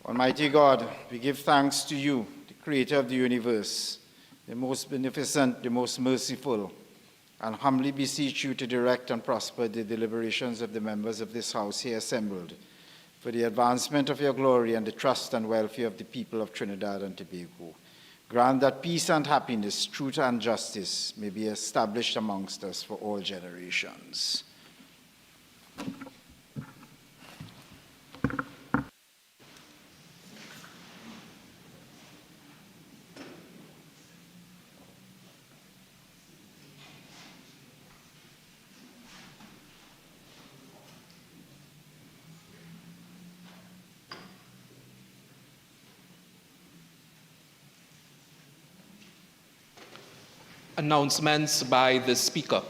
Almighty God, we give thanks to you, the creator of the universe, the most beneficent, the most merciful, and humbly beseech you to direct and prosper the deliberations of the members of this house here assembled for the advancement of your glory and the trust and welfare of the people of Trinidad and Tobago. Grant that peace and happiness, truth and justice may be established amongst us for all generations. Announcements by the Speaker.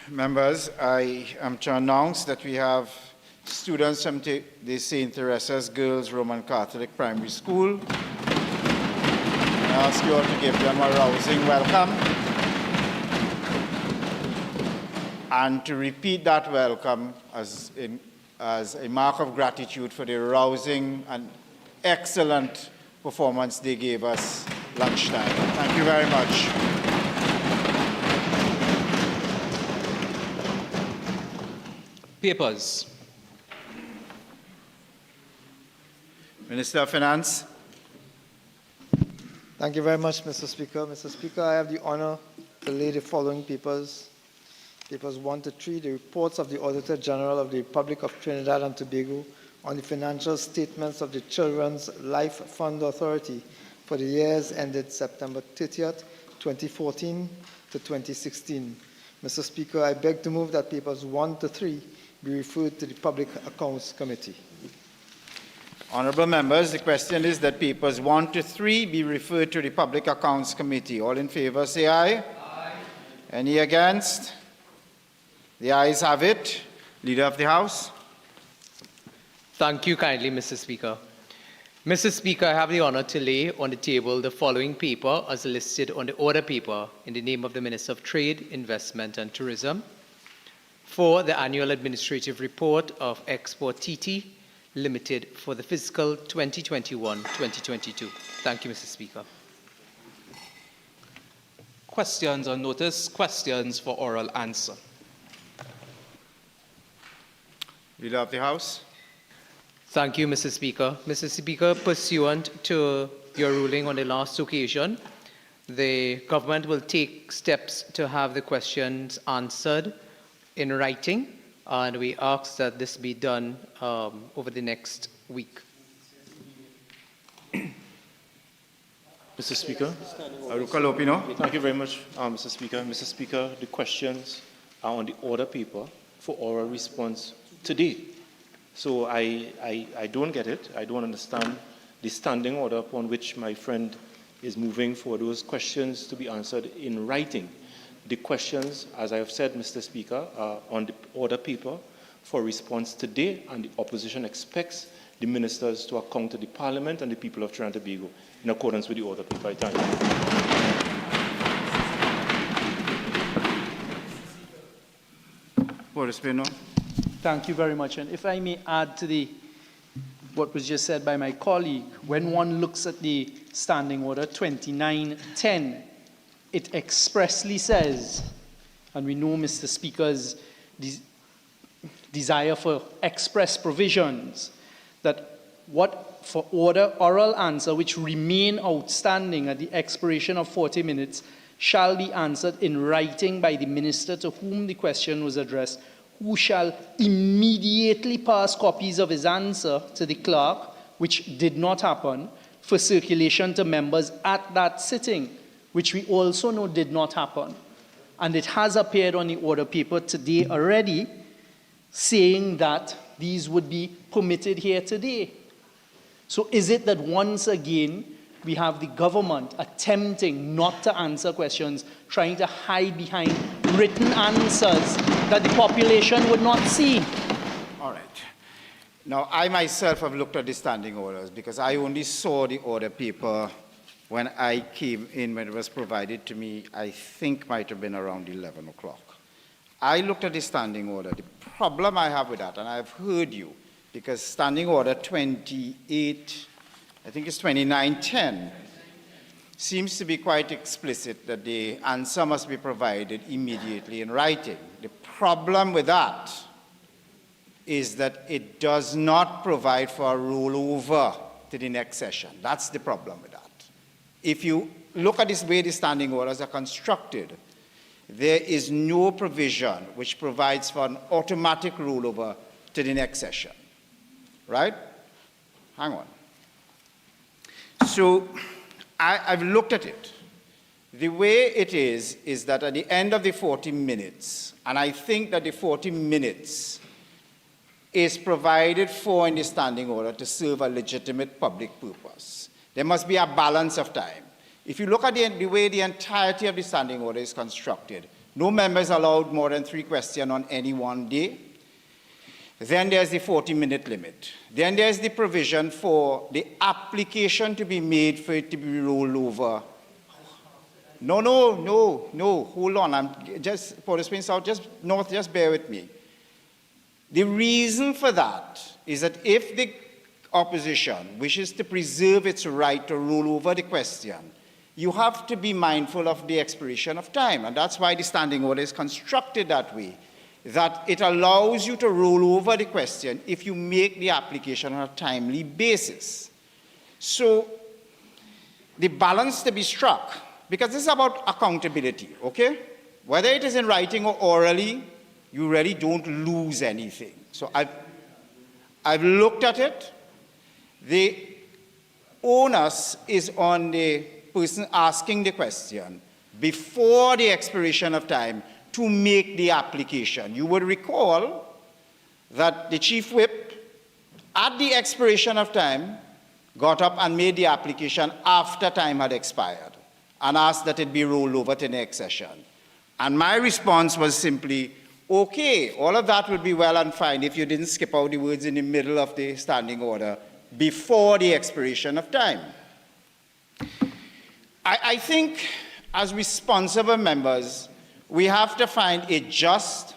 Members, I am to announce that we have students from the St. Teresa's Girls Roman Catholic Primary School. I ask you all to give them a rousing welcome and to repeat that welcome as a mark of gratitude for the rousing and excellent performance they gave us lunchtime. Thank you very much. Papers. Minister of Finance. Thank you very much, Mr. Speaker. Mr. Speaker, I have the honor to lay the following papers. Papers 1 to 3, the reports of the Auditor General of the Republic of Trinidad and Tobago on the financial statements of the Children's Life Fund Authority for the years ended September 30th, 2014 to 2016. Mr. Speaker, I beg to move that papers 1 to 3 be referred to the Public Accounts Committee. Honourable members, the question is that papers 1 to 3 be referred to the Public Accounts Committee. All in favour say aye. Aye. Any against? The ayes have it. Leader of the House. Thank you kindly, Mr. Speaker. Mr. Speaker, I have the honour to lay on the table the following paper as listed on the order paper in the name of the Minister of Trade, Investment and Tourism for the annual administrative report of Export TT Limited for the fiscal 2021-2022. Thank you, Mr. Speaker. Questions on notice, questions for oral answer. Leader of the House. Thank you, Mr. Speaker. Mr. Speaker, pursuant to your ruling on the last occasion, the government will take steps to have the questions answered in writing, and we ask that this be done over the next week. Mr. Speaker. Thank you very much, Mr. Speaker. Mr. Speaker, the questions are on the order paper for oral response today. So I don't get it. I don't understand the standing order upon which my friend is moving for those questions to be answered in writing. The questions, as I have said, Mr. Speaker, are on the order paper for response today, and the opposition expects the ministers to account to the Parliament and the people of Trinidad and Tobago in accordance with the order paper. I thank you. Thank you very much. And if I may add to what was just said by my colleague, when one looks at the Standing Order 2910, it expressly says, and we know Mr. Speaker's desire for express provisions, that what for oral answer which remain outstanding at the expiration of 40 minutes shall be answered in writing by the minister to whom the question was addressed, who shall immediately pass copies of his answer to the clerk, which did not happen, for circulation to members at that sitting, which we also know did not happen. And it has appeared on the order paper today already, saying that these would be permitted here today. So is it that once again we have the government attempting not to answer questions, trying to hide behind written answers that the population would not see? All right. Now, I myself have looked at the standing orders because I only saw the order paper when I came in, when it was provided to me, I think might have been around 11 o'clock. I looked at the standing order. The problem I have with that, and I've heard you, because Standing Order 28, I think it's 2910, seems to be quite explicit that the answer must be provided immediately in writing. The problem with that is that it does not provide for a rollover to the next session. That's the problem with that. If you look at this way the standing orders are constructed, there is no provision which provides for an automatic rollover to the next session, right? Hang on. So I've looked at it. The way it is that at the end of the 40 minutes, and I think that the 40 minutes is provided for in the standing order to serve a legitimate public purpose. There must be a balance of time. If you look at the way the entirety of the standing order is constructed, no member is allowed more than 3 questions on any one day. Then there's the 40-minute limit. Then there's the provision for the application to be made for it to be rolled over. No, hold on. I'm just, for the Spain South, just bear with me. The reason for that is that if the opposition wishes to preserve its right to roll over the question, you have to be mindful of the expiration of time. And that's why the standing order is constructed that way, that it allows you to roll over the question if you make the application on a timely basis. So the balance to be struck, because this is about accountability, okay? Whether it is in writing or orally, you really don't lose anything. So I've looked at it. The onus is on the person asking the question before the expiration of time to make the application. You would recall that the chief whip, at the expiration of time, got up and made the application after time had expired and asked that it be rolled over to the next session. And my response was simply, okay, all of that would be well and fine if you didn't skip out the words in the middle of the standing order before the expiration of time. I think as responsible members, we have to find a just,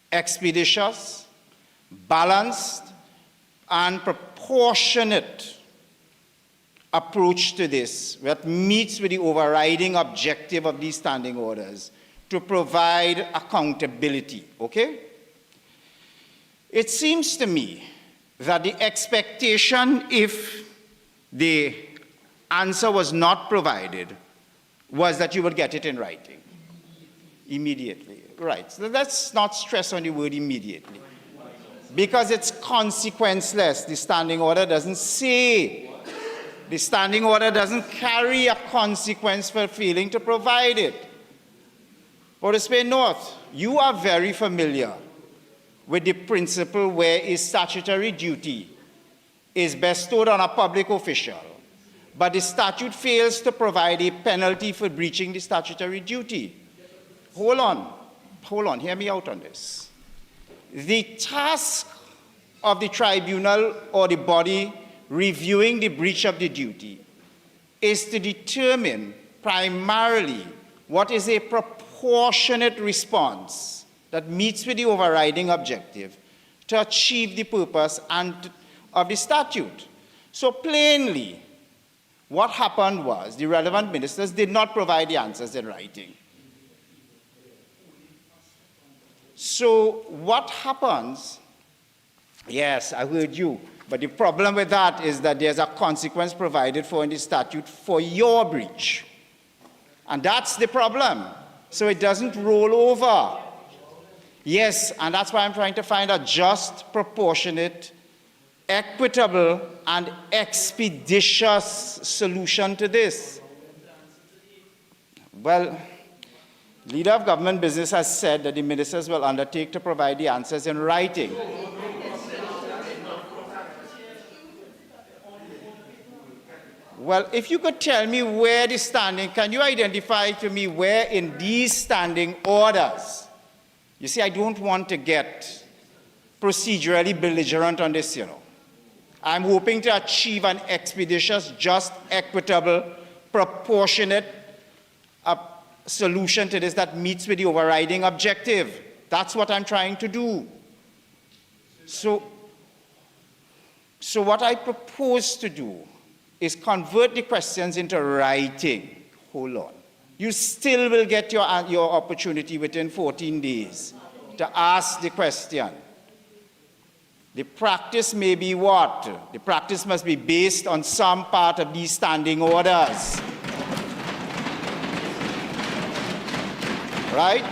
expeditious, balanced, and proportionate approach to this that meets with the overriding objective of these standing orders to provide accountability, okay? It seems to me that the expectation, if the answer was not provided, was that you would get it in writing immediately. Right, so let's not stress on the word immediately, because it's consequenceless. The standing order doesn't say, the standing order doesn't carry a consequence for failing to provide it. For the Spain North, you are very familiar with the principle where a statutory duty is bestowed on a public official, but the statute fails to provide a penalty for breaching the statutory duty. Hold on, hear me out on this. The task of the tribunal or the body reviewing the breach of the duty is to determine primarily what is a proportionate response that meets with the overriding objective to achieve the purpose of the statute. So plainly, what happened was the relevant ministers did not provide the answers in writing. So what happens, yes, I heard you, but the problem with that is that there's a consequence provided for in the statute for your breach. And that's the problem. So it doesn't roll over. Yes, and that's why I'm trying to find a just, proportionate, equitable, and expeditious solution to this. Well, Leader of Government Business has said that the ministers will undertake to provide the answers in writing. Well, if you could tell me where the standing, can you identify to me where in these standing orders? You see, I don't want to get procedurally belligerent on this, you know. I'm hoping to achieve an expeditious, just, equitable, proportionate solution to this that meets with the overriding objective. That's what I'm trying to do. So, So what I propose to do is convert the questions into writing. Hold on. You still will get your opportunity within 14 days to ask the question. The practice may be what? The practice must be based on some part of these standing orders. Right?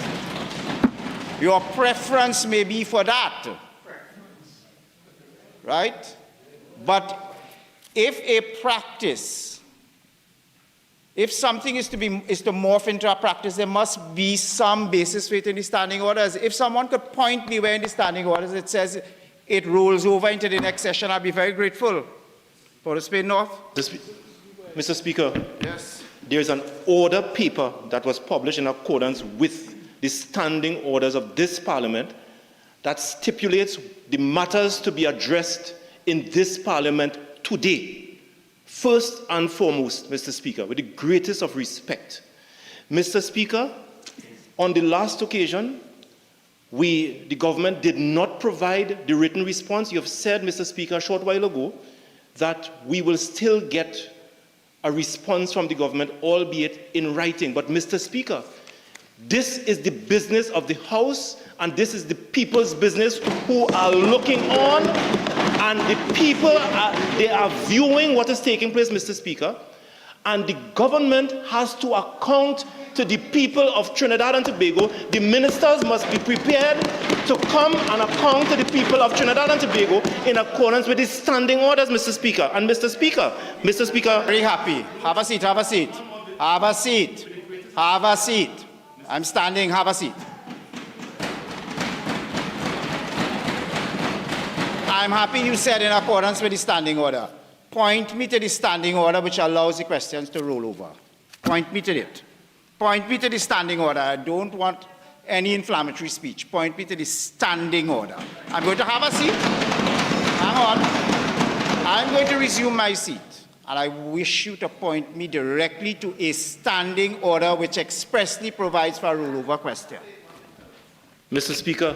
Your preference may be for that. Right? But if a practice, if something is to morph into a practice, there must be some basis for it in the standing orders. If someone could point me where in the standing orders it says it rolls over into the next session, I'd be very grateful. For the Spain North. Mr. Speaker. Yes. There's an order paper that was published in accordance with the standing orders of this Parliament that stipulates the matters to be addressed in this Parliament today. First and foremost, Mr. Speaker, with the greatest of respect, Mr. Speaker, on the last occasion, the government did not provide the written response. You have said, Mr. Speaker, a short while ago, that we will still get a response from the government, albeit in writing. But, Mr. Speaker, this is the business of the House, and this is the people's business who are looking on, and the people, they are viewing what is taking place, Mr. Speaker, and the government has to account to the people of Trinidad and Tobago. The ministers must be prepared to come and account to the people of Trinidad and Tobago in accordance with the standing orders, Mr. Speaker. And Mr. Speaker, very happy. Have a seat, have a seat. Have a seat. Have a seat. I'm standing, have a seat. I'm happy you said in accordance with the standing order. Point me to the standing order which allows the questions to roll over. Point me to it. Point me to the standing order. I don't want any inflammatory speech. Point me to the standing order. I'm going to have a seat. Hang on. I'm going to resume my seat. And I wish you to point me directly to a standing order which expressly provides for a rollover question. Mr. Speaker,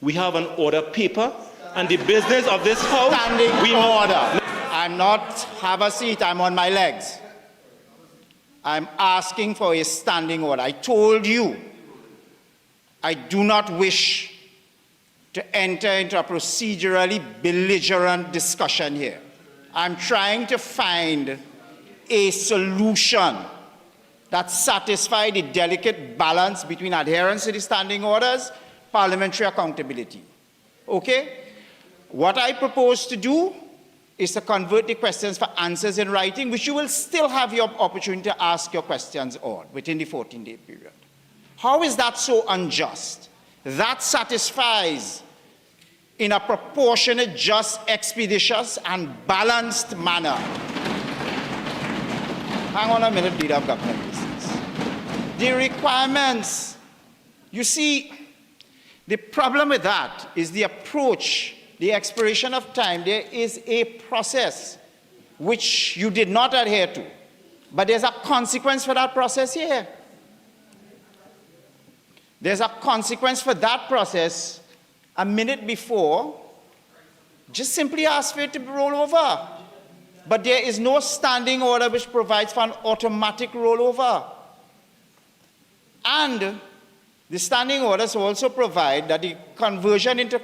we have an order paper, and the business of this House... Standing order. I'm not, have a seat, I'm on my legs. I'm asking for a standing order. I told you I do not wish to enter into a procedurally belligerent discussion here. I'm trying to find a solution that satisfies the delicate balance between adherence to the standing orders, parliamentary accountability. Okay? What I propose to do is to convert the questions for answers in writing, which you will still have your opportunity to ask your questions on within the 14-day period. How is that so unjust? That satisfies in a proportionate, just, expeditious, and balanced manner. Hang on a minute, leader of government business. The requirements, you see, the problem with that is the approach, the expiration of time. There is a process which you did not adhere to, but there's a consequence for that process here. There's a consequence for that process. A minute before, just simply ask for it to roll over. But there is no standing order which provides for an automatic rollover. And the standing orders also provide that the conversion into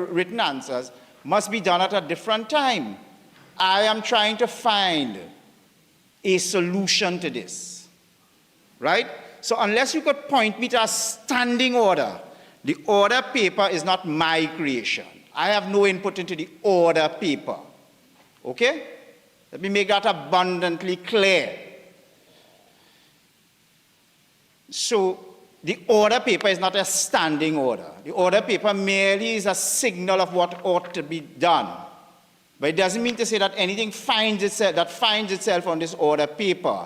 written answers must be done at a different time. I am trying to find a solution to this, right? So unless you could point me to a standing order, the order paper is not my creation. I have no input into the order paper. Okay? Let me make that abundantly clear. So the order paper is not a standing order. The order paper merely is a signal of what ought to be done. But it doesn't mean to say that anything finds itself on this order paper,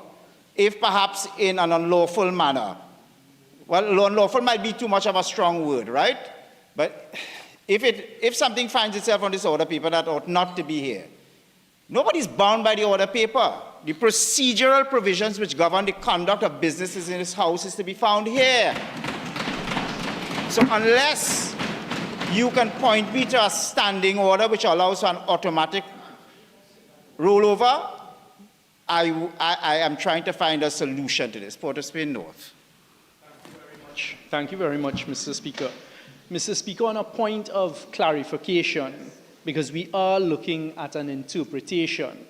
if perhaps in an unlawful manner. Well, unlawful might be too much of a strong word, right? But if something finds itself on this order paper that ought not to be here, nobody's bound by the order paper. The procedural provisions which govern the conduct of businesses in this House is to be found here. So unless you can point me to a standing order which allows for an automatic rollover. I am trying to find a solution to this. Port of Spain North. Thank you very much, Mr. Speaker. Mr. Speaker, on a point of clarification, because we are looking at an interpretation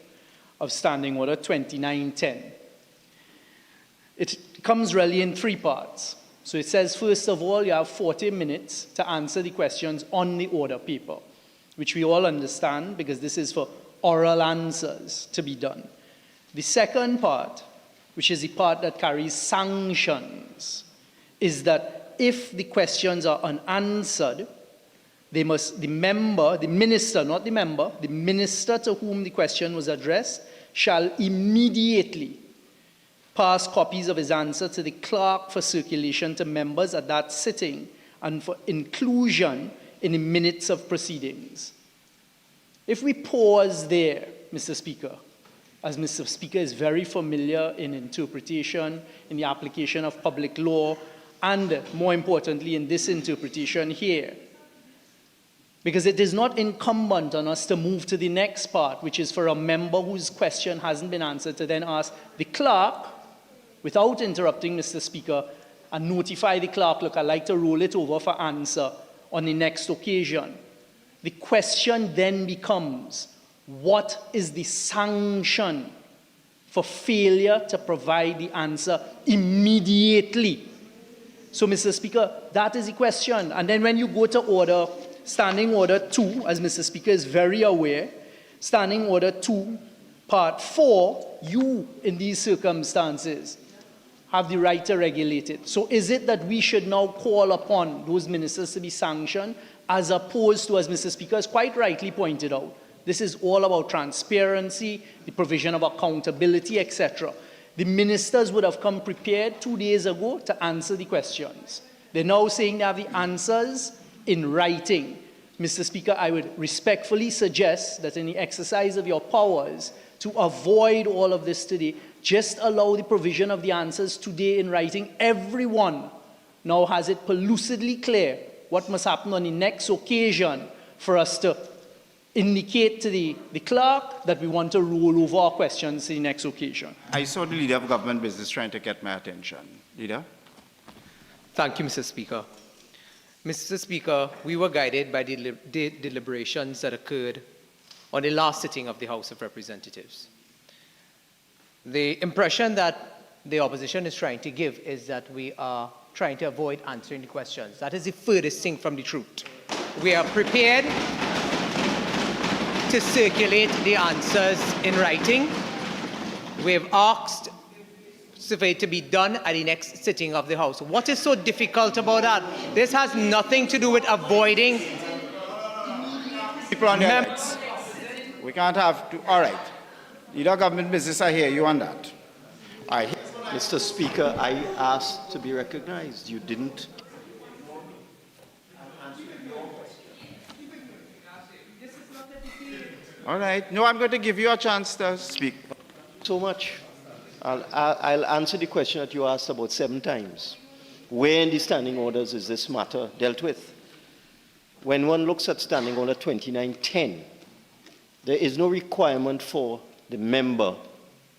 of Standing Order 2910. It comes really in three parts. So it says, first of all, you have 40 minutes to answer the questions on the order paper, which we all understand because this is for oral answers to be done. The second part, which is the part that carries sanctions, is that if the questions are unanswered, the minister, not the member, the minister to whom the question was addressed shall immediately pass copies of his answer to the clerk for circulation to members at that sitting and for inclusion in the minutes of proceedings. If we pause there, Mr. Speaker, as Mr. Speaker is very familiar in interpretation, in the application of public law, and more importantly in this interpretation here, because it is not incumbent on us to move to the next part, which is for a member whose question hasn't been answered to then ask the clerk, without interrupting Mr. Speaker, and notify the clerk, look, I'd like to roll it over for answer on the next occasion. The question then becomes, what is the sanction for failure to provide the answer immediately? So, Mr. Speaker, that is the question. And then when you go to order, Standing Order 2, as Mr. Speaker is very aware, Standing Order 2, Part 4, you, in these circumstances, have the right to regulate it. So is it that we should now call upon those ministers to be sanctioned, as opposed to, as Mr. Speaker has quite rightly pointed out, this is all about transparency, the provision of accountability, etc. The ministers would have come prepared 2 days ago to answer the questions. They're now saying they have the answers in writing. Mr. Speaker, I would respectfully suggest that in the exercise of your powers to avoid all of this today, just allow the provision of the answers today in writing. Everyone now has it pellucidly clear what must happen on the next occasion for us to indicate to the clerk that we want to roll over our questions to the next occasion. I saw the Leader of Government Business trying to get my attention. Leader? Thank you, Mr. Speaker. Mr. Speaker, we were guided by the deliberations that occurred on the last sitting of the House of Representatives. The impression that the opposition is trying to give is that we are trying to avoid answering the questions. That is the furthest thing from the truth. We are prepared to circulate the answers in writing. We have asked for it to be done at the next sitting of the House. What is so difficult about that? This has nothing to do with avoiding people on their legs. We can't have to. All right. Leader of Government Business, I hear you on that. All right. Mr. Speaker, I asked to be recognized. You didn't. All right. No, I'm going to give you a chance to speak. So much. I'll answer the question that you asked about 7 times. Where in the standing orders is this matter dealt with? When one looks at Standing Order 2910, there is no requirement for the member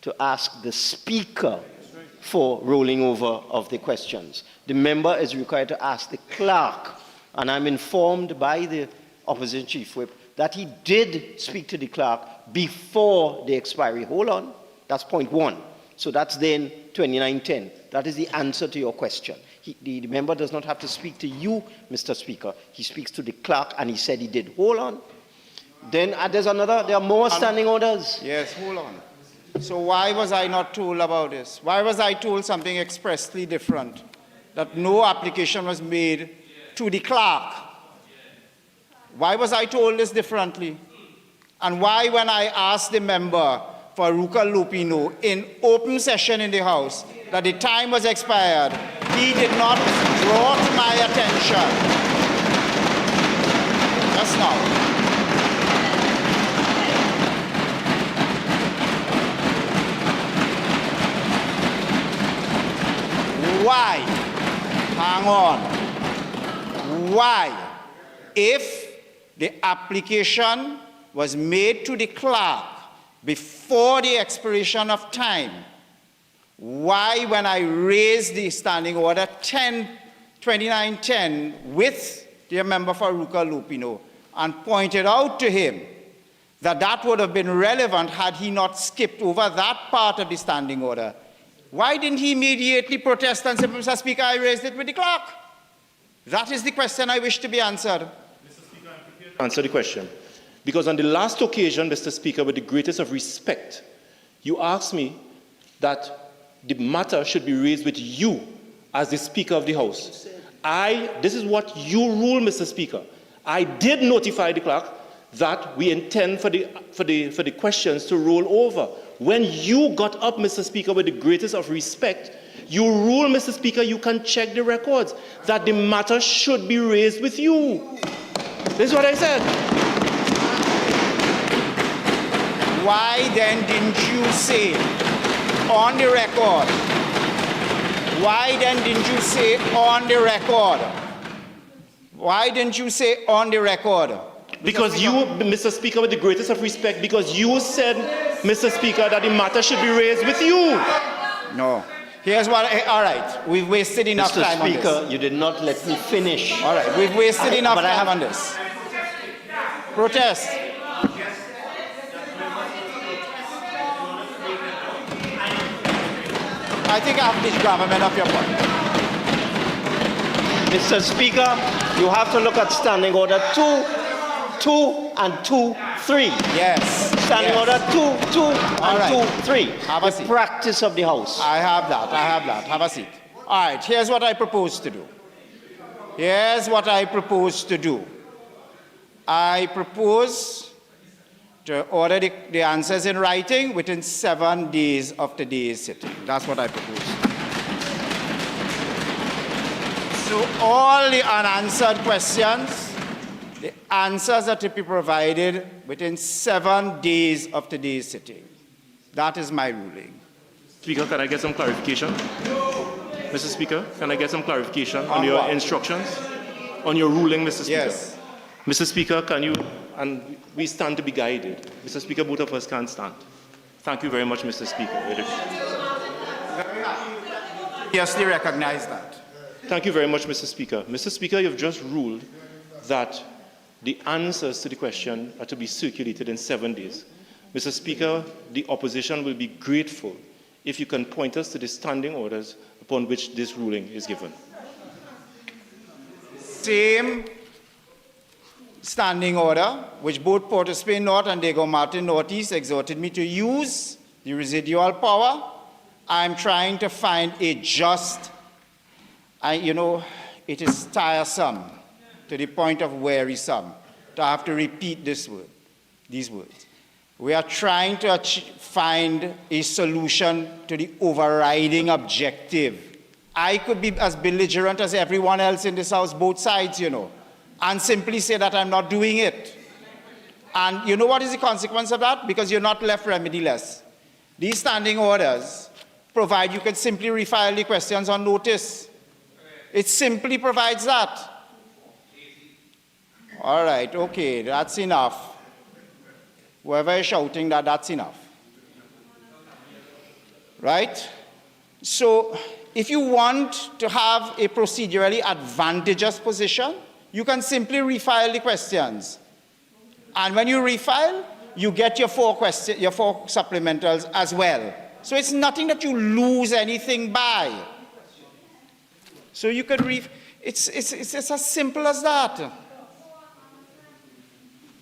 to ask the Speaker for rolling over of the questions. The member is required to ask the clerk, and I'm informed by the opposition chief whip that he did speak to the clerk before the expiry. Hold on, that's point 1. So that's then 2910. That is the answer to your question. The member does not have to speak to you, Mr. Speaker. He speaks to the clerk, and he said he did. Hold on. Then there's another, there are more standing orders. Yes, hold on. So why was I not told about this? Why was I told something expressly different? That no application was made to the clerk. Why was I told this differently? And why, when I asked the member for Ruka Lupino in open session in the House that the time was expired, he did not draw to my attention just now. Why? Hang on. Why if the application was made to the clerk before the expiration of time, why, when I raised the standing order 2910 with the member for Ruka Lupino and pointed out to him that that would have been relevant had he not skipped over that part of the standing order, why didn't he immediately protest and say, Mr. Speaker, I raised it with the clerk? That is the question I wish to be answered. Mr. Speaker, I'm prepared to answer the question. Because on the last occasion, Mr. Speaker, with the greatest of respect, you asked me that the matter should be raised with you as the Speaker of the House. This is what you rule, Mr. Speaker. I did notify the clerk that we intend for the questions to roll over. When you got up, Mr. Speaker, with the greatest of respect, you rule, Mr. Speaker, you can check the records, that the matter should be raised with you. This is what I said. Why then didn't you say on the record? Why then didn't you say on the record? Why didn't you say on the record? Because you, Mr. Speaker, with the greatest of respect, because you said, Mr. Speaker, that the matter should be raised with you. No. Here's what, all right, we've wasted enough time on this. Mr. Speaker, you did not let me finish. All right, we've wasted enough time on this. Protest. I think I have this gravamen of your point. Mr. Speaker, you have to look at Standing Order 2, 2, and 2, 3. Yes. Standing Order 2, 2, and right. 2, 3. Have a The seat. practice of the House. I have that. Have a seat. All right, here's what I propose to do. Here's what I propose to do. I propose to order the answers in writing within 7 days of today's sitting. That's what I propose. So all the unanswered questions, the answers are to be provided within 7 days of today's sitting. That is my ruling. Speaker, can I get some clarification? Mr. Speaker, can I get some clarification on your instructions? On your ruling, Mr. Speaker? Yes. Mr. Speaker, can you, and we stand to be guided. Mr. Speaker, both of us can stand. Thank you very much, Mr. Speaker. Yes, they recognize that. Thank you very much, Mr. Speaker. Mr. Speaker, you've just ruled that the answers to the question are to be circulated in 7 days. Mr. Speaker, the opposition will be grateful if you can point us to the standing orders upon which this ruling is given. Same standing order, which both Port of Spain North and Diego Martin Northeast exhorted me to use the residual power. I'm trying to find a just, it is tiresome to the point of wearisome to have to repeat these words. We are trying to find a solution to the overriding objective. I could be as belligerent as everyone else in this House, both sides, and simply say that I'm not doing it. And you know what is the consequence of that? Because you're not left remediless. These standing orders provide you can simply refile the questions on notice. It simply provides that. All right, okay, that's enough. Whoever is shouting that, that's enough. Right? So, if you want to have a procedurally advantageous position, you can simply refile the questions. And when you refile, you get your 4 supplementals as well. So it's nothing that you lose anything by. So you could it's as simple as that.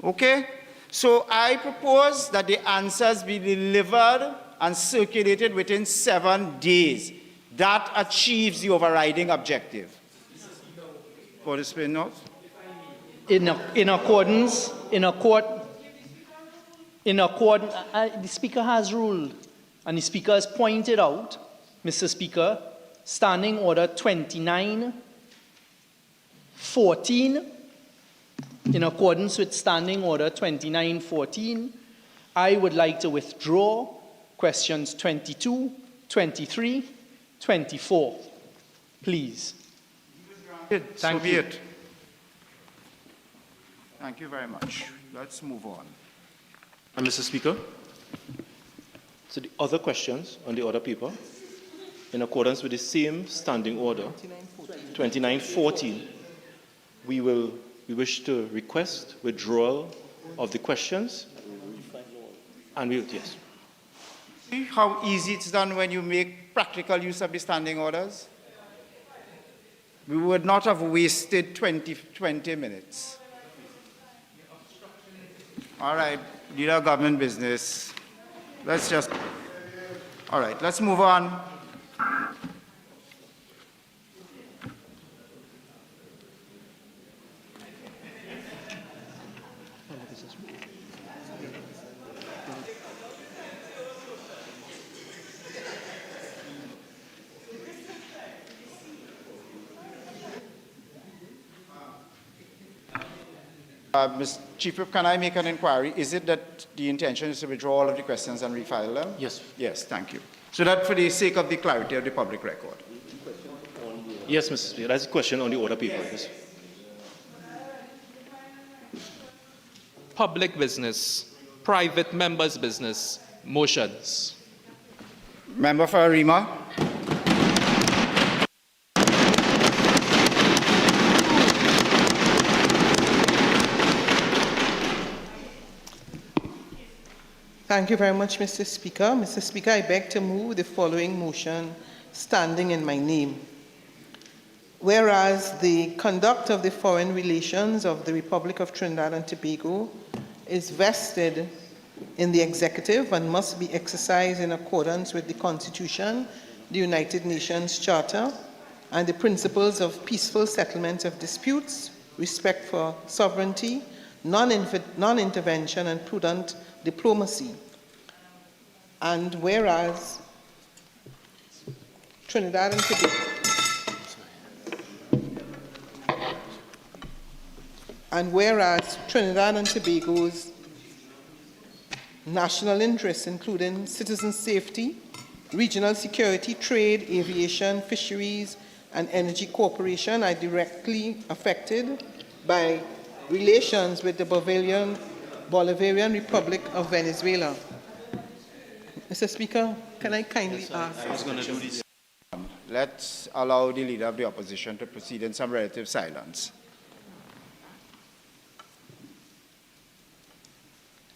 Okay? So I propose that the answers be delivered and circulated within 7 days. That achieves the overriding objective. For the Spain North? The Speaker has ruled, and the Speaker has pointed out, Mr. Speaker, Standing Order 2914, in accordance with Standing Order 2914, I would like to withdraw questions 22, 23, 24. Please. So be it. Thank you very much. Let's move on. And Mr. Speaker, so the other questions on the other people, in accordance with the same standing order, 2914, we wish to request withdrawal of the questions, and we'll, yes. See how easy it's done when you make practical use of the standing orders? We would not have wasted 20 minutes. All right, leader of government business. All right, let's move on. Mr. Chief Whip, can I make an inquiry? Is it that the intention is to withdraw all of the questions and refile them? Yes. Yes, thank you. So that for the sake of the clarity of the public record. Yes, Mr. Speaker, that's a question on the order people. Yes. Public business, private members' business, motions. Member for Arima. Thank you very much, Mr. Speaker. Mr. Speaker, I beg to move the following motion standing in my name. Whereas the conduct of the foreign relations of the Republic of Trinidad and Tobago is vested in the executive and must be exercised in accordance with the Constitution, the United Nations Charter, and the principles of peaceful settlement of disputes, respect for sovereignty, non-intervention, and prudent diplomacy. And whereas Trinidad and Tobago Tobago's national interests, including citizen safety, regional security, trade, aviation, fisheries, and energy cooperation, are directly affected by relations with the Bolivarian Republic of Venezuela. Mr. Speaker, can I kindly ask? I was going to do this. Let's allow the leader of the opposition to proceed in some relative silence.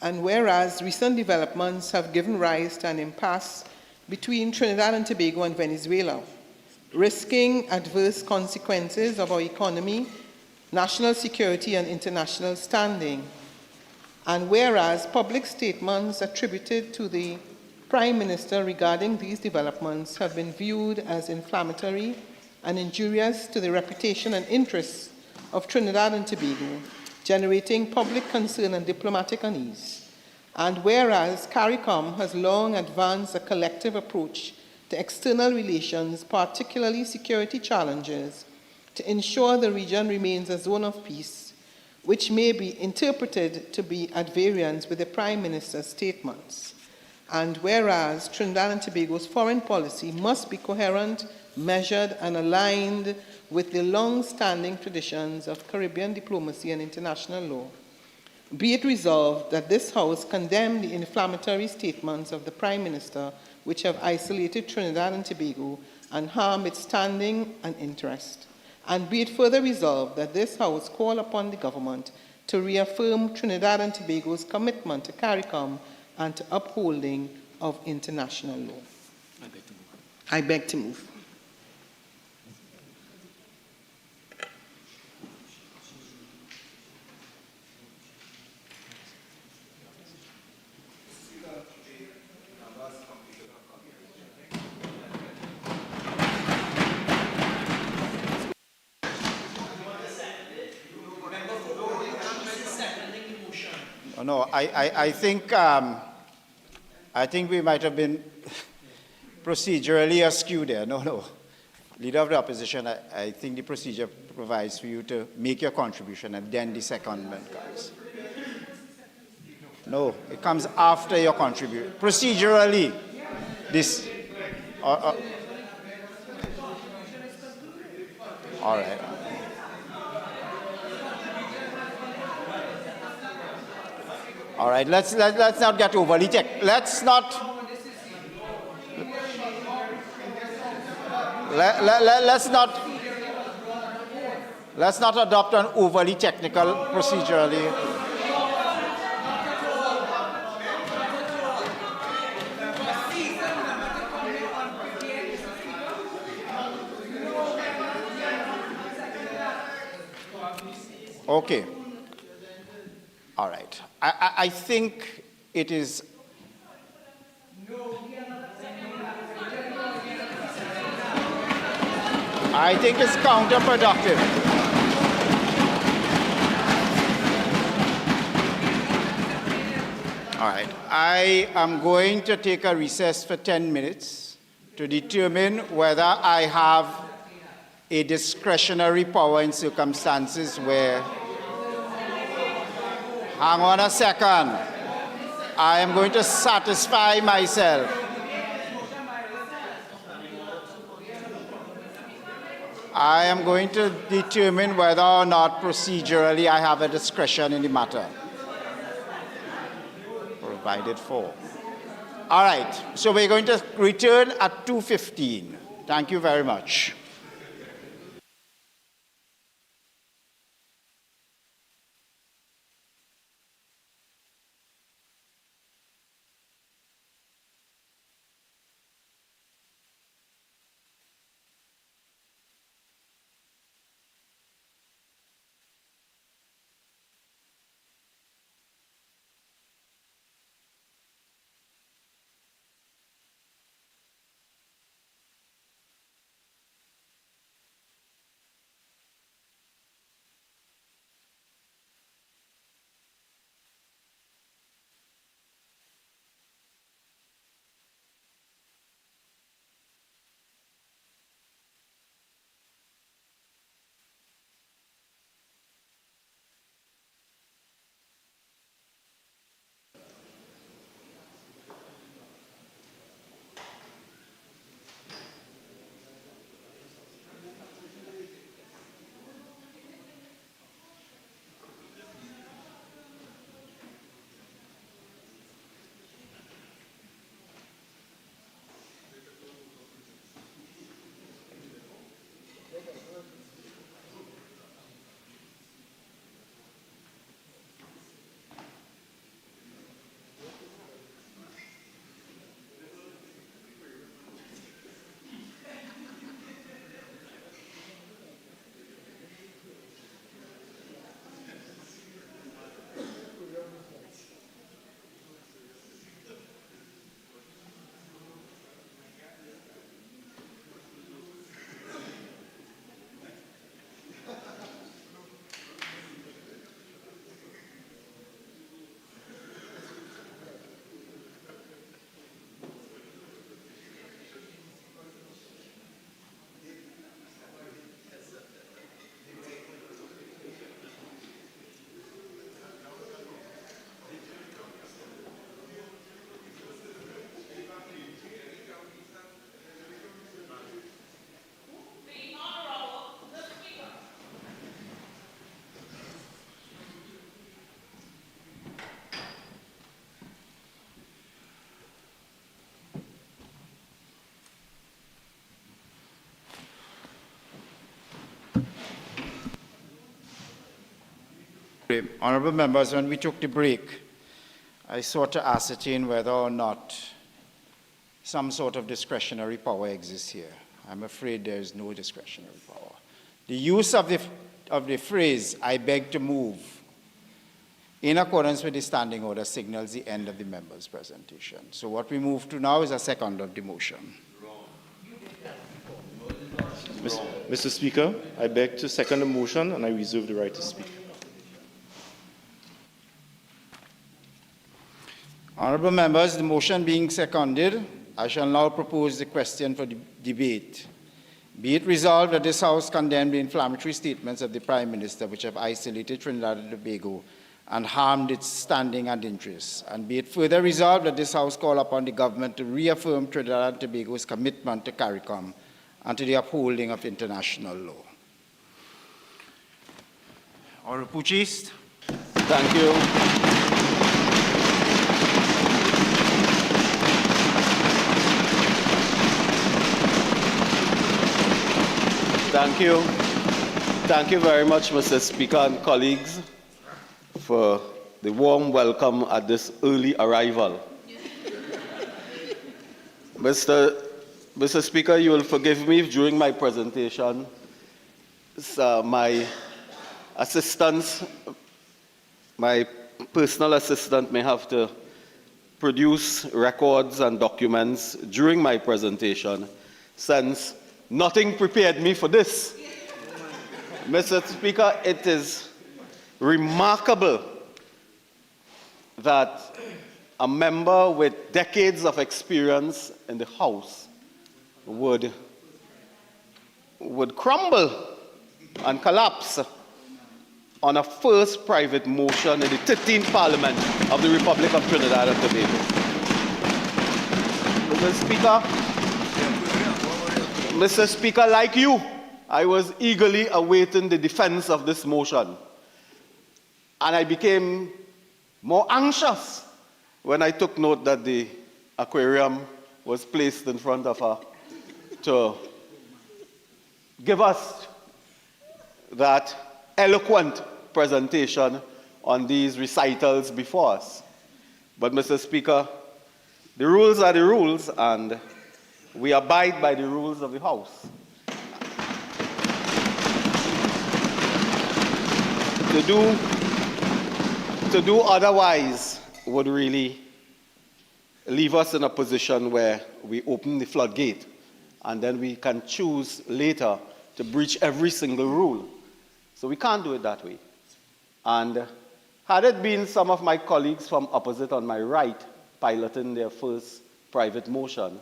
And whereas recent developments have given rise to an impasse between Trinidad and Tobago and Venezuela, risking adverse consequences of our economy, national security, and international standing. And whereas public statements attributed to the Prime Minister regarding these developments have been viewed as inflammatory and injurious to the reputation and interests of Trinidad and Tobago, generating public concern and diplomatic unease. And whereas CARICOM has long advanced a collective approach to external relations, particularly security challenges, to ensure the region remains a zone of peace, which may be interpreted to be at variance with the Prime Minister's statements. And whereas Trinidad and Tobago's foreign policy must be coherent, measured, and aligned with the long-standing traditions of Caribbean diplomacy and international law, be it resolved that this House condemn the inflammatory statements of the Prime Minister which have isolated Trinidad and Tobago and harm its standing and interest. And be it further resolved that this House call upon the government to reaffirm Trinidad and Tobago's commitment to CARICOM and to upholding of international law. I beg to move. No, I think we might have been procedurally askew there. No. Leader of the opposition, I think the procedure provides for you to make your contribution and then the secondment comes. No, it comes after your contribution. Procedurally, this. All right. All right, let's not get overly let's not let's not adopt an overly technical procedurally. Okay. All right. I think it is. I think it's counterproductive. All right. I am going to take a recess for 10 minutes to determine whether I have a discretionary power in circumstances where. Hang on a second. I am going to satisfy myself. I am going to determine whether or not procedurally I have a discretion in the matter. Provided for. All right, so we're going to return at 2:15. Thank you very much. Honourable members, when we took the break, I sought to ascertain whether or not some sort of discretionary power exists here. I'm afraid there is no discretionary power. The use of the phrase, "I beg to move," in accordance with the standing order, signals the end of the member's presentation. So what we move to now is a second of the motion. Mr. Speaker, I beg to second the motion and I reserve the right to speak. Honourable members, the motion being seconded, I shall now propose the question for debate. Be it resolved that this House condemn the inflammatory statements of the Prime Minister which have isolated Trinidad and Tobago and harmed its standing and interests. And be it further resolved that this House call upon the government to reaffirm Trinidad and Tobago's commitment to CARICOM and to the upholding of international law. Honourable Puchist. Thank you. Thank you. Thank you very much, Mr. Speaker and colleagues, for the warm welcome at this early arrival. Mr. Speaker, you will forgive me if during my presentation, my assistants, my personal assistant may have to produce records and documents during my presentation, since nothing prepared me for this. Mr. Speaker, it is remarkable that a member with decades of experience in the House would crumble and collapse on a first private motion in the 13th Parliament of the Republic of Trinidad and Tobago. Mr. Speaker, like you, I was eagerly awaiting the defense of this motion. And I became more anxious when I took note that the aquarium was placed in front of her to give us that eloquent presentation on these recitals before us. But, Mr. Speaker, the rules are the rules, and we abide by the rules of the House. To do otherwise would really leave us in a position where we open the floodgate and then we can choose later to breach every single rule. So we can't do it that way. And had it been some of my colleagues from opposite on my right piloting their first private motion,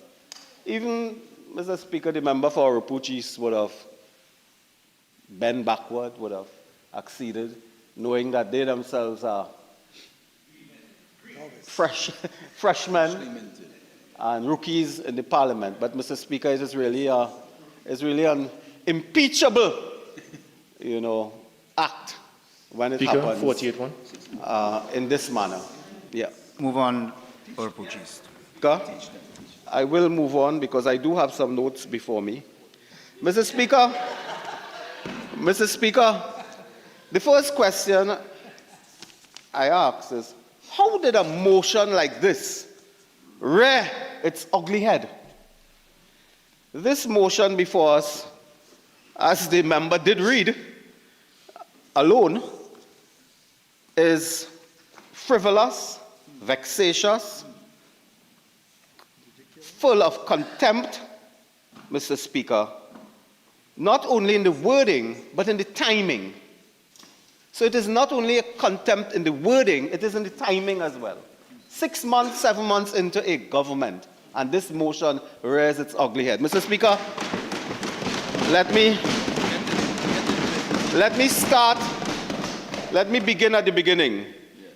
even, Mr. Speaker, the member for Rapuchis would have bent backward, would have acceded, knowing that they themselves are freshmen and rookies in the Parliament. But, Mr. Speaker, it is really an impeachable, act when it Speaker, happens 48-1. in this manner. Yeah. Move on, Rapuchis. I will move on because I do have some notes before me. Mr. Speaker, the first question I ask is, how did a motion like this rear its ugly head? This motion before us, as the member did read, alone, is frivolous, vexatious, full of contempt, Mr. Speaker, not only in the wording, but in the timing. So it is not only a contempt in the wording, it is in the timing as well. 6 months, 7 months into a government, and this motion rears its ugly head. Mr. Speaker, let me begin at the beginning.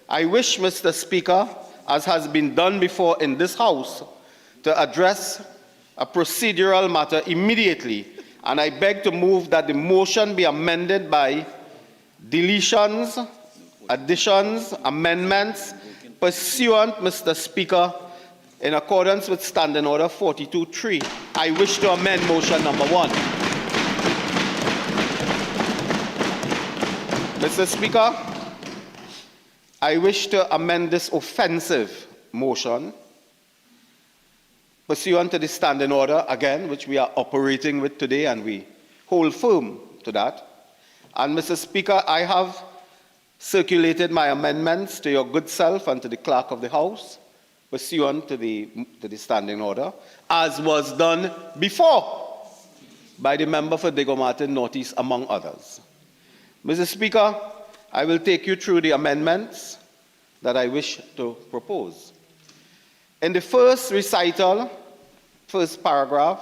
I wish, Mr. Speaker, as has been done before in this House, to address a procedural matter immediately, and I beg to move that the motion be amended by deletions, additions, amendments, pursuant, Mr. Speaker, in accordance with Standing Order 42.3. I wish to amend motion number 1. Mr. Speaker, I wish to amend this offensive motion pursuant to the Standing Order, again, which we are operating with today, and we hold firm to that. And, Mr. Speaker, I have circulated my amendments to your good self and to the Clerk of the House, pursuant to the Standing Order, as was done before by the member for Diego Martin Northeast, among others. Mr. Speaker, I will take you through the amendments that I wish to propose. In the first recital, first paragraph,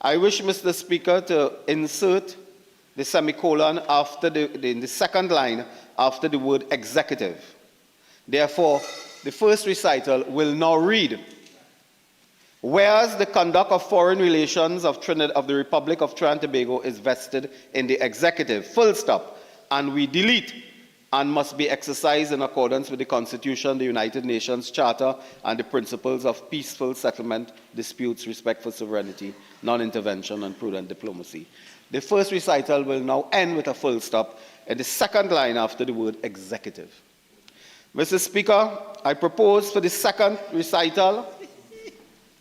I wish, Mr. Speaker, to insert the semicolon after in the second line after the word executive. Therefore, the first recital will now read, whereas the conduct of foreign relations of the Republic of Trinidad and Tobago is vested in the executive, full stop, and we delete and must be exercised in accordance with the Constitution, the United Nations Charter, and the principles of peaceful settlement, disputes, respect for sovereignty, non-intervention, and prudent diplomacy. The first recital will now end with a full stop in the second line after the word executive. Mr. Speaker, I propose for the second recital,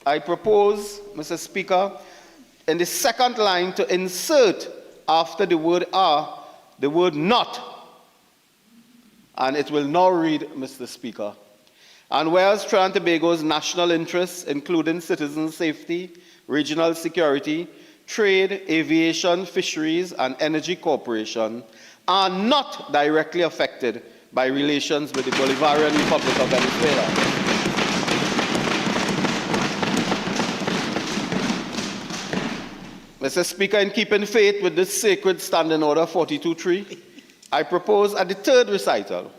Mr. Speaker, in the second line to insert after the word "are" the word "not." And it will now read, Mr. Speaker, and whereas Trinidad and Tobago's national interests, including citizen safety, regional security, trade, aviation, fisheries, and energy cooperation, are not directly affected by relations with the Bolivarian Republic of Venezuela. Mr. Speaker, in keeping faith with this sacred Standing Order 42.3, I propose at the third recital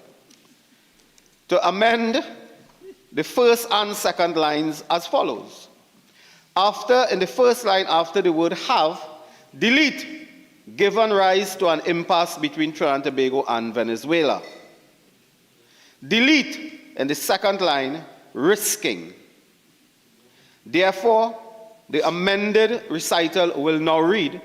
to amend the first and second lines as follows. In the first line, after the word "have," delete "given rise to an impasse between Trinidad and Tobago and Venezuela." Delete in the second line "risking." Therefore, the amended recital will now read,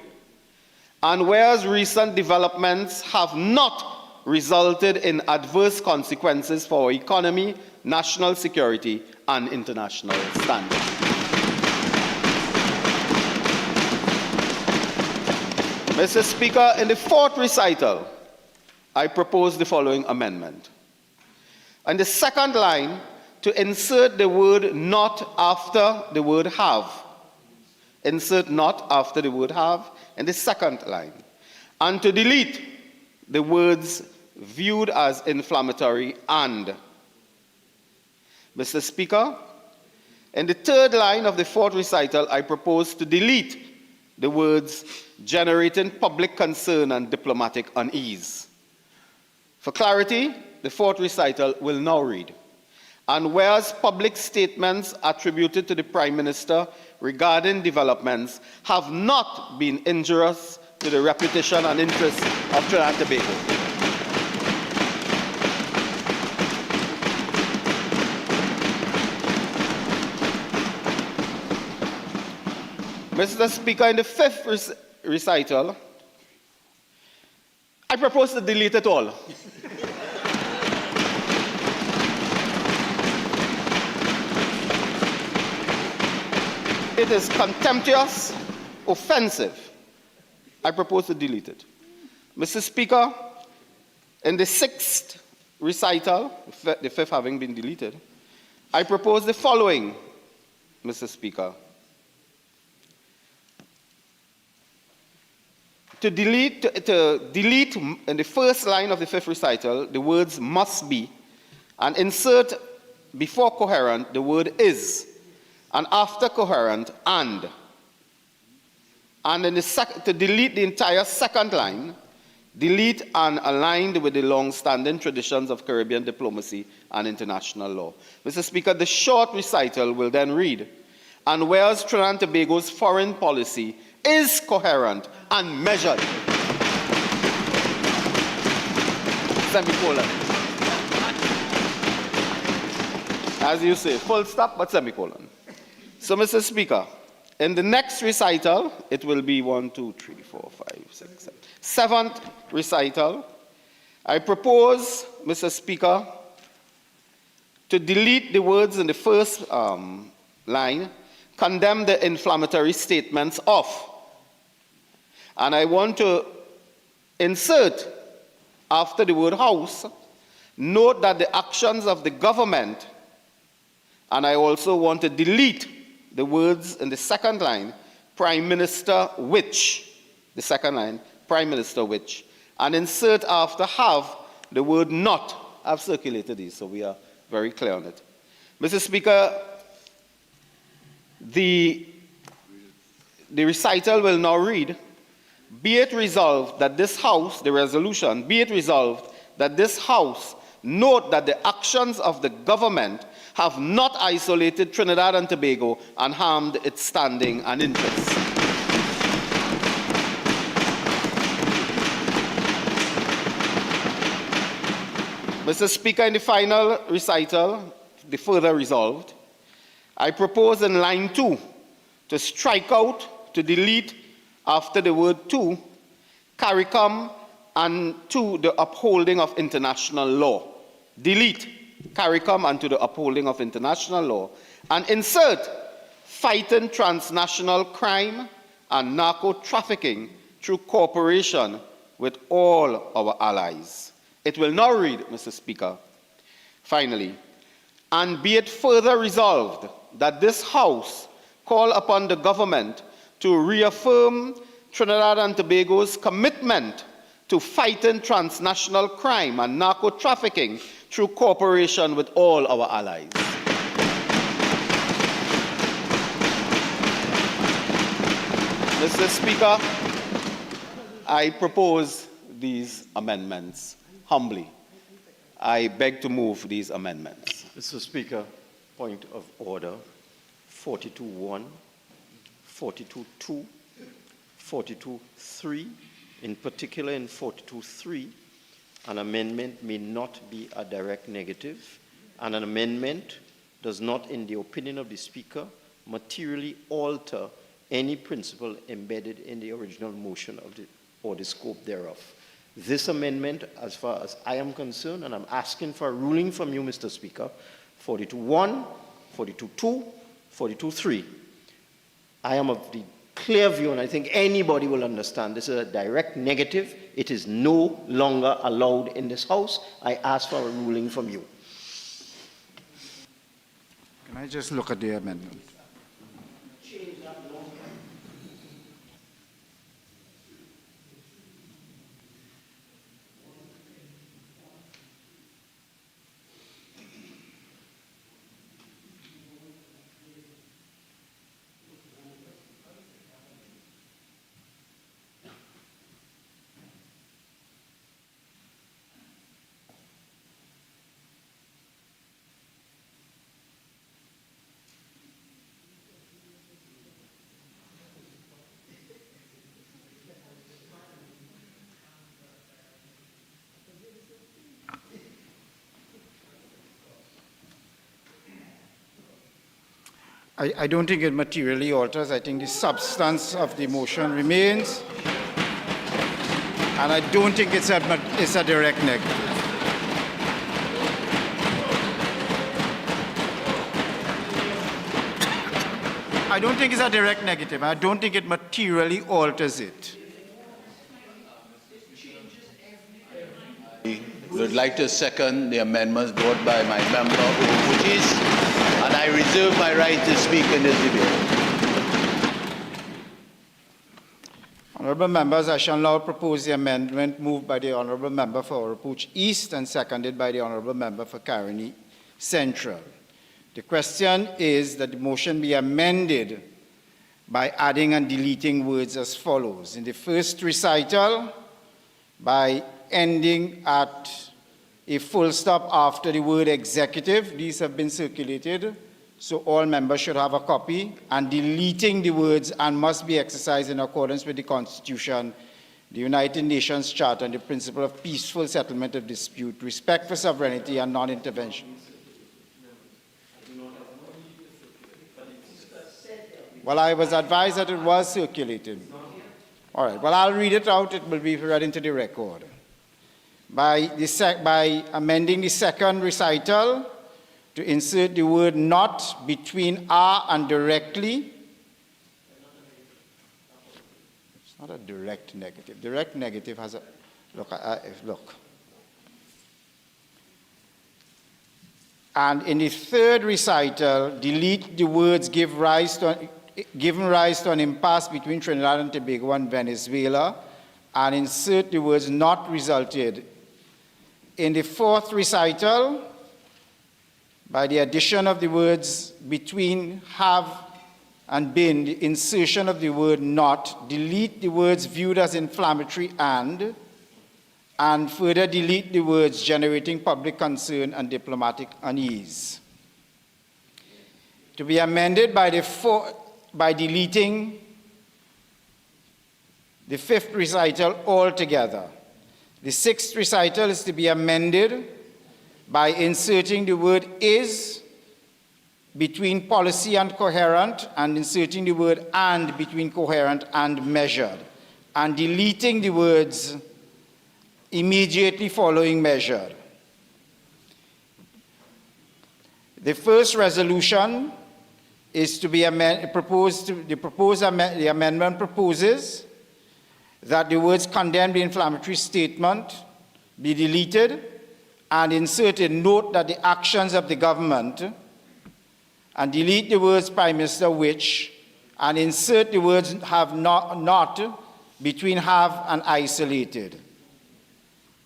and whereas recent developments have not resulted in adverse consequences for our economy, national security, and international standing. Mr. Speaker, in the fourth recital, I propose the following amendment. On the second line, to insert the word "not" after the word "have." Insert "not" after the word "have" in the second line. And to delete the words "viewed as inflammatory" and. Mr. Speaker, in the third line of the fourth recital, I propose to delete the words "generating public concern and diplomatic unease." For clarity, the fourth recital will now read, and whereas public statements attributed to the Prime Minister regarding developments have not been injurious to the reputation and interests of Trinidad and Tobago. Mr. Speaker, in the fifth recital, I propose to delete it all. It is contemptuous, offensive. I propose to delete it. Mr. Speaker, in the sixth recital, the fifth having been deleted, I propose the following, Mr. Speaker. To delete in the first line of the fifth recital the words "must be," and insert before coherent the word "is," and after coherent "and." And to delete the entire second line, delete "and" aligned with the long-standing traditions of Caribbean diplomacy and international law. Mr. Speaker, the short recital will then read, and whereas Trinidad and Tobago's foreign policy is coherent and measured. Semicolon. As you say, full stop, but semicolon. So, Mr. Speaker, in the next recital, it will be 1, 2, 3, 4, 5, 6, 7. Seventh recital, I propose, Mr. Speaker, to delete the words in the first line, condemn the inflammatory statements of. And I want to insert, after the word "house," note that the actions of the government, and I also want to delete the words in the second line, "Prime Minister which," the second line, "Prime Minister which," and insert after "have" the word "not." I've circulated these, so we are very clear on it. Mr. Speaker, the recital will now read, "Be it resolved that this House," the resolution, "be it resolved that this House note that the actions of the government have not isolated Trinidad and Tobago and harmed its standing and interests." Mr. Speaker, in the final recital, the further resolved, I propose in line 2 to strike out, to delete after the word to, CARICOM and to the upholding of international law. Delete CARICOM and to the upholding of international law, and insert fighting transnational crime and narco-trafficking through cooperation with all our allies. It will now read, Mr. Speaker, finally, and be it further resolved that this House call upon the government to reaffirm Trinidad and Tobago's commitment to fighting transnational crime and narco-trafficking through cooperation with all our allies. Mr. Speaker, I propose these amendments humbly. I beg to move these amendments. Mr. Speaker, point of order. 42.1, 42.2, 42.3, in particular in 42.3, an amendment may not be a direct negative, and an amendment does not, in the opinion of the Speaker, materially alter any principle embedded in the original motion of or the scope thereof. This amendment, as far as I am concerned, and I'm asking for a ruling from you, Mr. Speaker, 42.1, 42.2, 42.3. I am of the clear view, and I think anybody will understand, this is a direct negative. It is no longer allowed in this House. I ask for a ruling from you. Can I just look at the amendment? I don't think it materially alters. I think the substance of the motion remains. And I don't think it's a direct negative. I don't think it's a direct negative. I don't think it materially alters it. I would like to second the amendments brought by my member, Oguchis, and I reserve my right to speak in this debate. Honourable members, I shall now propose the amendment moved by the Honourable Member for Oropouche East and seconded by the Honourable Member for Caroni Central. The question is that the motion be amended by adding and deleting words as follows. In the first recital, by ending at a full stop after the word executive. These have been circulated, so all members should have a copy, and deleting the words "and must be exercised in accordance with the Constitution, the United Nations Charter, and the principle of peaceful settlement of dispute, respect for sovereignty, and non-intervention." Well, I was advised that it was circulated. All right, well, I'll read it out. It will be read into the record. By amending the second recital to insert the word "not" between "are" and "directly." It's not a direct negative. Direct negative has a, look. And in the third recital, delete the words given rise to an impasse between Trinidad and Tobago and Venezuela, and insert the words "not resulted." In the fourth recital, by the addition of the words between "have" and "been," the insertion of the word "not," delete the words viewed as inflammatory and further delete the words generating public concern and diplomatic unease. To be amended by deleting the fifth recital altogether. The sixth recital is to be amended by inserting the word is between policy and coherent, and inserting the word and between coherent and measured, and deleting the words immediately following measured. The first resolution is to be the amendment proposes that the words condemn the inflammatory statement be deleted and inserted note that the actions of the government, and delete the words Prime Minister which, and insert the words have not between have and isolated.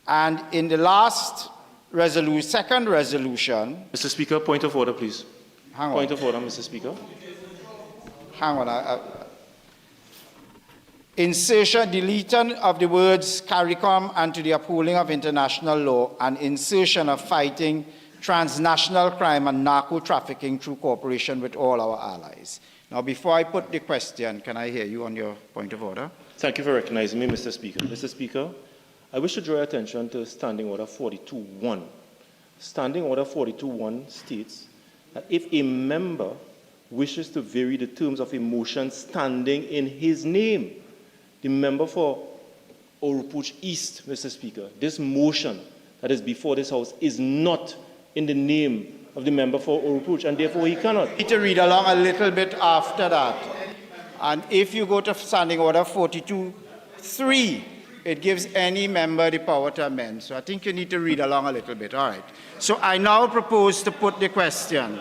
And in the last second resolution. Mr. Speaker, point of order, please. Hang on. Point of order, Mr. Speaker. Hang on. Insertion, deletion of the words CARICOM and to the upholding of international law, and insertion of fighting transnational crime and narco-trafficking through cooperation with all our allies. Now, before I put the question, can I hear you on your point of order? Thank you for recognizing me, Mr. Speaker. Mr. Speaker, I wish to draw your attention to Standing Order 42.1. Standing Order 42.1 states that if a member wishes to vary the terms of a motion standing in his name, the member for Oropouche East, Mr. Speaker, this motion that is before this House is not in the name of the member for Oropouche, and therefore he cannot. I need to read along a little bit after that. And if you go to Standing Order 42.3, it gives any member the power to amend. So I think you need to read along a little bit. All right. So I now propose to put the question.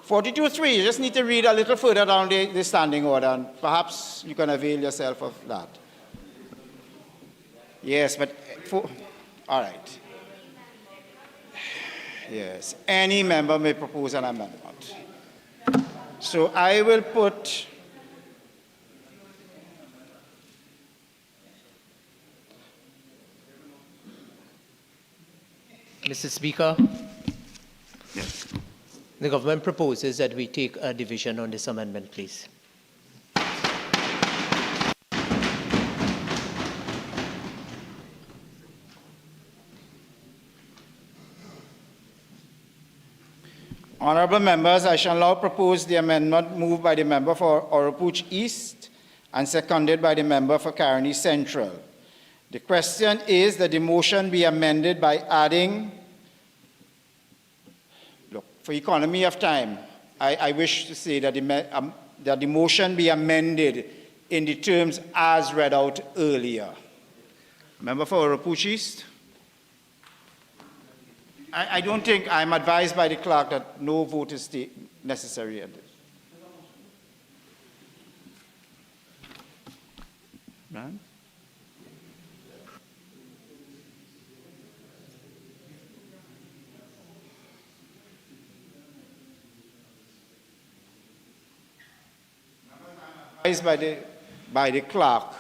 42.3, you just need to read a little further down the standing order, and perhaps you can avail yourself of that. Yes, but, all right. Yes, any member may propose an amendment. So I will put Mr. Speaker, yes. The government proposes that we take a division on this amendment, please. Honourable members, I shall now propose the amendment moved by the member for Oropouche East and seconded by the member for Caroni Central. The question is that the motion be amended by adding, look, for economy of time, I wish to say that the motion be amended in the terms as read out earlier. Member for Oropouche East? I don't think I'm advised by the clerk that no vote is necessary at this. Right? By the clerk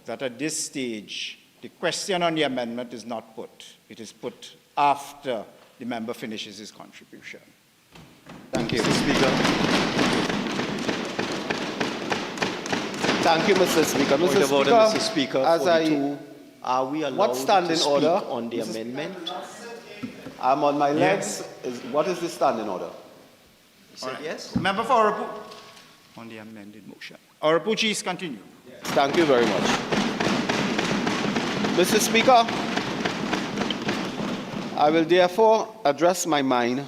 that at this stage the question on the amendment is not put. It is put after the member finishes his contribution. Thank you, Mr. Speaker. Thank you, Mr. Speaker. Mr. Speaker, as are we allowed to speak order on the amendment? I'm on my legs. Yes. What is the standing order? You said yes? Member for Oropouche. On the amended motion. Oropouche East, continue. Thank you very much. Mr. Speaker, I will therefore address my mind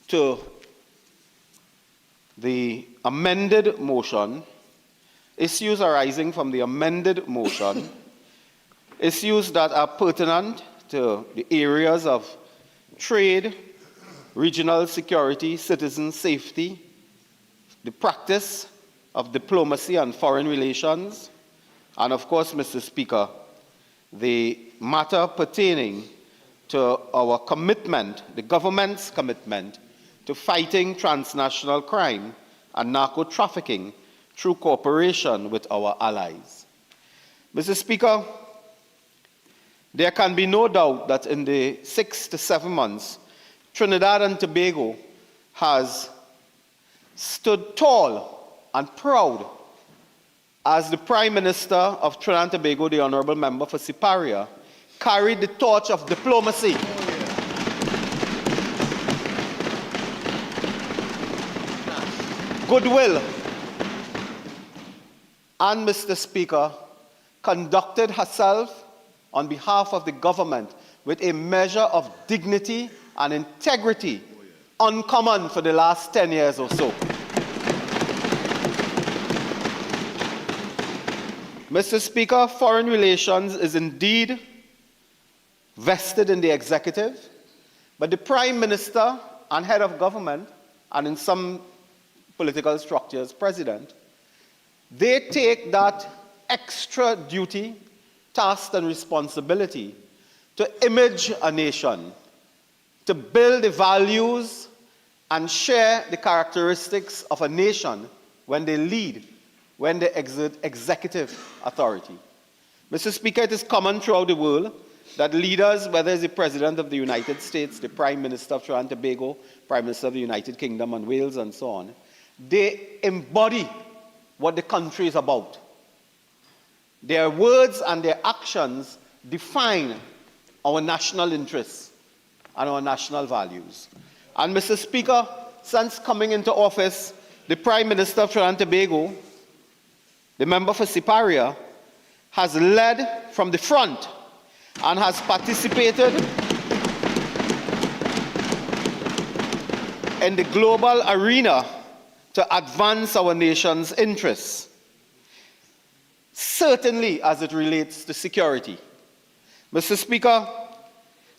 to the amended motion, issues arising from the amended motion, issues that are pertinent to the areas of trade, regional security, citizen safety, the practice of diplomacy and foreign relations, and of course, Mr. Speaker, the matter pertaining to our commitment, the government's commitment, to fighting transnational crime and narco-trafficking through cooperation with our allies. Mr. Speaker, there can be no doubt that in the 6 to 7 months, Trinidad and Tobago has stood tall and proud as the Prime Minister of Trinidad and Tobago, the Honourable Member for Siparia, carried the torch of diplomacy. Goodwill. And, Mr. Speaker, conducted herself on behalf of the government with a measure of dignity and integrity uncommon for the last 10 years or so. Mr. Speaker, foreign relations is indeed vested in the executive, but the Prime Minister and head of government, and in some political structures, President, they take that extra duty, task, and responsibility to image a nation, to build the values and share the characteristics of a nation when they lead, when they exert executive authority. Mr. Speaker, it is common throughout the world that leaders, whether it's the President of the United States, the Prime Minister of Trinidad and Tobago, Prime Minister of the United Kingdom and Wales, and so on, they embody what the country is about. Their words and their actions define our national interests and our national values. And Mr. Speaker, since coming into office, the Prime Minister of Trinidad and Tobago, the member for Siparia, has led from the front and has participated in the global arena to advance our nation's interests, certainly as it relates to security. Mr. Speaker,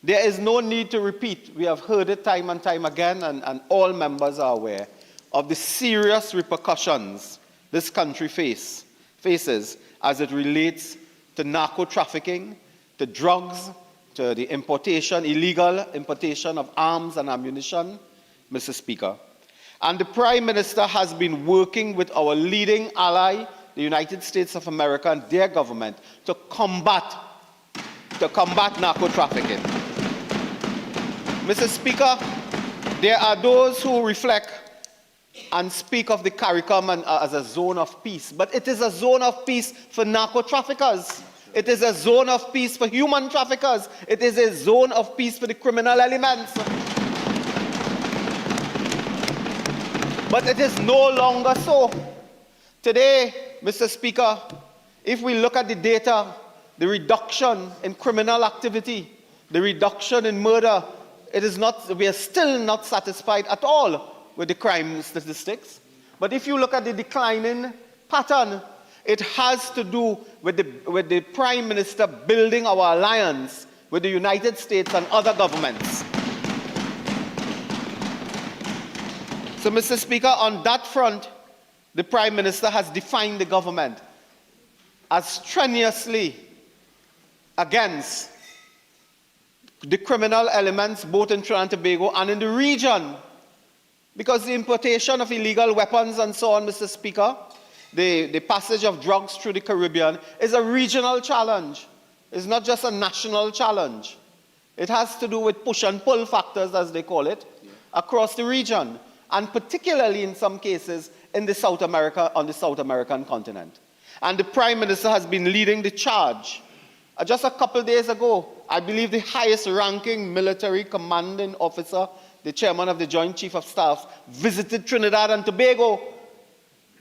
there is no need to repeat. We have heard it time and time again, and all members are aware of the serious repercussions this country faces as it relates to narco-trafficking, to drugs, to the illegal importation of arms and ammunition, Mr. Speaker. And the Prime Minister has been working with our leading ally, the United States of America, and their government to combat narco-trafficking. Mr. Speaker, there are those who reflect and speak of the CARICOM as a zone of peace, but it is a zone of peace for narco-traffickers. It is a zone of peace for human traffickers. It is a zone of peace for the criminal elements. But it is no longer so. Today, Mr. Speaker, if we look at the data, the reduction in criminal activity, the reduction in murder, we are still not satisfied at all with the crime statistics. But if you look at the declining pattern, it has to do with the Prime Minister building our alliance with the United States and other governments. So, Mr. Speaker, on that front, the Prime Minister has defined the government as strenuously against the criminal elements both in Trinidad and Tobago and in the region. Because the importation of illegal weapons and so on, Mr. Speaker, the passage of drugs through the Caribbean is a regional challenge. It's not just a national challenge. It has to do with push and pull factors, as they call it, across the region, and particularly in some cases on the South American continent. And the Prime Minister has been leading the charge. Just a couple days ago, I believe the highest ranking military commanding officer, the chairman of the Joint Chief of Staff, visited Trinidad and Tobago,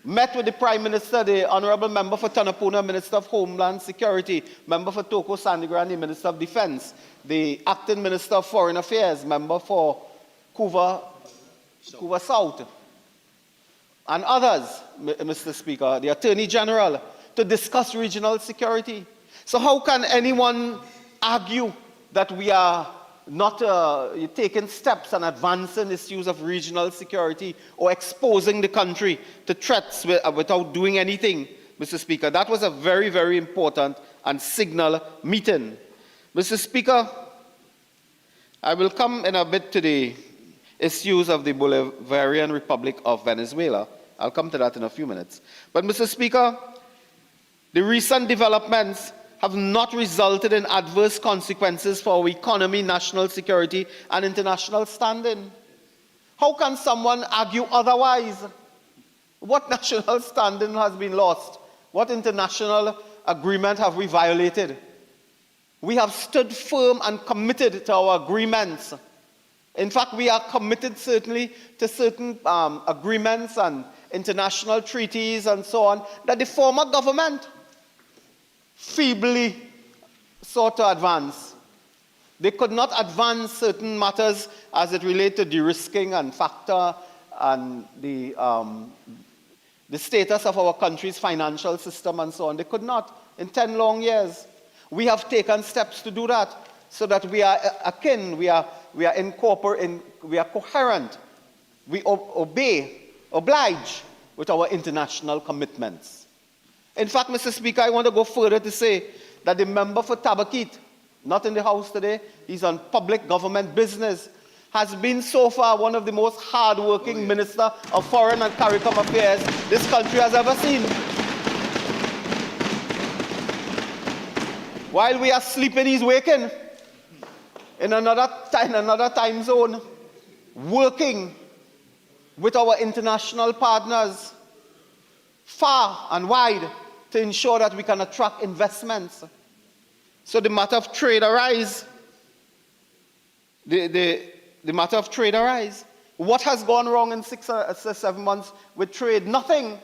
met with the Prime Minister, the Honorable Member for Tanapuna, Minister of Homeland Security, Member for Toko Sandigram, the Minister of Defense, the Acting Minister of Foreign Affairs, Member for Cuba South, and others, Mr. Speaker, the Attorney General, to discuss regional security. So how can anyone argue that we are not taking steps and advancing issues of regional security or exposing the country to threats without doing anything, Mr. Speaker? That was a very, very important and signal meeting. Mr. Speaker, I will come in a bit to the issues of the Bolivarian Republic of Venezuela. I'll come to that in a few minutes. But, Mr. Speaker, the recent developments have not resulted in adverse consequences for our economy, national security, and international standing. How can someone argue otherwise? What national standing has been lost? What international agreement have we violated? We have stood firm and committed to our agreements. In fact, we are committed certainly to certain agreements and international treaties and so on that the former government feebly sought to advance. They could not advance certain matters as it related to de-risking and factor and the status of our country's financial system and so on. They could not in 10 long years. We have taken steps to do that so that we are akin, we are coherent, we oblige with our international commitments. In fact, Mr. Speaker, I want to go further to say that the member for Tabakit, not in the House today, he's on public government business, has been so far one of the most hard-working Minister of Foreign and CARICOM Affairs this country has ever seen. While we are sleeping, he's waking in another time zone, working with our international partners far and wide to ensure that we can attract investments. So the matter of trade arise. The matter of trade arise. What has gone wrong in 6 or 7 months with trade? Nothing.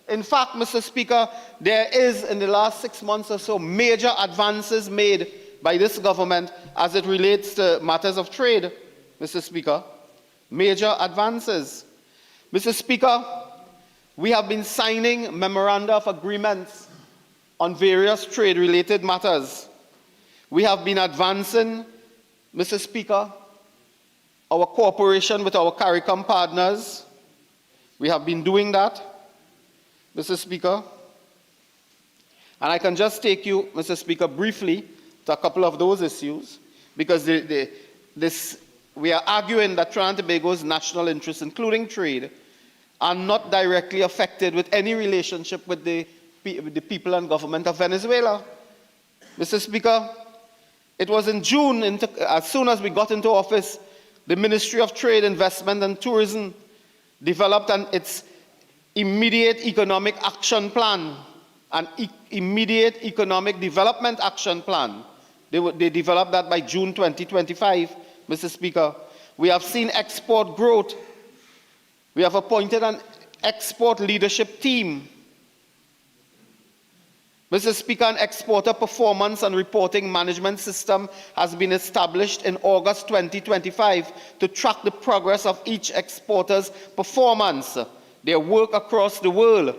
In fact, Mr. Speaker, there is in the last 6 months or so major advances made by this government as it relates to matters of trade, Mr. Speaker. Major advances. Mr. Speaker, we have been signing memoranda of agreements on various trade-related matters. We have been advancing, Mr. Speaker, our cooperation with our CARICOM partners. We have been doing that, Mr. Speaker. And I can just take you, Mr. Speaker, briefly to a couple of those issues, because we are arguing that Trinidad and Tobago's national interests, including trade, are not directly affected with any relationship with the people and government of Venezuela. Mr. Speaker, it was in June, as soon as we got into office, the Ministry of Trade, Investment and Tourism developed its immediate economic action plan, an immediate economic development action plan. They developed that by June 2025, Mr. Speaker. We have seen export growth. We have appointed an export leadership team. Mr. Speaker, an exporter performance and reporting management system has been established in August 2025 to track the progress of each exporter's performance, their work across the world,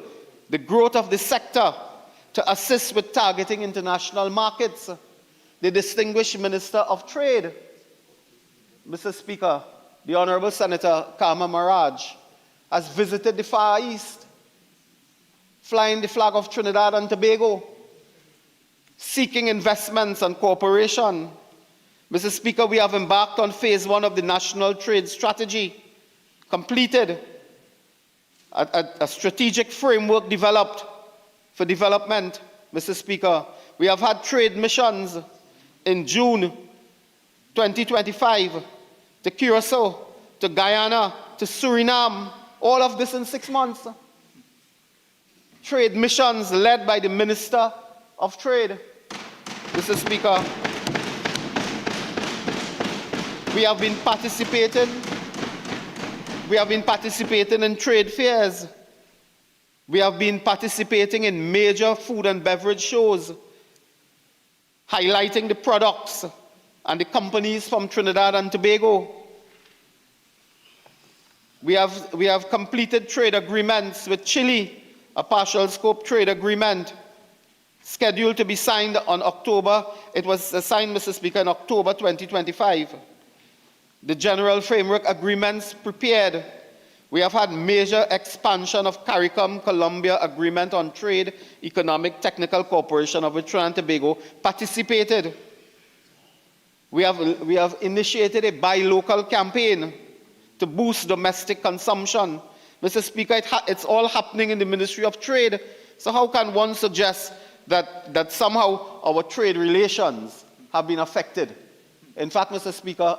the growth of the sector, to assist with targeting international markets. The distinguished Minister of Trade, Mr. Speaker, the Honorable Senator Karma Maraj, has visited the Far East, flying the flag of Trinidad and Tobago, seeking investments and cooperation. Mr. Speaker, we have embarked on phase 1 of the National Trade Strategy, completed a strategic framework developed for development. Mr. Speaker, we have had trade missions in June 2025 to Curacao, to Guyana, to Suriname, all of this in 6 months. Trade missions led by the Minister of Trade. Mr. Speaker, we have been participating in trade fairs. We have been participating in major food and beverage shows, highlighting the products and the companies from Trinidad and Tobago. We have completed trade agreements with Chile, a partial scope trade agreement scheduled to be signed on October. It was signed, Mr. Speaker, in October 2025. The general framework agreements prepared. We have had major expansion of CARICOM Colombia Agreement on Trade, Economic, Technical Cooperation of which Trinidad and Tobago participated. We have initiated a buy local campaign to boost domestic consumption. Mr. Speaker, it's all happening in the Ministry of Trade. So how can one suggest that somehow our trade relations have been affected? In fact, Mr. Speaker,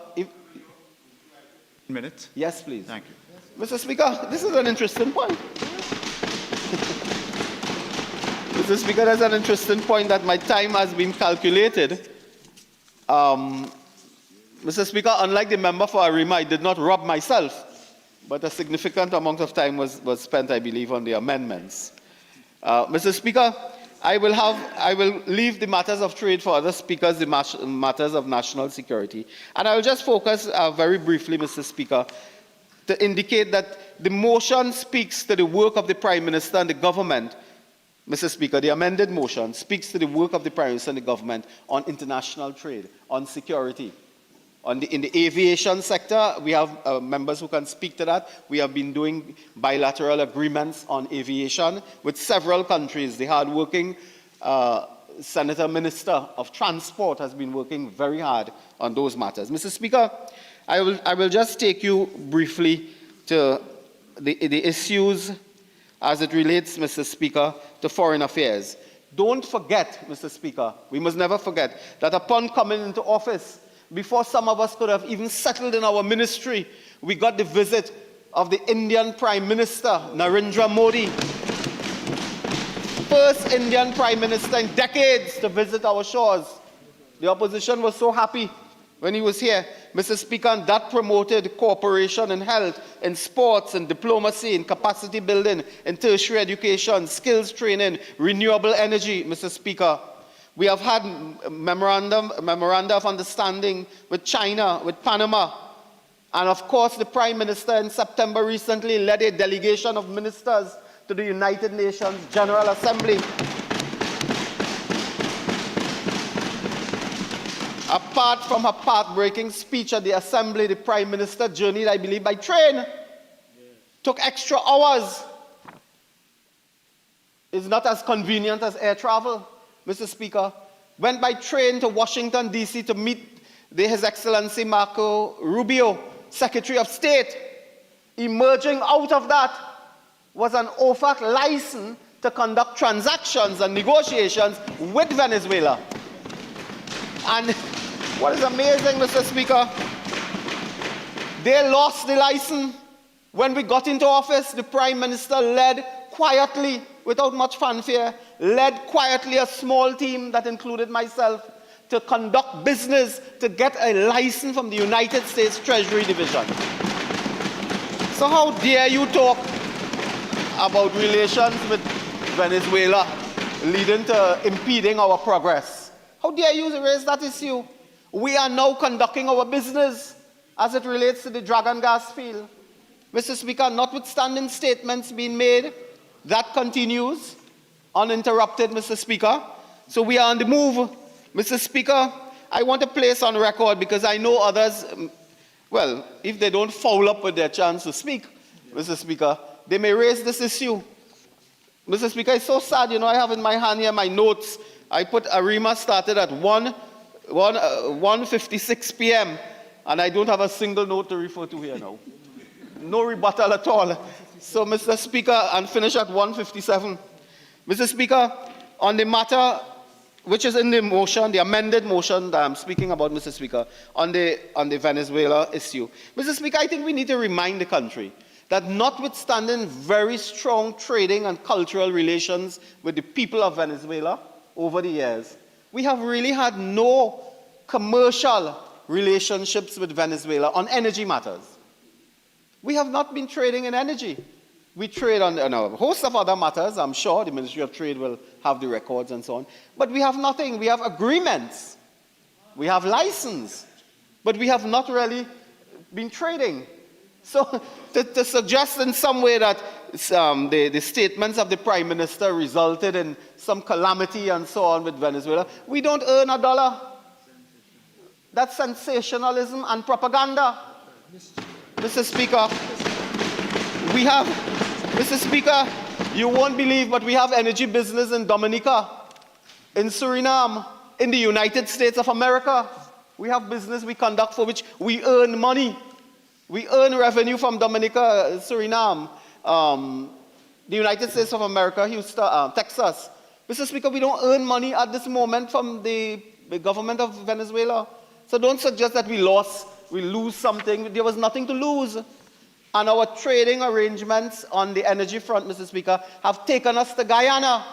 Minute. Yes, please. Thank you. Mr. Speaker, this is an interesting point. Mr. Speaker, that's an interesting point that my time has been calculated Mr. Speaker, unlike the member for Arima, I did not rob myself, but a significant amount of time was spent, I believe, on the amendments. Mr. Speaker, I will leave the matters of trade for other speakers, the matters of national security. And I will just focus very briefly, Mr. Speaker, to indicate that the motion speaks to the work of the Prime Minister and the government. Mr. Speaker, the amended motion speaks to the work of the Prime Minister and the government on international trade, on security. In the aviation sector, we have members who can speak to that. We have been doing bilateral agreements on aviation with several countries. The hard-working Senator Minister of Transport has been working very hard on those matters. Mr. Speaker, I will just take you briefly to the issues as it relates, Mr. Speaker, to foreign affairs. Don't forget, Mr. Speaker, we must never forget that upon coming into office, before some of us could have even settled in our ministry, we got the visit of the Indian Prime Minister, Narendra Modi. First Indian Prime Minister in decades to visit our shores. The opposition was so happy when he was here. Mr. Speaker, and that promoted cooperation in health, in sports, in diplomacy, in capacity building, in tertiary education, skills training, renewable energy, Mr. Speaker. We have had memoranda of understanding with China, with Panama. And of course, the Prime Minister in September recently led a delegation of ministers to the United Nations General Assembly. Apart from her path-breaking speech at the Assembly, the Prime Minister journeyed, I believe, by train. Took extra hours. It's not as convenient as air travel, Mr. Speaker. Went by train to Washington, D.C. to meet His Excellency Marco Rubio, Secretary of State. Emerging out of that was an OFAC license to conduct transactions and negotiations with Venezuela. And what is amazing, Mr. Speaker, they lost the license. When we got into office, the Prime Minister led quietly, without much fanfare, led quietly a small team that included myself to conduct business to get a license from the United States Treasury Division. So how dare you talk about relations with Venezuela leading to impeding our progress? How dare you raise that issue? We are now conducting our business as it relates to the Dragon gas field. Mr. Speaker, notwithstanding statements being made, that continues uninterrupted, Mr. Speaker. So we are on the move. Mr. Speaker, I want to place on record, because I know others, well, if they don't foul up with their chance to speak, Mr. Speaker, they may raise this issue. Mr. Speaker, it's so sad, I have in my hand here my notes. I put Arima started at 1:56 p.m., and I don't have a single note to refer to here now. No rebuttal at all. So, Mr. Speaker, and finish at 1:57. Mr. Speaker, on the matter which is in the motion, the amended motion that I'm speaking about, Mr. Speaker, on the Venezuela issue. Mr. Speaker, I think we need to remind the country that notwithstanding very strong trading and cultural relations with the people of Venezuela over the years, we have really had no commercial relationships with Venezuela on energy matters. We have not been trading in energy. We trade on a host of other matters. I'm sure the Ministry of Trade will have the records and so on. But we have nothing. We have agreements. We have license. But we have not really been trading. So to suggest in some way that the statements of the Prime Minister resulted in some calamity and so on with Venezuela, we don't earn a dollar. That's sensationalism and propaganda. Mr. Speaker, we have, Mr. Speaker, you won't believe, but we have energy business in Dominica, in Suriname, in the United States of America. We have business we conduct for which we earn money. We earn revenue from Dominica, Suriname, the United States of America, Houston, Texas. Mr. Speaker, we don't earn money at this moment from the government of Venezuela. So don't suggest that we lose something. There was nothing to lose. And our trading arrangements on the energy front, Mr. Speaker, have taken us to Guyana,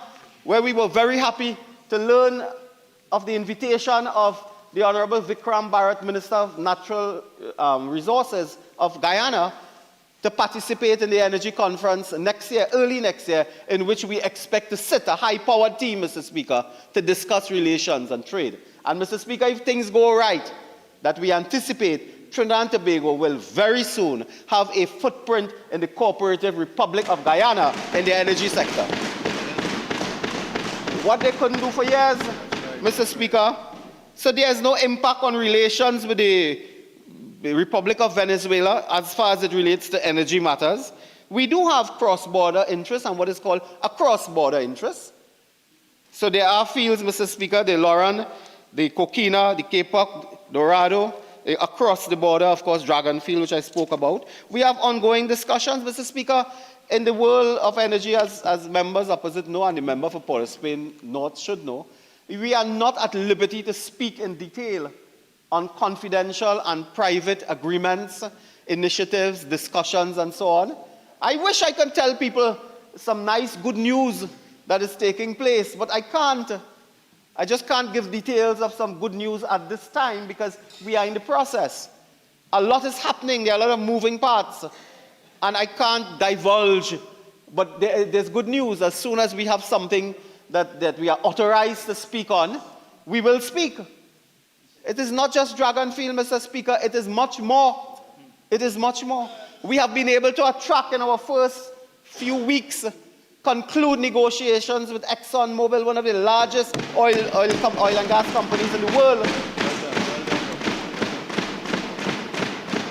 where we were very happy to learn of the invitation of the Honorable Vikram Bharat, Minister of Natural Resources of Guyana, to participate in the energy conference next year, early next year, in which we expect to sit a high-powered team, Mr. Speaker, to discuss relations and trade. And Mr. Speaker, if things go right, that we anticipate, Trinidad and Tobago will very soon have a footprint in the Cooperative Republic of Guyana in the energy sector. What they couldn't do for years, Mr. Speaker, so there's no impact on relations with the Republic of Venezuela as far as it relates to energy matters. We do have cross-border interests and what is called a cross-border interest. So there are fields, Mr. Speaker, the Loran, the Coquina, the Capoc, Dorado, across the border, of course, Dragonfield, which I spoke about. We have ongoing discussions, Mr. Speaker, in the world of energy, as members opposite know, and the member for Port of Spain North should know. We are not at liberty to speak in detail on confidential and private agreements, initiatives, discussions, and so on. I wish I could tell people some nice, good news that is taking place, but I can't. I just can't give details of some good news at this time because we are in the process. A lot is happening. There are a lot of moving parts, and I can't divulge, but there's good news. As soon as we have something that we are authorized to speak on, we will speak. It is not just Dragonfield, Mr. Speaker. It is much more. It is much more. We have been able to attract in our first few weeks, conclude negotiations with ExxonMobil, one of the largest oil and gas companies in the world,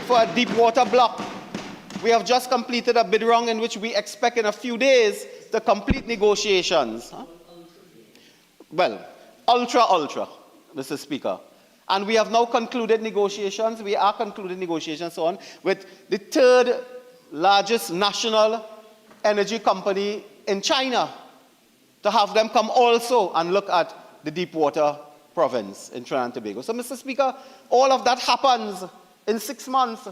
for a deep water block. We have just completed a bid round in which we expect in a few days to complete negotiations. Well, ultra, Mr. Speaker. And we have now concluded negotiations. We are concluding negotiations on with the third largest national energy company in China to have them come also and look at the deep water province in Trinidad and Tobago. So, Mr. Speaker, all of that happens in 6 months.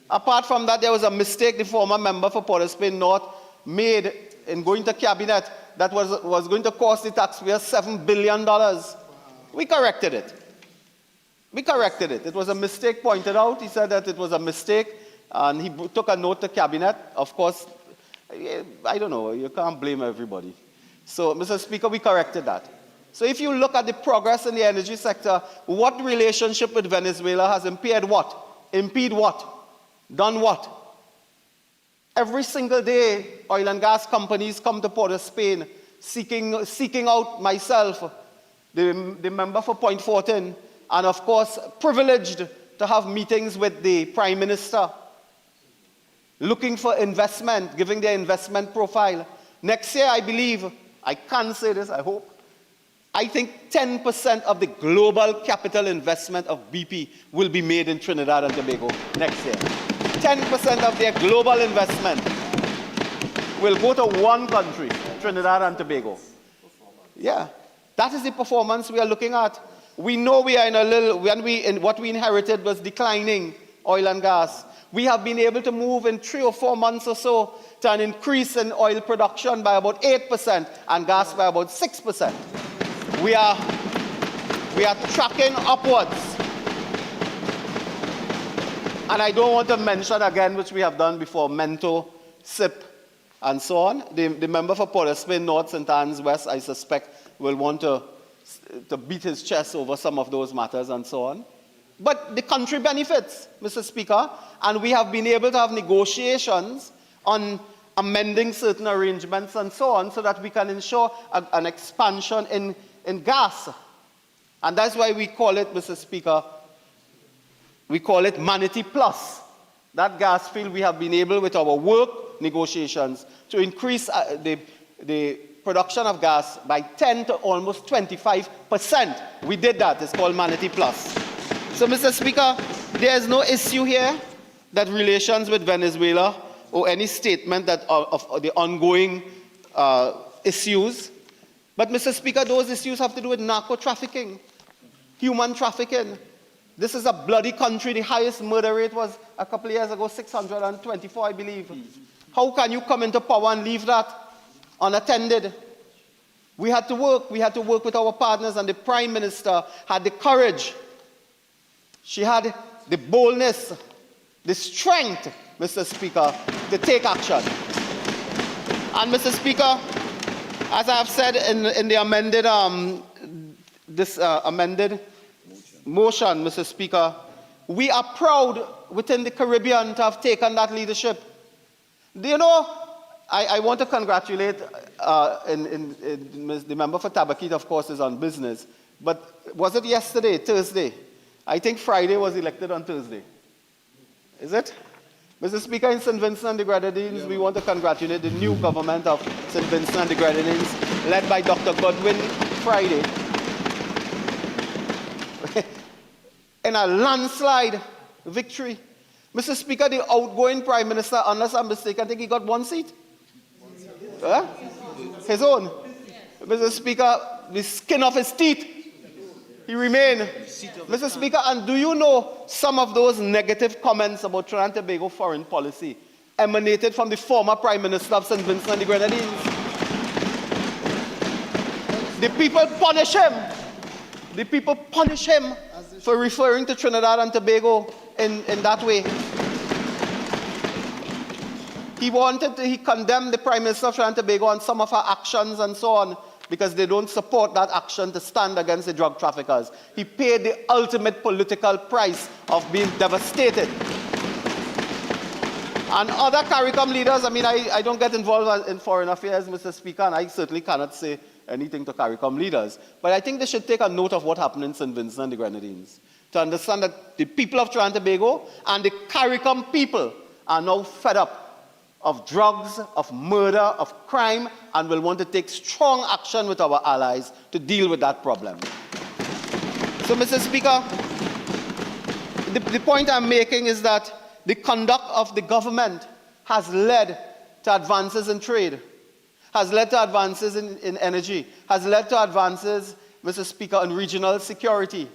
Apart from that, there was a mistake the former member for Port of Spain North made in going to cabinet that was going to cost the taxpayers $7 billion. We corrected it. We corrected it. It was a mistake pointed out. He said that it was a mistake, and he took a note to cabinet. Of course, I don't know, you can't blame everybody. So, Mr. Speaker, we corrected that. So if you look at the progress in the energy sector, what relationship with Venezuela has impaired what? Impede what? Done what? Every single day, oil and gas companies come to Port of Spain seeking out myself, the member for Point Fortin, and of course, privileged to have meetings with the Prime Minister, looking for investment, giving their investment profile. Next year, I believe, I can't say this, I hope, I think 10% of the global capital investment of BP will be made in Trinidad and Tobago next year. 10% of their global investment will go to one country, Trinidad and Tobago. Yeah, that is the performance we are looking at. We know we are in a little, what we inherited was declining oil and gas. We have been able to move in 3 or 4 months or so to an increase in oil production by about 8% and gas by about 6%. We are tracking upwards. And I don't want to mention again, which we have done before, Mento, SIP, and so on. The member for Port of Spain North, St. Anne's West, I suspect, will want to beat his chest over some of those matters and so on. But the country benefits, Mr. Speaker, and we have been able to have negotiations on amending certain arrangements and so on so that we can ensure an expansion in gas. And that's why we call it, Mr. Speaker, we call it Manatee Plus. That gas field, we have been able, with our work negotiations, to increase the production of gas by 10 to almost 25%. We did that. It's called Manatee Plus. So, Mr. Speaker, there is no issue here that relations with Venezuela or any statement that of the ongoing issues. But, Mr. Speaker, those issues have to do with narco-trafficking, human trafficking. This is a bloody country. The highest murder rate was a couple of years ago, 624, I believe. How can you come into power and leave that unattended? We had to work with our partners, and the Prime Minister had the courage. She had the boldness, the strength, Mr. Speaker, to take action. And Mr. Speaker, as I have said in the amended, amended motion, Mr. Speaker, we are proud within the Caribbean to have taken that leadership. Do you know, I want to congratulate the member for Tabakit, of course, is on business. But was it yesterday, Thursday? I think Friday was elected on Thursday. Is it? Mr. Speaker, in St. Vincent and the Grenadines, we want to congratulate the new government of St. Vincent and the Grenadines, led by Dr. Godwin Friday, in a landslide victory. Mr. Speaker, the outgoing Prime Minister, unless I'm mistaken, I think he got 1 seat. Huh? His own. Mr. Speaker, the skin of his teeth, he remained. Mr. Speaker, and do you know some of those negative comments about Trinidad and Tobago foreign policy emanated from the former Prime Minister of St. Vincent and the Grenadines? The people punish him. The people punish him for referring to Trinidad and Tobago in that way. He condemned the Prime Minister of Trinidad and Tobago on some of her actions and so on, because they don't support that action to stand against the drug traffickers. He paid the ultimate political price of being devastated. And other CARICOM leaders, I mean, I don't get involved in foreign affairs, Mr. Speaker, and I certainly cannot say anything to CARICOM leaders. But I think they should take a note of what happened in St. Vincent and the Grenadines, to understand that the people of Trinidad and Tobago and the CARICOM people are now fed up of drugs, of murder, of crime, and will want to take strong action with our allies to deal with that problem. So, Mr. Speaker, the point I'm making is that the conduct of the government has led to advances in trade, has led to advances in energy, has led to advances, Mr. Speaker, in regional security.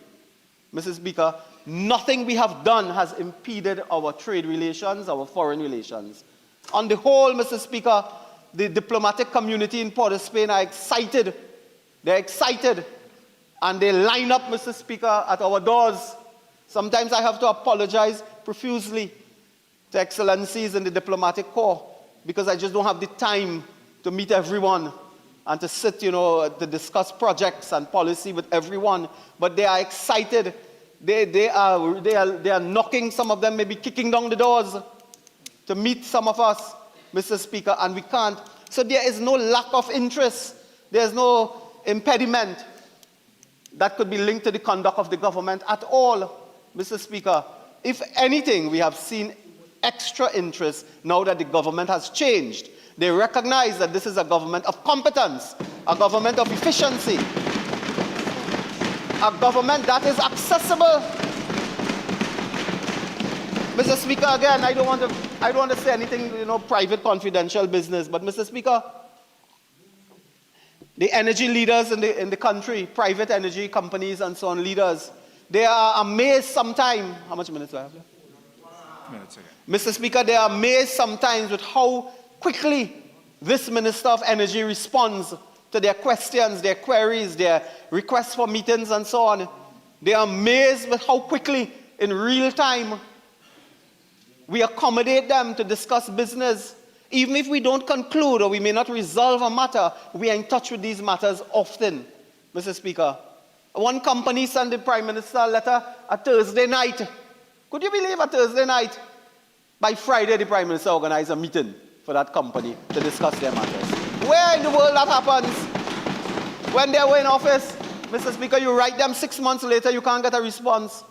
Mr. Speaker, nothing we have done has impeded our trade relations, our foreign relations. On the whole, Mr. Speaker, the diplomatic community in Port of Spain are excited. They're excited. And they line up, Mr. Speaker, at our doors. Sometimes I have to apologize profusely to excellencies in the diplomatic corps, because I just don't have the time to meet everyone and to sit, to discuss projects and policy with everyone. But they are excited. They are knocking, some of them may be kicking down the doors to meet some of us, Mr. Speaker, and we can't. So there is no lack of interest. There's no impediment that could be linked to the conduct of the government at all, Mr. Speaker. If anything, we have seen extra interest now that the government has changed. They recognize that this is a government of competence, a government of efficiency, a government that is accessible. Mr. Speaker, again, I don't want to say anything, private, confidential business, but Mr. Speaker, the energy leaders in the country, private energy companies and so on, leaders, they are amazed sometimes. How much minutes do I have left? Minutes again. Mr. Speaker, they are amazed sometimes with how quickly this Minister of Energy responds to their questions, their queries, their requests for meetings and so on. They are amazed with how quickly, in real time, we accommodate them to discuss business. Even if we don't conclude or we may not resolve a matter, we are in touch with these matters often, Mr. Speaker. One company sent the Prime Minister a letter a Thursday night. Could you believe a Thursday night? By Friday, the Prime Minister organized a meeting for that company to discuss their matters. Where in the world that happens? When they were in office, Mr. Speaker, you write them 6 months later, you can't get a response.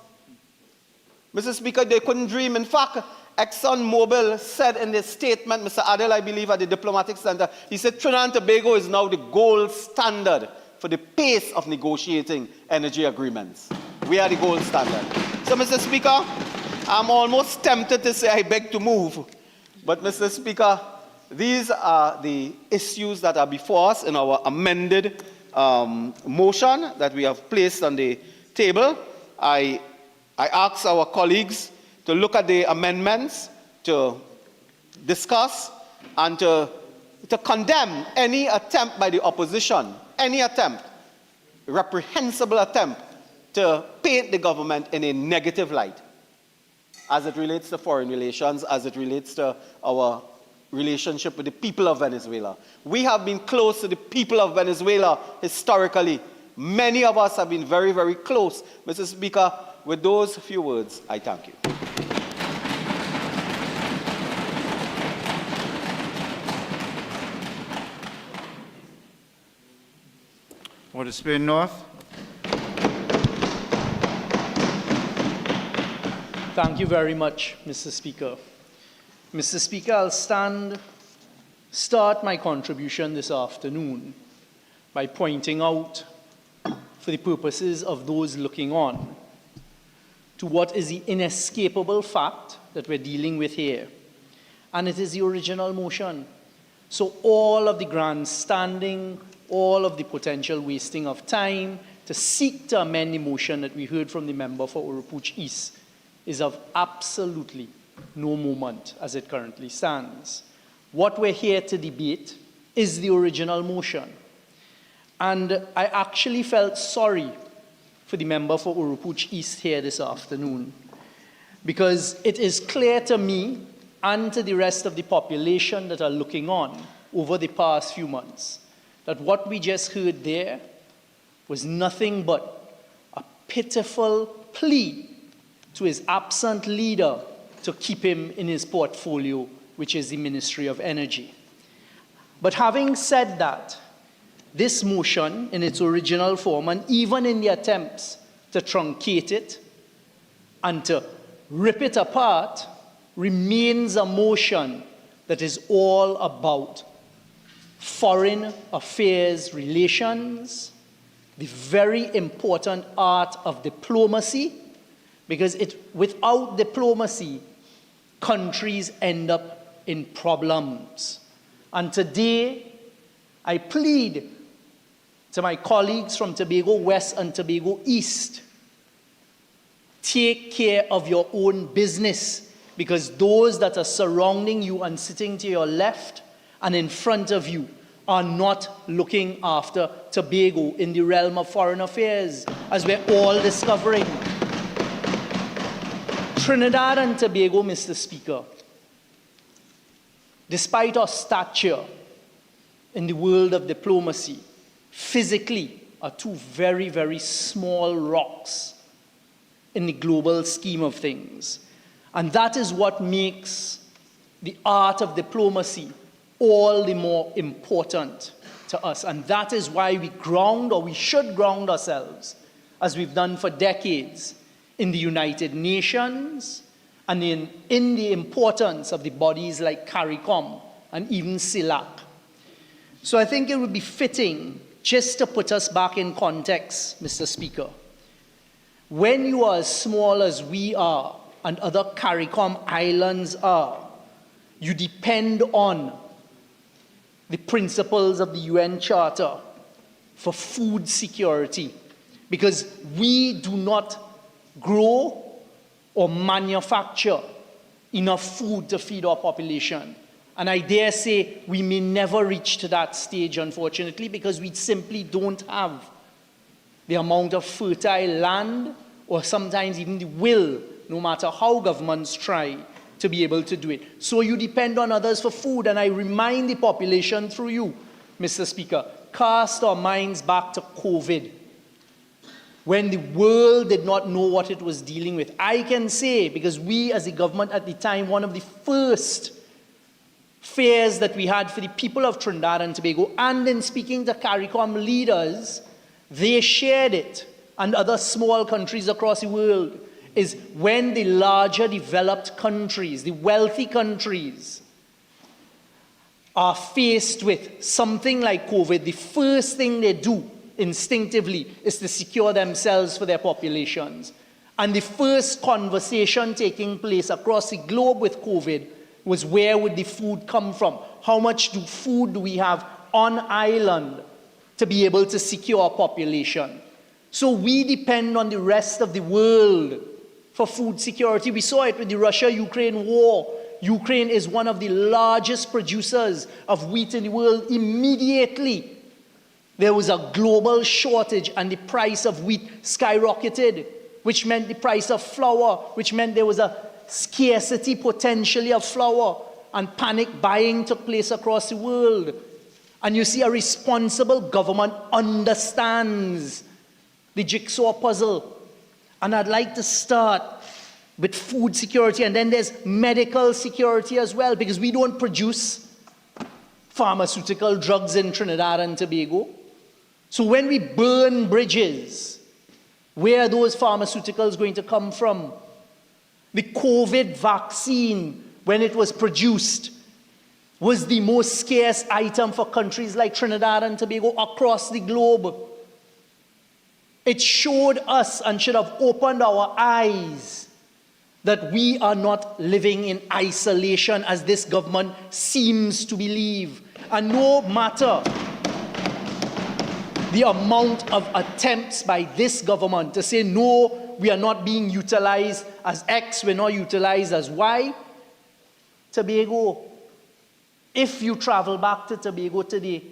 Mr. Speaker, they couldn't dream. In fact, ExxonMobil said in their statement, Mr. Adel, I believe, at the Diplomatic Center, he said Trinidad and Tobago is now the gold standard for the pace of negotiating energy agreements. We are the gold standard. So, Mr. Speaker, I'm almost tempted to say I beg to move. But, Mr. Speaker, these are the issues that are before us in our amended motion that we have placed on the table. I ask our colleagues to look at the amendments, to discuss, and to condemn any attempt by the opposition any attempt, reprehensible attempt, to paint the government in a negative light as it relates to foreign relations, as it relates to our relationship with the people of Venezuela. We have been close to the people of Venezuela historically. Many of us have been very, very close. Mr. Speaker, with those few words, I thank you. Order Spain North. Thank you very much, Mr. Speaker. Mr. Speaker, I'll start my contribution this afternoon by pointing out, for the purposes of those looking on, to what is the inescapable fact that we're dealing with here. And it is the original motion. So all of the grandstanding, all of the potential wasting of time to seek to amend the motion that we heard from the member for Oropouche East is of absolutely no moment as it currently stands. What we're here to debate is the original motion. And I actually felt sorry for the member for Oropouche East here this afternoon, because it is clear to me and to the rest of the population that are looking on over the past few months that what we just heard there was nothing but a pitiful plea to his absent leader to keep him in his portfolio, which is the Ministry of Energy. But having said that, this motion in its original form, and even in the attempts to truncate it and to rip it apart, remains a motion that is all about foreign affairs relations, the very important art of diplomacy, because without diplomacy, countries end up in problems. And today, I plead to my colleagues from Tobago West and Tobago East, take care of your own business, because those that are surrounding you and sitting to your left and in front of you are not looking after Tobago in the realm of foreign affairs, as we're all discovering. Trinidad and Tobago, Mr. Speaker, despite our stature in the world of diplomacy, physically are two very, very small rocks in the global scheme of things. And that is what makes the art of diplomacy all the more important to us. And that is why we should ground ourselves, as we've done for decades, in the United Nations and in the importance of the bodies like CARICOM and even CELAC. So I think it would be fitting just to put us back in context, Mr. Speaker. When you are as small as we are and other CARICOM islands are, you depend on the principles of the UN Charter for food security, because we do not grow or manufacture enough food to feed our population. And I dare say we may never reach to that stage, unfortunately, because we simply don't have the amount of fertile land or sometimes even the will, no matter how governments try, to be able to do it. So you depend on others for food. And I remind the population through you, Mr. Speaker, cast our minds back to COVID, when the world did not know what it was dealing with. I can say, because we as a government at the time, one of the first fears that we had for the people of Trinidad and Tobago, and in speaking to CARICOM leaders, they shared it, and other small countries across the world, is when the larger developed countries, the wealthy countries, are faced with something like COVID, the first thing they do instinctively is to secure themselves for their populations. And the first conversation taking place across the globe with COVID was, where would the food come from? How much food do we have on island to be able to secure our population? So we depend on the rest of the world for food security. We saw it with the Russia-Ukraine war. Ukraine is one of the largest producers of wheat in the world. Immediately, There was a global shortage and the price of wheat skyrocketed, which meant the price of flour, which meant there was a scarcity potentially of flour, and panic buying took place across the world. And you see, a responsible government understands the jigsaw puzzle. And I'd like to start with food security, and then there's medical security as well, because we don't produce pharmaceutical drugs in Trinidad and Tobago. So when we burn bridges, where are those pharmaceuticals going to come from? The COVID vaccine, when it was produced, was the most scarce item for countries like Trinidad and Tobago across the globe. It showed us and should have opened our eyes that we are not living in isolation as this government seems to believe. And no matter the amount of attempts by this government to say, no, we are not being utilized as X, we're not utilized as Y, Tobago, if you travel back to Tobago today,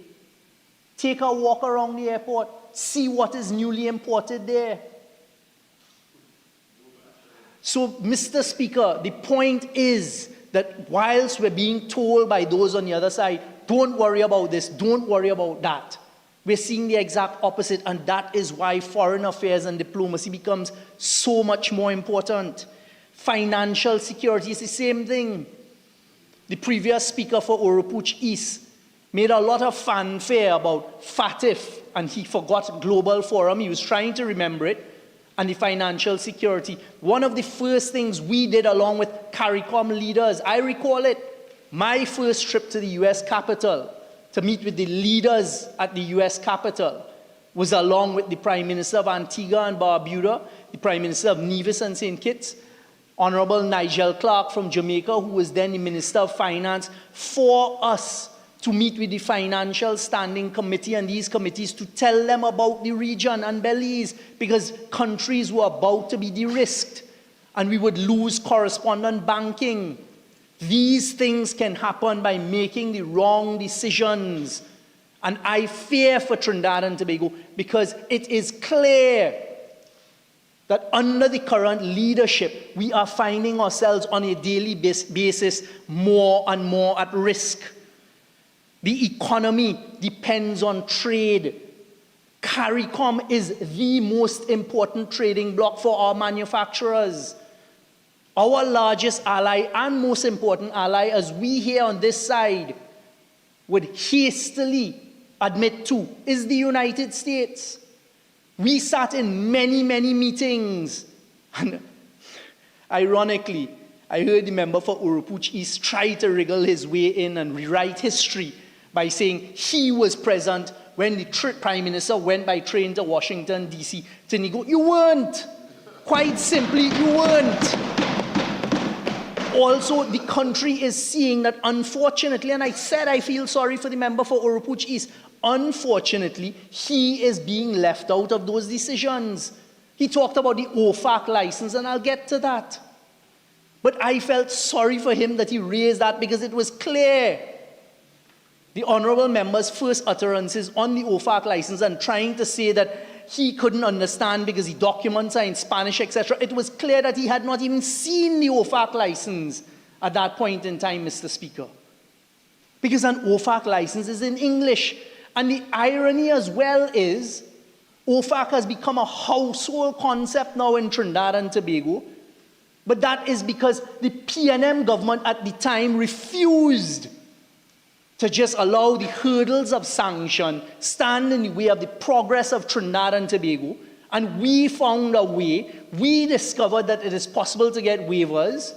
take a walk around the airport, see what is newly imported there. So, Mr. Speaker, the point is that whilst we're being told by those on the other side, don't worry about this, don't worry about that, we're seeing the exact opposite, and that is why foreign affairs and diplomacy becomes so much more important. Financial security is the same thing. The previous speaker for Oropuch East made a lot of fanfare about FATF, and he forgot Global Forum. He was trying to remember it, and the financial security. One of the first things we did along with CARICOM leaders, I recall it, my first trip to the US Capitol to meet with the leaders at the US Capitol was along with the Prime Minister of Antigua and Barbuda, the Prime Minister of Nevis and St. Kitts, Honorable Nigel Clark from Jamaica, who was then the Minister of Finance, for us to meet with the Financial Standing Committee and these committees to tell them about the region and Belize, because countries were about to be de-risked and we would lose correspondent banking. These things can happen by making the wrong decisions. And I fear for Trinidad and Tobago because it is clear that under the current leadership, we are finding ourselves on a daily basis more and more at risk. The economy depends on trade. CARICOM is the most important trading bloc for our manufacturers. Our largest ally and most important ally, as we here on this side would hastily admit to, is the United States. We sat in many, many meetings. And ironically, I heard the member for Oropuch East try to wriggle his way in and rewrite history by saying he was present when the Prime Minister went by train to Washington, D.C. to negotiate. You weren't. Quite simply, you weren't. Also, the country is seeing that, unfortunately, and I said I feel sorry for the member for Oropuch East, unfortunately, he is being left out of those decisions. He talked about the OFAC license, and I'll get to that. But I felt sorry for him that he raised that because it was clear. The honorable member's first utterances on the OFAC license and trying to say that he couldn't understand because the documents are in Spanish, etc. It was clear that he had not even seen the OFAC license at that point in time, Mr. Speaker. Because an OFAC license is in English. And the irony as well is, OFAC has become a household concept now in Trinidad and Tobago. But that is because the PNM government at the time refused to just allow the hurdles of sanction stand in the way of the progress of Trinidad and Tobago. And we found a way, we discovered that it is possible to get waivers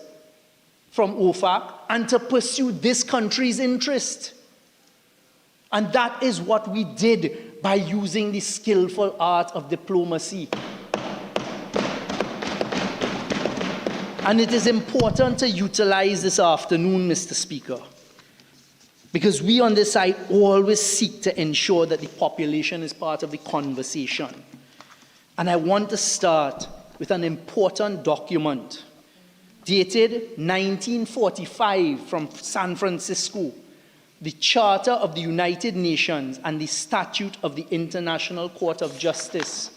from OFAC and to pursue this country's interest. And that is what we did by using the skillful art of diplomacy. And it is important to utilize this afternoon, Mr. Speaker, because we on this side always seek to ensure that the population is part of the conversation. And I want to start with an important document dated 1945 from San Francisco the Charter of the United Nations and the Statute of the International Court of Justice.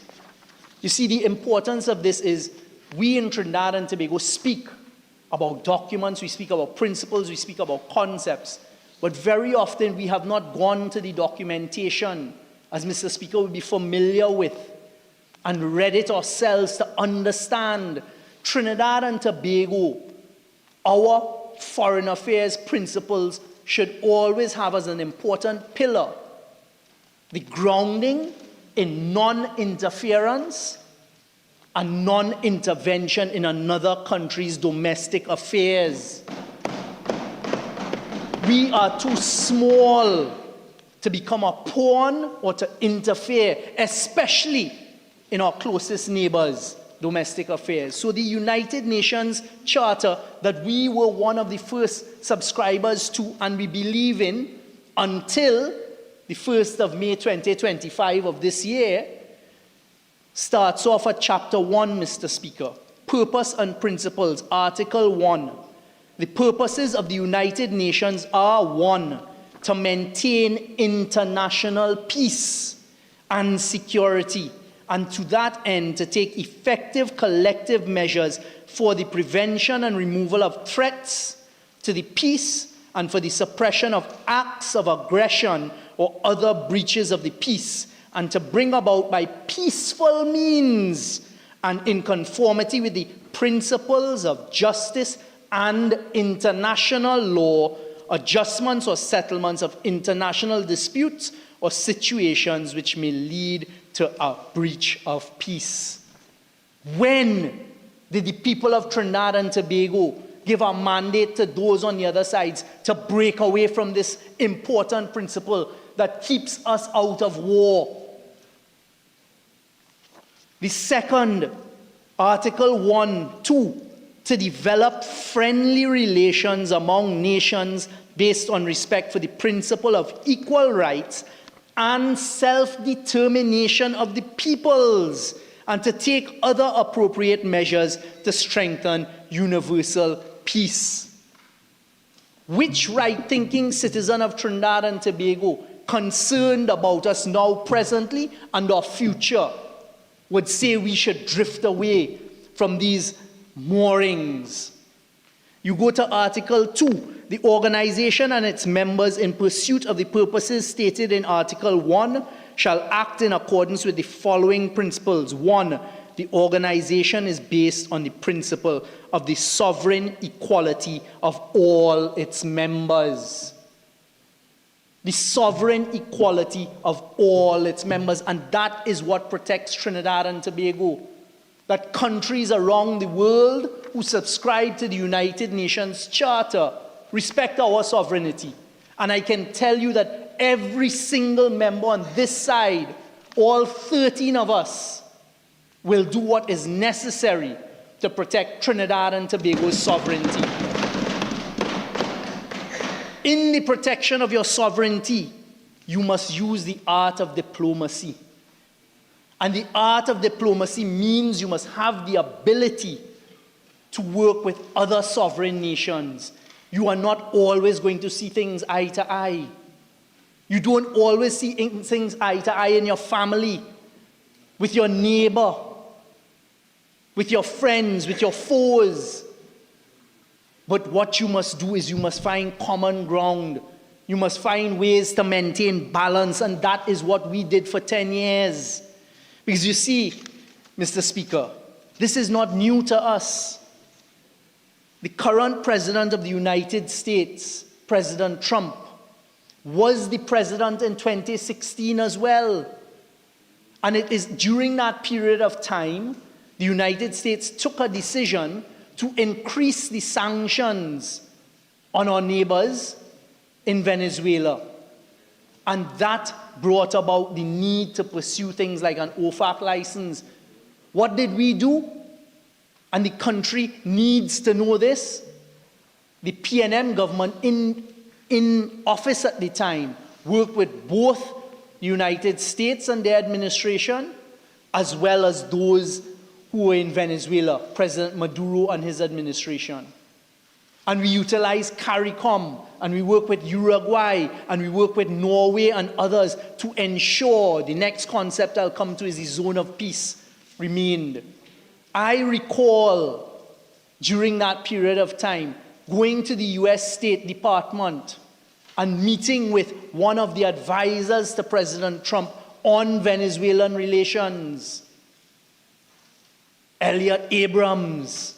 You see, the importance of this is we in Trinidad and Tobago speak about documents, we speak about principles, we speak about concepts, but very often we have not gone to the documentation, as Mr. Speaker would be familiar with, and read it ourselves to understand Trinidad and Tobago. Our foreign affairs principles should always have as an important pillar the grounding in non-interference and non-intervention in another country's domestic affairs. We are too small to become a pawn or to interfere, especially in our closest neighbors' domestic affairs. So the United Nations Charter that we were one of the first subscribers to and we believe in until the 1st of May 2025 of this year starts off at Chapter 1, Mr. Speaker. Purpose and Principles, Article 1. The purposes of the United Nations are 1, to maintain international peace and security, and to that end to take effective collective measures for the prevention and removal of threats to the peace and for the suppression of acts of aggression or other breaches of the peace, and to bring about by peaceful means and in conformity with the principles of justice and international law, adjustments or settlements of international disputes or situations which may lead to a breach of peace. When did the people of Trinidad and Tobago give a mandate to those on the other sides to break away from this important principle that keeps us out of war? The second, Article 1(2), to develop friendly relations among nations based on respect for the principle of equal rights and self-determination of the peoples, and to take other appropriate measures to strengthen universal peace. Which right-thinking citizen of Trinidad and Tobago, concerned about us now presently and our future, would say we should drift away from these moorings? You go to Article 2, the organization and its members in pursuit of the purposes stated in Article 1 shall act in accordance with the following principles. 1, the organization is based on the principle of the sovereign equality of all its members. The sovereign equality of all its members, and that is what protects Trinidad and Tobago. That countries around the world who subscribe to the United Nations Charter respect our sovereignty. And I can tell you that every single member on this side, all 13 of us, will do what is necessary to protect Trinidad and Tobago's sovereignty. In the protection of your sovereignty, you must use the art of diplomacy. And the art of diplomacy means you must have the ability to work with other sovereign nations. You are not always going to see things eye to eye. You don't always see things eye to eye in your family, with your neighbor, with your friends, with your foes. But what you must do is you must find common ground. You must find ways to maintain balance, and that is what we did for 10 years. Because you see, Mr. Speaker, this is not new to us. The current President of the United States, President Trump, was the president in 2016 as well. And it is during that period of time, the United States took a decision to increase the sanctions on our neighbors in Venezuela. And that brought about the need to pursue things like an OFAC license. What did we do? And the country needs to know this. The PNM government in office at the time worked with both the United States and their administration, as well as those who were in Venezuela, President Maduro and his administration. And we utilize CARICOM, and we work with Uruguay, and we work with Norway and others to ensure the next concept I'll come to is the zone of peace remained. I recall during that period of time going to the US State Department and meeting with one of the advisors to President Trump on Venezuelan relations, Elliot Abrams,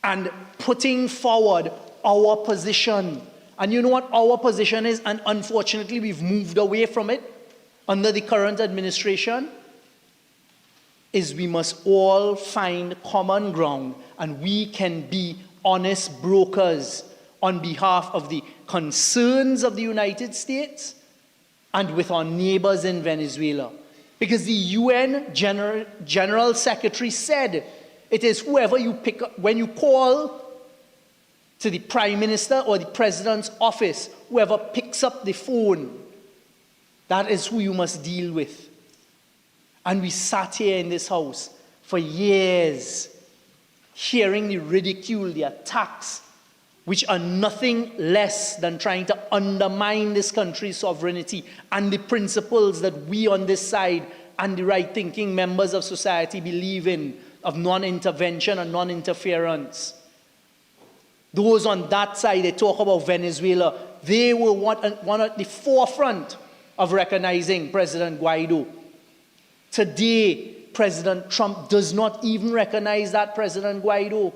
and putting forward our position. And you know what our position is? And unfortunately, we've moved away from it under the current administration, is we must all find common ground and we can be honest brokers on behalf of the concerns of the United States and with our neighbors in Venezuela. Because the UN General Secretary said, it is whoever you pick up, when you call to the Prime Minister or the President's office, whoever picks up the phone, that is who you must deal with. And we sat here in this house for years, hearing the ridicule, the attacks, which are nothing less than trying to undermine this country's sovereignty and the principles that we on this side and the right-thinking members of society believe in, of non-intervention and non-interference. Those on that side, they talk about Venezuela, they were one at the forefront of recognizing President Guaido. Today, President Trump does not even recognize that President Guaido.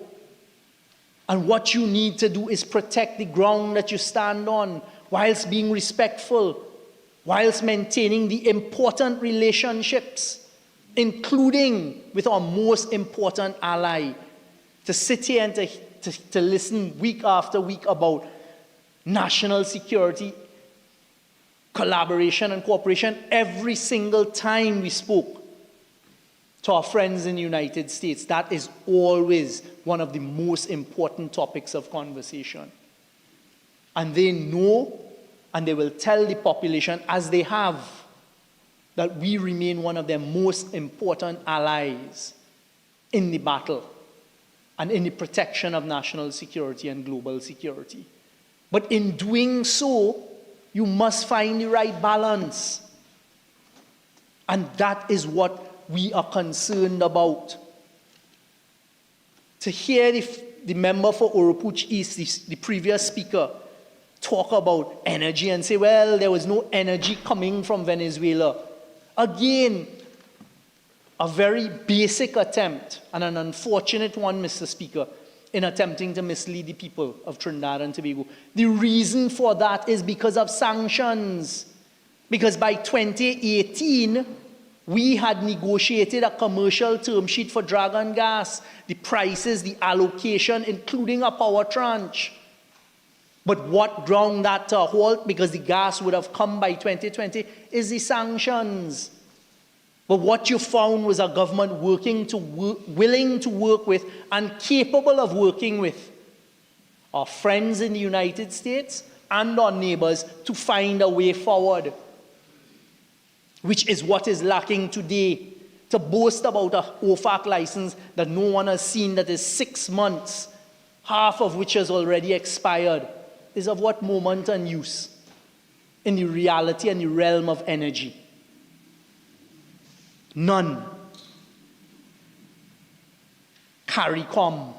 And what you need to do is protect the ground that you stand on, whilst being respectful, whilst maintaining the important relationships, including with our most important ally. To sit here and to listen week after week about national security, collaboration and cooperation, every single time we spoke to our friends in the United States, that is always one of the most important topics of conversation. And they know, and they will tell the population, as they have, that we remain one of their most important allies in the battle and in the protection of national security and global security. But in doing so, you must find the right balance. And that is what we are concerned about. To hear the member for Oropouche East, the previous speaker, talk about energy and say, well, there was no energy coming from Venezuela. Again, a very basic attempt, and an unfortunate one, Mr. Speaker, in attempting to mislead the people of Trinidad and Tobago. The reason for that is because of sanctions. Because by 2018, we had negotiated a commercial term sheet for Dragon gas, the prices, the allocation, including a power tranche. But what ground that to a halt, because the gas would have come by 2020, is the sanctions. But what you found was a government willing to work with and capable of working with our friends in the United States and our neighbors to find a way forward, which is what is lacking today. To boast about a OFAC license that no one has seen, that is 6 months, half of which has already expired, is of what moment and use in the reality and the realm of energy? None. CARICOM.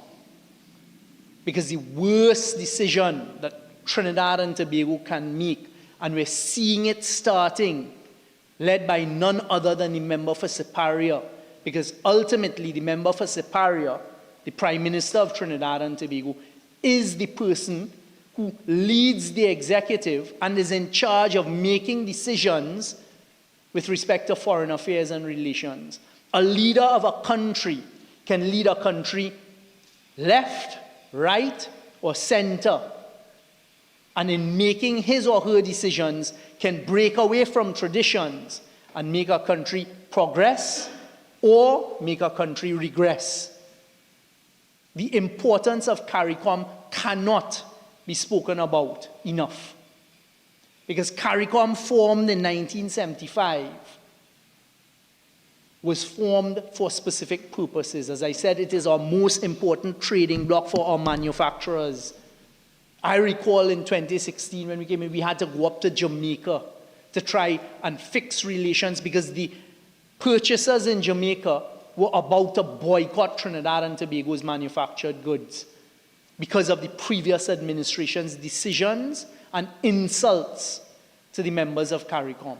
Because the worst decision that Trinidad and Tobago can make, and we're seeing it starting, led by none other than the member for Siparia, because ultimately the member for Siparia, the Prime Minister of Trinidad and Tobago, is the person who leads the executive and is in charge of making decisions with respect to foreign affairs and relations. A leader of a country can lead a country left, right, or center, and in making his or her decisions can break away from traditions and make a country progress or make a country regress. The importance of CARICOM cannot be spoken about enough. Because CARICOM formed in 1975. was formed for specific purposes. As I said, it is our most important trading bloc for our manufacturers. I recall in 2016 when we came in, we had to go up to Jamaica to try and fix relations because the purchasers in Jamaica were about to boycott Trinidad and Tobago's manufactured goods because of the previous administration's decisions and insults to the members of CARICOM.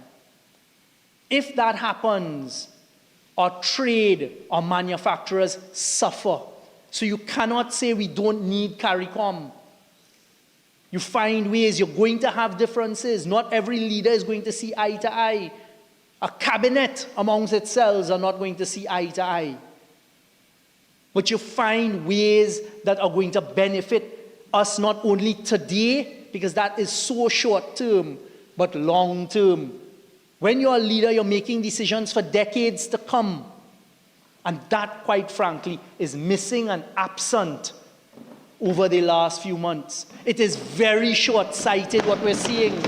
If that happens, our trade, our manufacturers suffer. So you cannot say we don't need CARICOM. You find ways, you're going to have differences. Not every leader is going to see eye to eye. A cabinet amongst itself are not going to see eye to eye. But you find ways that are going to benefit us not only today, because that is so short term, but long term. When you're a leader, you're making decisions for decades to come. And that, quite frankly, is missing and absent over the last few months. It is very short-sighted what we're seeing.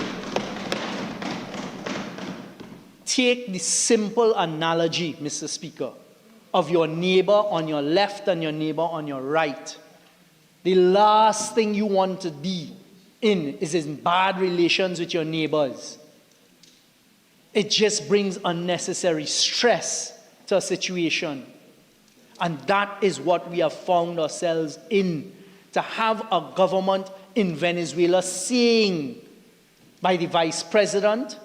Take the simple analogy, Mr. Speaker, of your neighbor on your left and your neighbor on your right. The last thing you want to be in is in bad relations with your neighbors. It just brings unnecessary stress to a situation. And that is what we have found ourselves in. To have a government in Venezuela saying by the Vice President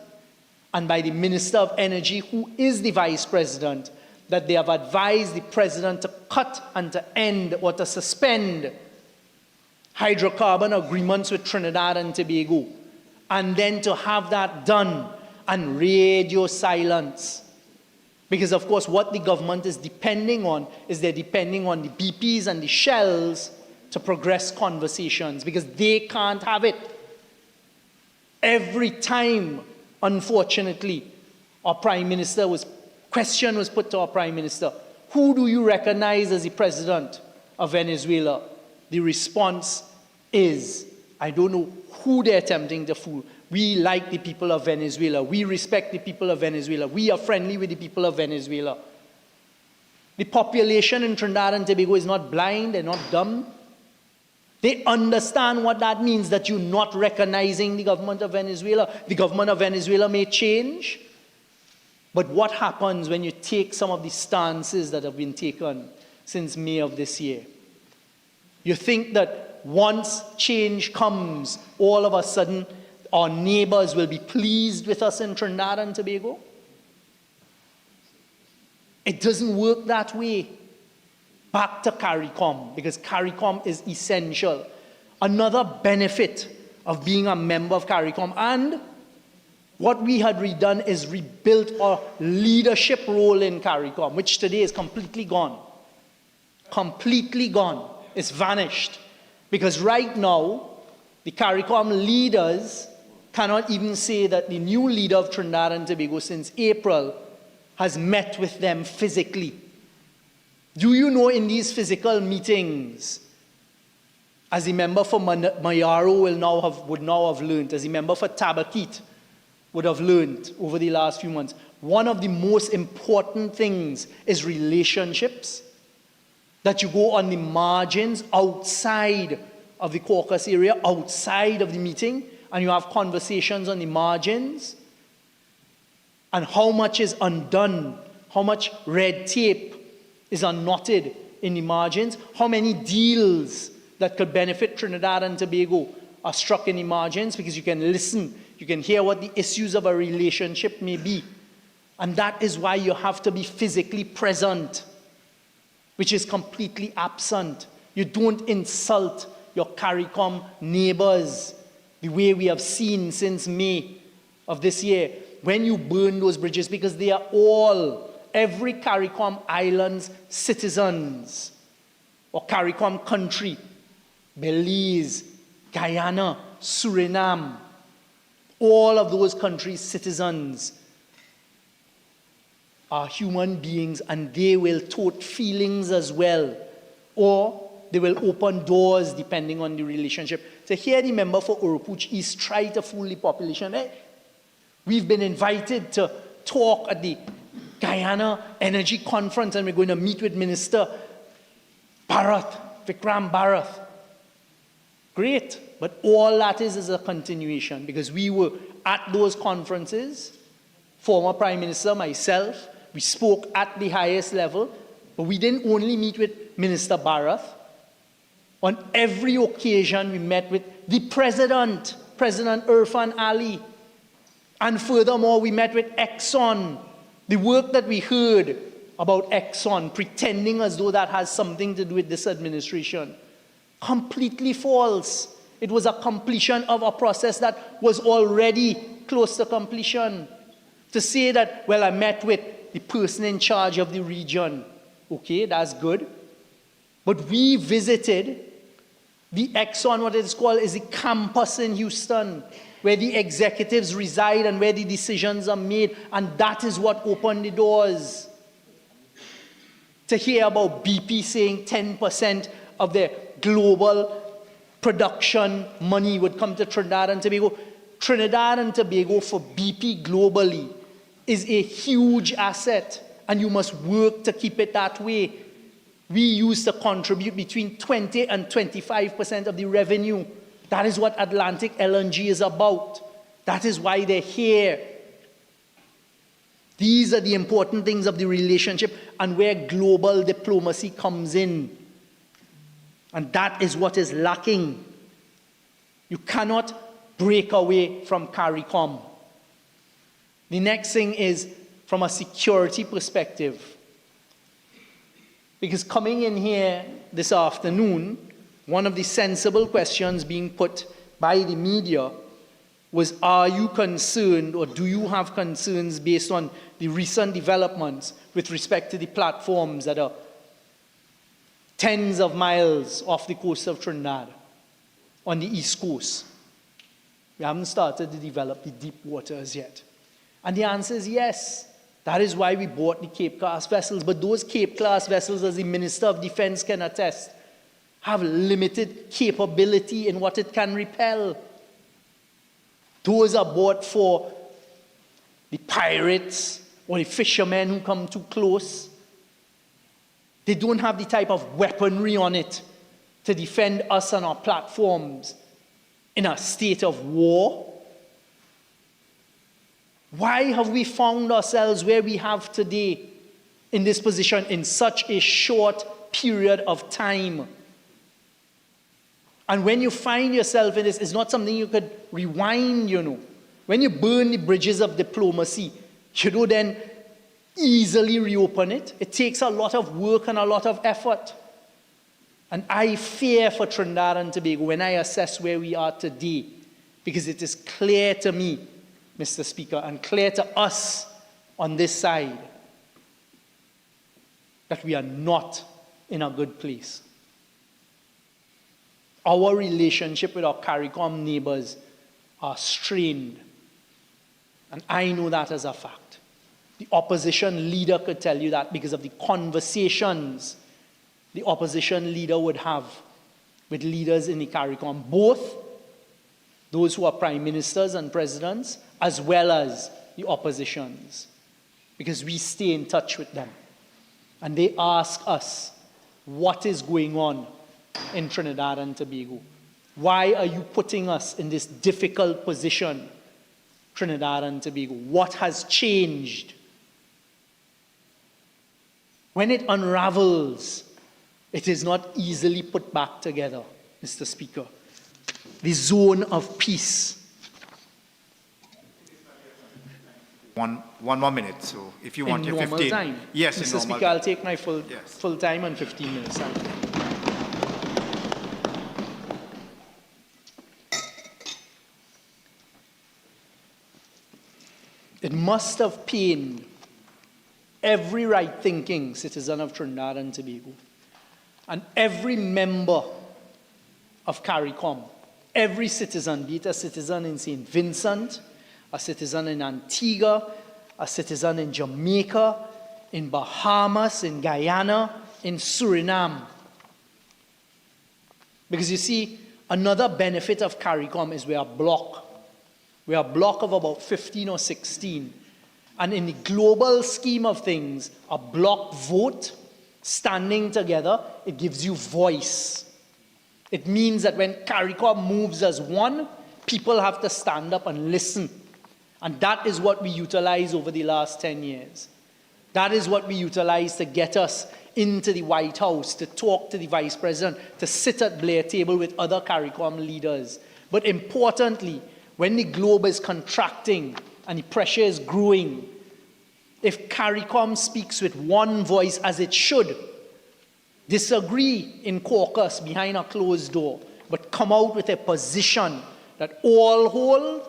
and by the Minister of Energy, who is the Vice President, that they have advised the President to cut and to end or to suspend hydrocarbon agreements with Trinidad and Tobago, and then to have that done and radio silence. Because, of course, what the government is depending on is they're depending on the BPs and the Shells to progress conversations, because they can't have it. Every time, unfortunately, our Prime Minister question was put to our Prime Minister, who do you recognize as the President of Venezuela? The response is, I don't know who they're attempting to fool. We like the people of Venezuela. We respect the people of Venezuela. We are friendly with the people of Venezuela. The population in Trinidad and Tobago is not blind, they're not dumb. They understand what that means, that you're not recognizing the government of Venezuela. The government of Venezuela may change, but what happens when you take some of the stances that have been taken since May of this year? You think that once change comes, all of a sudden, our neighbors will be pleased with us in Trinidad and Tobago? It doesn't work that way. Back to CARICOM, because CARICOM is essential. Another benefit of being a member of CARICOM, and what we had redone is rebuilt our leadership role in CARICOM, which today is completely gone. Completely gone. It's vanished. Because right now, the CARICOM leaders cannot even say that the new leader of Trinidad and Tobago since April has met with them physically. Do you know in these physical meetings, as a member for Mayaro would now have learned, as a member for Tabakit would have learned over the last few months, one of the most important things is relationships, that you go on the margins outside of the caucus area, outside of the meeting, and you have conversations on the margins, and how much is undone, how much red tape is unknotted in the margins, how many deals that could benefit Trinidad and Tobago are struck in the margins, because you can listen, you can hear what the issues of a relationship may be. And that is why you have to be physically present, which is completely absent. You don't insult your CARICOM neighbors the way we have seen since May of this year, when you burn those bridges, because they are all, every CARICOM island's citizens, or CARICOM country, Belize, Guyana, Suriname, all of those countries' citizens are human beings, and they will tote feelings as well, or they will open doors depending on the relationship. So here the member for Oropouche East tried to fool the population. Hey, we've been invited to talk at the Guyana Energy Conference, and we're going to meet with Minister Vikram Bharat. Great, but all that is a continuation, because we were at those conferences, former Prime Minister, myself, we spoke at the highest level, but we didn't only meet with Minister Bharat. On every occasion, we met with the President, President Irfan Ali. And furthermore, we met with Exxon. The work that we heard about Exxon, pretending as though that has something to do with this administration, completely false. It was a completion of a process that was already close to completion. To say that, well, I met with the person in charge of the region, okay, that's good. But we visited the Exxon, what it is called, is the campus in Houston, where the executives reside and where the decisions are made, and that is what opened the doors. To hear about BP saying 10% of their global production money would come to Trinidad and Tobago. Trinidad and Tobago for BP globally is a huge asset, and you must work to keep it that way. We used to contribute between 20 and 25% of the revenue. That is what Atlantic LNG is about. That is why they're here. These are the important things of the relationship and where global diplomacy comes in. And that is what is lacking. You cannot break away from CARICOM. The next thing is from a security perspective. Because coming in here this afternoon, one of the sensible questions being put by the media was, are you concerned or do you have concerns based on the recent developments with respect to the platforms that are tens of miles off the coast of Trinidad on the east coast? We haven't started to develop the deep waters yet. And the answer is yes. That is why we bought the Cape-class vessels. But those Cape-class vessels, as the Minister of Defense can attest, have limited capability in what it can repel. Those are bought for the pirates or the fishermen who come too close. They don't have the type of weaponry on it to defend us and our platforms in a state of war. Why have we found ourselves where we have today in this position in such a short period of time? And when you find yourself in this, it's not something you could rewind, you know. When you burn the bridges of diplomacy, you don't then easily reopen it. It takes a lot of work and a lot of effort. And I fear for Trinidad and Tobago when I assess where we are today, because it is clear to me, Mr. Speaker, and clear to us on this side that we are not in a good place. Our relationship with our CARICOM neighbors are strained, and I know that as a fact. The opposition leader could tell you that because of the conversations the opposition leader would have with leaders in the CARICOM, both those who are prime ministers and presidents, as well as the oppositions, because we stay in touch with them. And they ask us, what is going on in Trinidad and Tobago? Why are you putting us in this difficult position, Trinidad and Tobago? What has changed? When it unravels, it is not easily put back together, Mr. Speaker. The zone of peace. One more minute, so if you want your 15. Normal time. Yes, Mr. in normal Speaker, time. I'll take my full time and 15 minutes. It must have pained every right-thinking citizen of Trinidad and Tobago and every member of CARICOM, every citizen, be it a citizen in St. Vincent, a citizen in Antigua, a citizen in Jamaica, in Bahamas, in Guyana, in Suriname. Because you see, another benefit of CARICOM is we are a block. We are a block of about 15 or 16. And in the global scheme of things, a block vote, standing together, it gives you voice. It means that when CARICOM moves as one, people have to stand up and listen. And that is what we utilize over the last 10 years. That is what we utilize to get us into the White House, to talk to the Vice President, to sit at Blair table with other CARICOM leaders. But importantly, when the globe is contracting and the pressure is growing, if CARICOM speaks with one voice as it should, disagree in caucus behind a closed door, but come out with a position that all hold,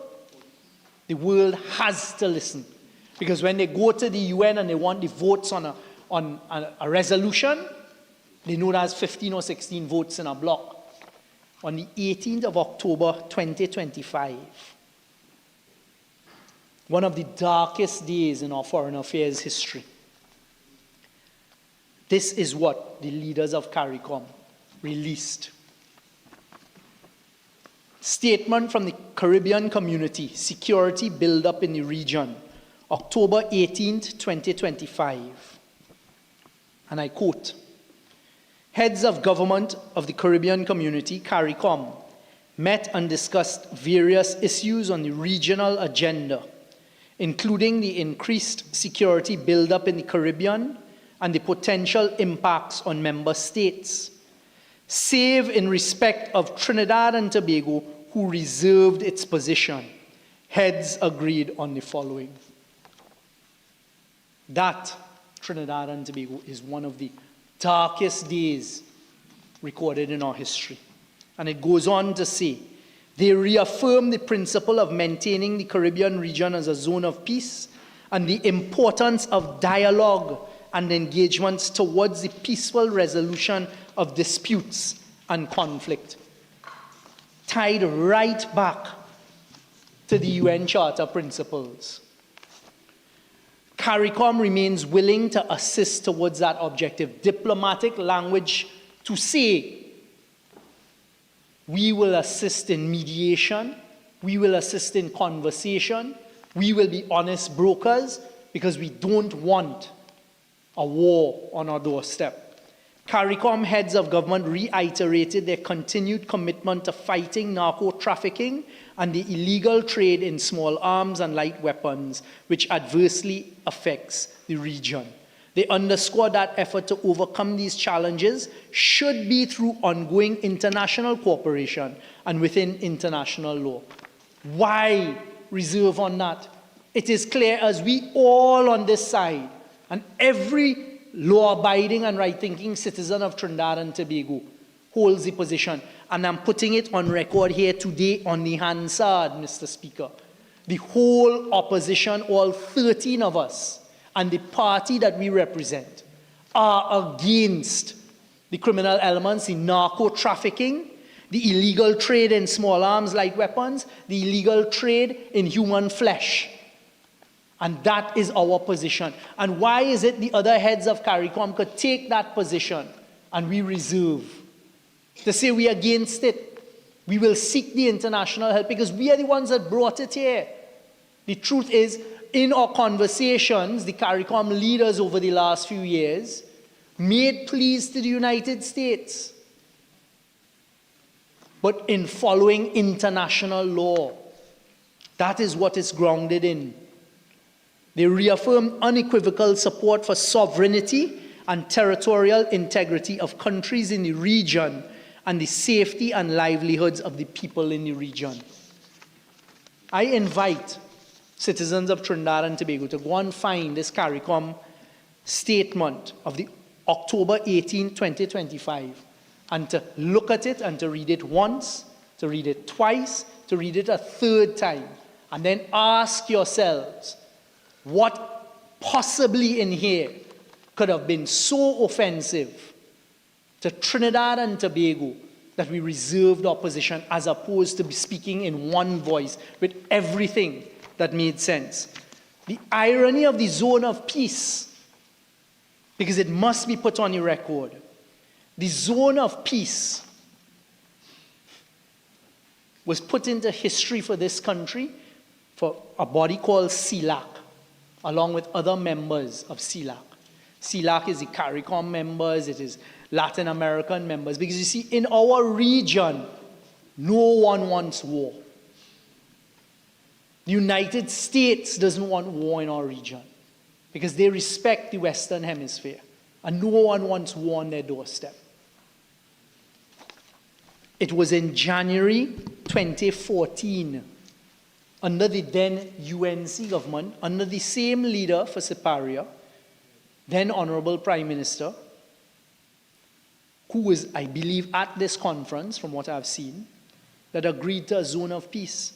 the world has to listen. Because when they go to the UN and they want the votes on a resolution, they know there's 15 or 16 votes in a block. On the 18th of October 2025, one of the darkest days in our foreign affairs history, this is what the leaders of CARICOM released. Statement from the Caribbean Community, Security Build-up in the Region, October 18th, 2025. And I quote, "Heads of government of the Caribbean Community, CARICOM, met and discussed various issues on the regional agenda, including the increased security build-up in the Caribbean and the potential impacts on member states, save in respect of Trinidad and Tobago, who reserved its position. Heads agreed on the following." That, Trinidad and Tobago, is one of the darkest days recorded in our history. And it goes on to say, they reaffirm the principle of maintaining the Caribbean region as a zone of peace and the importance of dialogue and engagements towards the peaceful resolution of disputes and conflict. Tied right back to the UN Charter principles. CARICOM remains willing to assist towards that objective. Diplomatic language to say, we will assist in mediation, we will assist in conversation, we will be honest brokers, because we don't want a war on our doorstep. CARICOM heads of government reiterated their continued commitment to fighting narco-trafficking and the illegal trade in small arms and light weapons, which adversely affects the region. They underscored that effort to overcome these challenges should be through ongoing international cooperation and within international law. Why reserve on that? It is clear as we all on this side, and every law-abiding and right-thinking citizen of Trinidad and Tobago holds the position. And I'm putting it on record here today on the Hansard, Mr. Speaker. The whole opposition, all 13 of us, and the party that we represent, are against the criminal elements, the narco-trafficking, the illegal trade in small arms, light weapons, the illegal trade in human flesh. And that is our position. And why is it the other heads of CARICOM could take that position and we reserve? To say we are against it. We will seek the international help because we are the ones that brought it here. The truth is, in our conversations, the CARICOM leaders over the last few years made pleas to the United States. But in following international law, that is what it's grounded in. They reaffirmed unequivocal support for sovereignty and territorial integrity of countries in the region and the safety and livelihoods of the people in the region. I invite citizens of Trinidad and Tobago to go and find this CARICOM statement of the October 18, 2025, and to look at it and to read it once, to read it twice, to read it a third time, and then ask yourselves, what possibly in here could have been so offensive to Trinidad and Tobago that we reserved our position as opposed to be speaking in one voice with everything that made sense. The irony of the zone of peace, because it must be put on the record, the zone of peace was put into history for this country for a body called CELAC. along with other members of CELAC. CELAC is the CARICOM members, it is Latin American members, because you see, in our region, no one wants war. The United States doesn't want war in our region because they respect the Western Hemisphere, and no one wants war on their doorstep. It was in January 2014, under the then UNC government, under the same leader for Siparia, then Honorable Prime Minister, who was, I believe, at this conference, from what I've seen, that agreed to a zone of peace.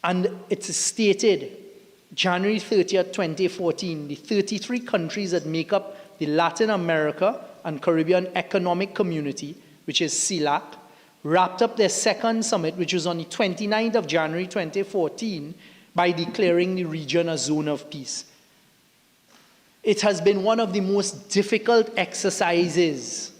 And it's stated, January 30th, 2014, the 33 countries that make up the Latin America and Caribbean Economic Community, which is CELAC, wrapped up their second summit, which was on the 29th of January 2014, by declaring the region a zone of peace. It has been one of the most difficult exercises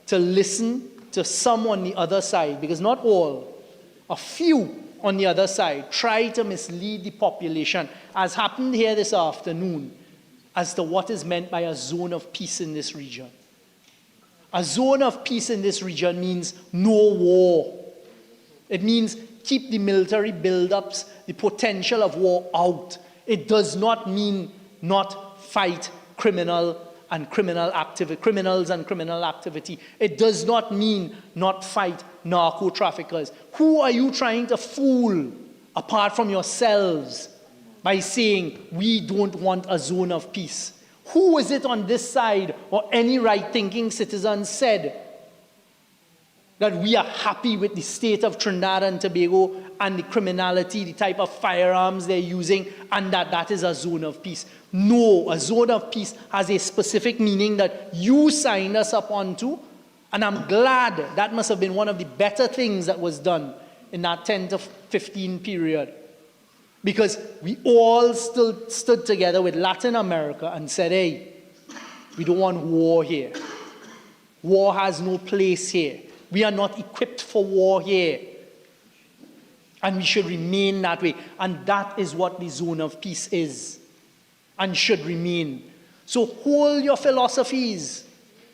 to listen to some on the other side, because not all, a few on the other side try to mislead the population, as happened here this afternoon, as to what is meant by a zone of peace in this region. A zone of peace in this region means no war. It means keep the military buildups, the potential of war out. It does not mean not fight criminals and criminal activity. It does not mean not fight narco-traffickers. Who are you trying to fool, apart from yourselves, by saying we don't want a zone of peace? Who is it on this side, or any right-thinking citizen, said that we are happy with the state of Trinidad and Tobago and the criminality, the type of firearms they're using, and that is a zone of peace? No, a zone of peace has a specific meaning that you signed us up onto, and I'm glad that must have been one of the better things that was done in that 10 to 15 period. Because we all still stood together with Latin America and said, hey, we don't want war here. War has no place here. We are not equipped for war here. And we should remain that way. And that is what the zone of peace is and should remain. So hold your philosophies.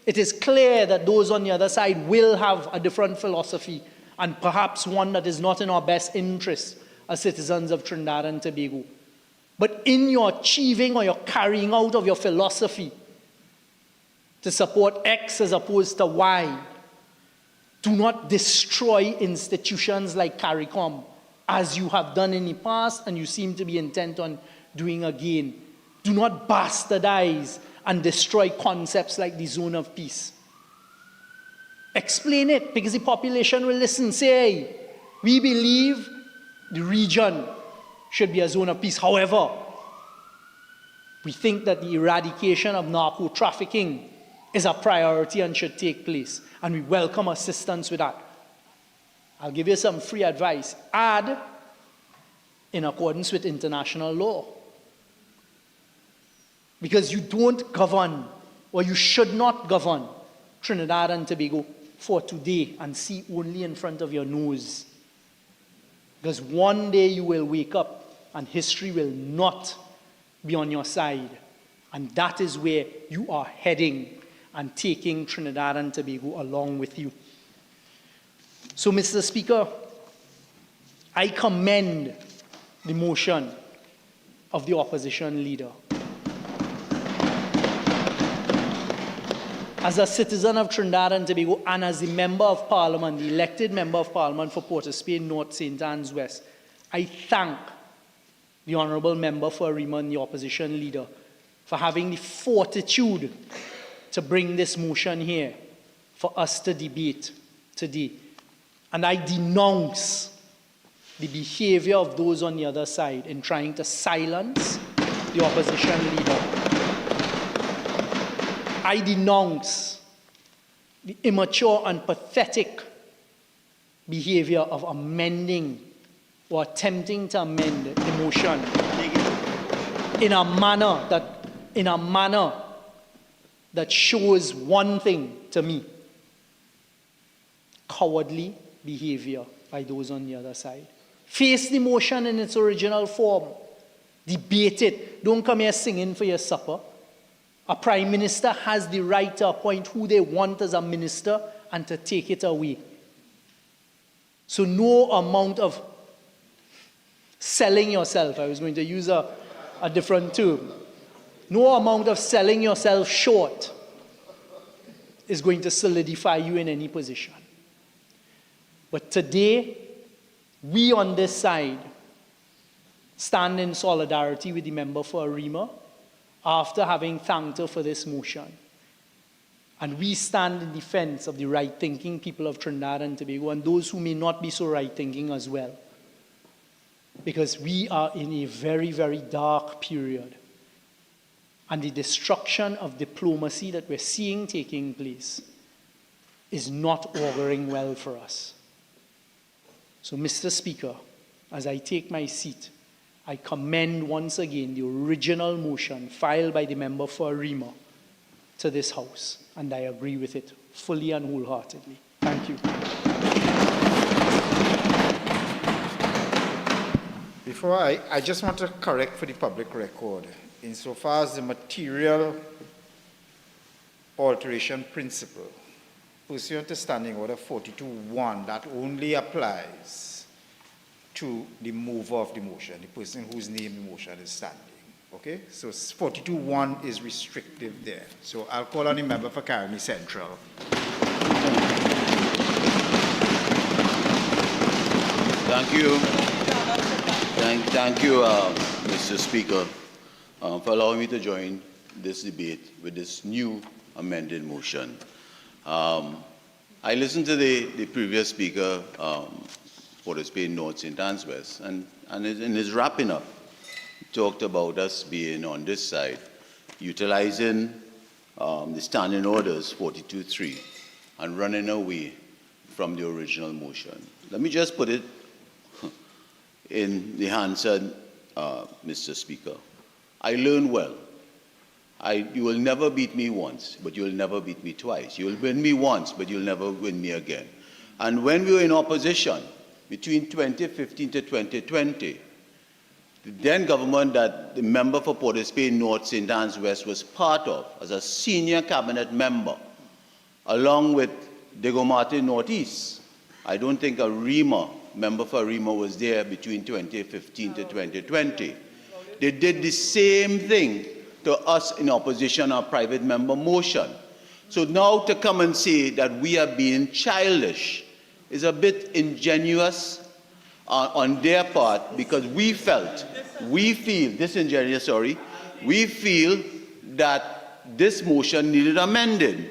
It is clear that those on the other side will have a different philosophy, and perhaps one that is not in our best interest as citizens of Trinidad and Tobago. But in your achieving or your carrying out of your philosophy to support X as opposed to Y, do not destroy institutions like CARICOM, as you have done in the past and you seem to be intent on doing again. Do not bastardize and destroy concepts like the zone of peace. Explain it, because the population will listen. Say, hey, we believe the region should be a zone of peace. However, we think that the eradication of narco-trafficking is a priority and should take place, and we welcome assistance with that. I'll give you some free advice. Add, in accordance with international law. Because you don't govern, or you should not govern, Trinidad and Tobago for today and see only in front of your nose. Because one day you will wake up and history will not be on your side. And that is where you are heading and taking Trinidad and Tobago along with you. So, Mr. Speaker, I commend the motion of the opposition leader. As a citizen of Trinidad and Tobago and as the Member of Parliament, the elected Member of Parliament for Port of Spain North, St. Anne's West, I thank the Honourable Member for Ariman, the opposition leader, for having the fortitude to bring this motion here for us to debate today. And I denounce the behavior of those on the other side in trying to silence the opposition leader. I denounce the immature and pathetic behavior of amending or attempting to amend the motion in a manner that shows one thing to me: cowardly behavior by those on the other side. Face the motion in its original form. Debate it. Don't come here singing for your supper. A prime minister has the right to appoint who they want as a minister and to take it away. So no amount of selling yourself, I was going to use a different term, no amount of selling yourself short is going to solidify you in any position. But today, we on this side stand in solidarity with the member for Arima after having thanked her for this motion. And we stand in defense of the right-thinking people of Trinidad and Tobago and those who may not be so right-thinking as well. Because we are in a very, very dark period. And the destruction of diplomacy that we're seeing taking place is not auguring well for us. So, Mr. Speaker, as I take my seat, I commend once again the original motion filed by the member for Arima to this House, and I agree with it fully and wholeheartedly. Thank you. Before I just want to correct for the public record, insofar as the material alteration principle, pursuant to Standing Order 42.1, that only applies to the mover of the motion, the person whose name the motion is standing. Okay? So 42.1 is restrictive there. So I'll call on the member for Caroni Central. Thank you. Thank you, Mr. Speaker, for allowing me to join this debate with this new amended motion. I listened to the previous speaker, for the Spain North St. Anne's West, and in his wrapping up, he talked about us being on this side, utilizing the standing orders 42.3 and running away from the original motion. Let me just put it in the hands of Mr. Speaker. I learned well. You will never beat me once, but you'll never beat me twice. You'll win me once, but you'll never win me again. And when we were in opposition, between 2015 to 2020, the then government that the member for Port of Spain North St. Anne's West was part of, as a senior cabinet member, along with Diego Martin Northeast, I don't think a member for Arima was there between 2015 to 2020. They did the same thing to us in opposition on a private member motion. So now to come and say that we are being childish is a bit ingenuous on their part, because we feel that this motion needed amended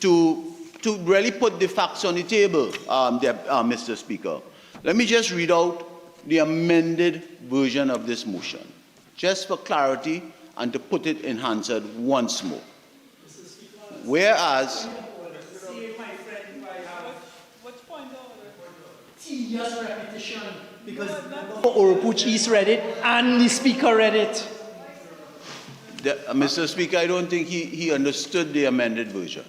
to really put the facts on the table, Mr. Speaker. Let me just read out the amended version of this motion, just for clarity and to put it in Hansard once more. Whereas, tedious repetition, because Oropuch East read it and the speaker read it. Mr. Speaker, I don't think he understood the amended version.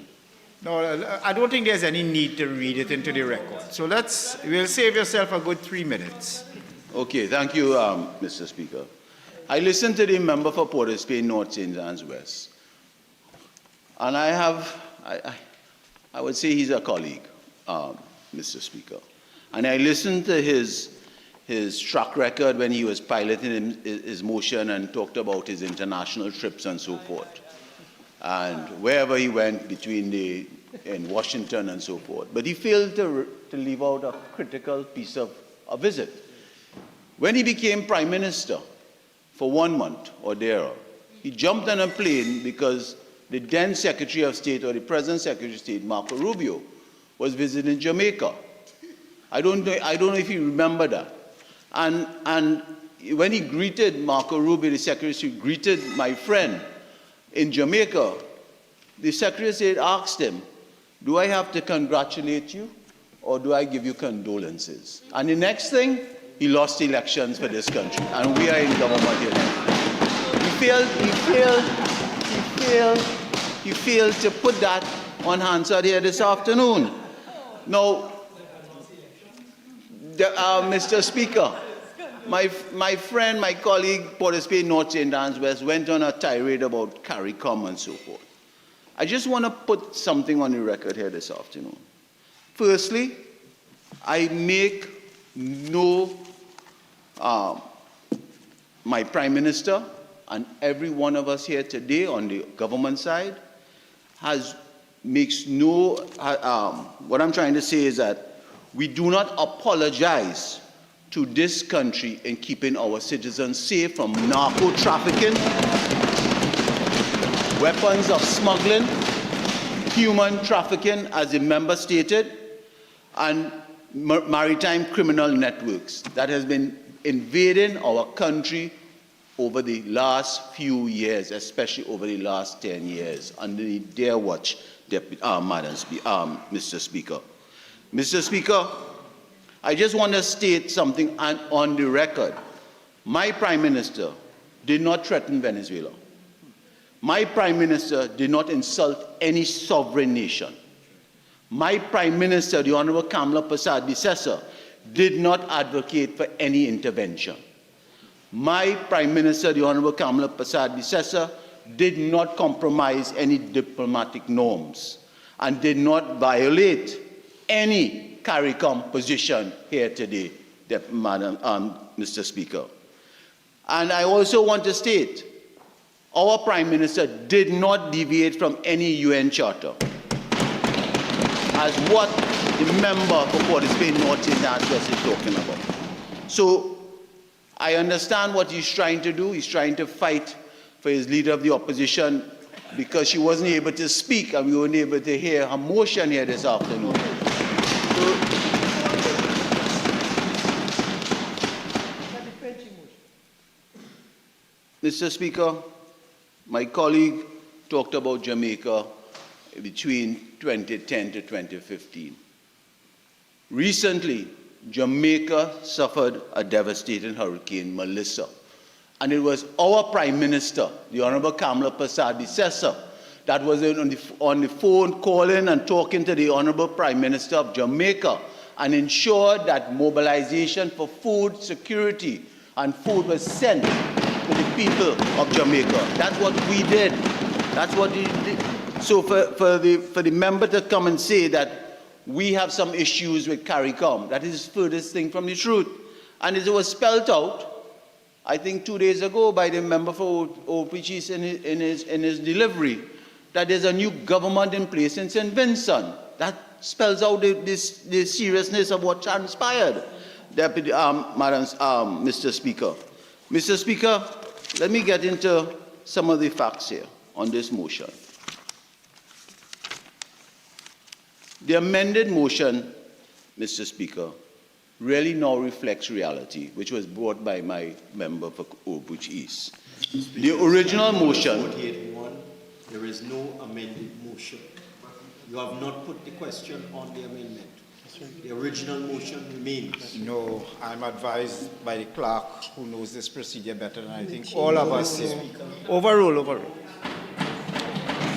No, I don't think there's any need to read it into the record. So we'll save yourself a good 3 minutes. Okay, thank you, Mr. Speaker. I listened to the member for Port of Spain North St. Anne's West. And I would say he's a colleague, Mr. Speaker. And I listened to his track record when he was piloting his motion and talked about his international trips and so forth. And wherever he went in Washington and so forth. But he failed to leave out a critical piece of a visit. When he became Prime Minister for 1 month or there, he jumped on a plane because the then Secretary of State, or the present Secretary of State, Marco Rubio, was visiting Jamaica. I don't know if you remember that. And when he greeted Marco Rubio, the Secretary of State greeted my friend in Jamaica, the Secretary of State asked him, do I have to congratulate you or do I give you condolences? And the next thing, he lost elections for this country, and we are in government here now. He failed to put that on Hansard here this afternoon. Now, Mr. Speaker, my friend, my colleague, Port of Spain, North St. Anne's West, went on a tirade about CARICOM and so forth. I just want to put something on the record here this afternoon. Firstly, I make no, my Prime Minister and every one of us here today on the government side makes no, what I'm trying to say is that we do not apologize to this country in keeping our citizens safe from narco trafficking, weapons of smuggling, human trafficking, as the member stated, and maritime criminal networks that has been invading our country over the last few years, especially over the last 10 years, under their watch, Mr. Speaker. Mr. Speaker, I just want to state something on the record. My Prime Minister did not threaten Venezuela. My Prime Minister did not insult any sovereign nation. My Prime Minister, the Honorable Kamala Persad-Bissessar, did not advocate for any intervention. My Prime Minister, the Honorable Kamala Persad-Bissessar, did not compromise any diplomatic norms and did not violate any CARICOM position here today, Mr. Speaker. And I also want to state, our Prime Minister did not deviate from any UN charter, as what the member for Port of Spain North St. Anne's West is talking about. So I understand what he's trying to do. He's trying to fight for his leader of the opposition because she wasn't able to speak and we weren't able to hear her motion here this afternoon. Mr. Speaker, my colleague talked about Jamaica between 2010 to 2015. Recently, Jamaica suffered a devastating hurricane, Melissa. And it was our Prime Minister, the Honorable Kamala Persad-Bissessar, that was on the phone calling and talking to the Honorable Prime Minister of Jamaica and ensured that mobilization for food security and food was sent to the people of Jamaica. That's what we did. That's what we did. So for the member to come and say that we have some issues with CARICOM, that is the furthest thing from the truth. And it was spelled out, I think 2 days ago, by the member for OPGs in his delivery, that there's a new government in place in St. Vincent. That spells out the seriousness of what transpired, Deputy, Mr. Speaker. Mr. Speaker, let me get into some of the facts here on this motion. The amended motion, Mr. Speaker, really now reflects reality, which was brought by my member for Oakbridge East. The original motion... 48.1, there is no amended motion. You have not put the question on the amendment. The original motion remains. No, I'm advised by the clerk who knows this procedure better than I think all of us here. Overrule.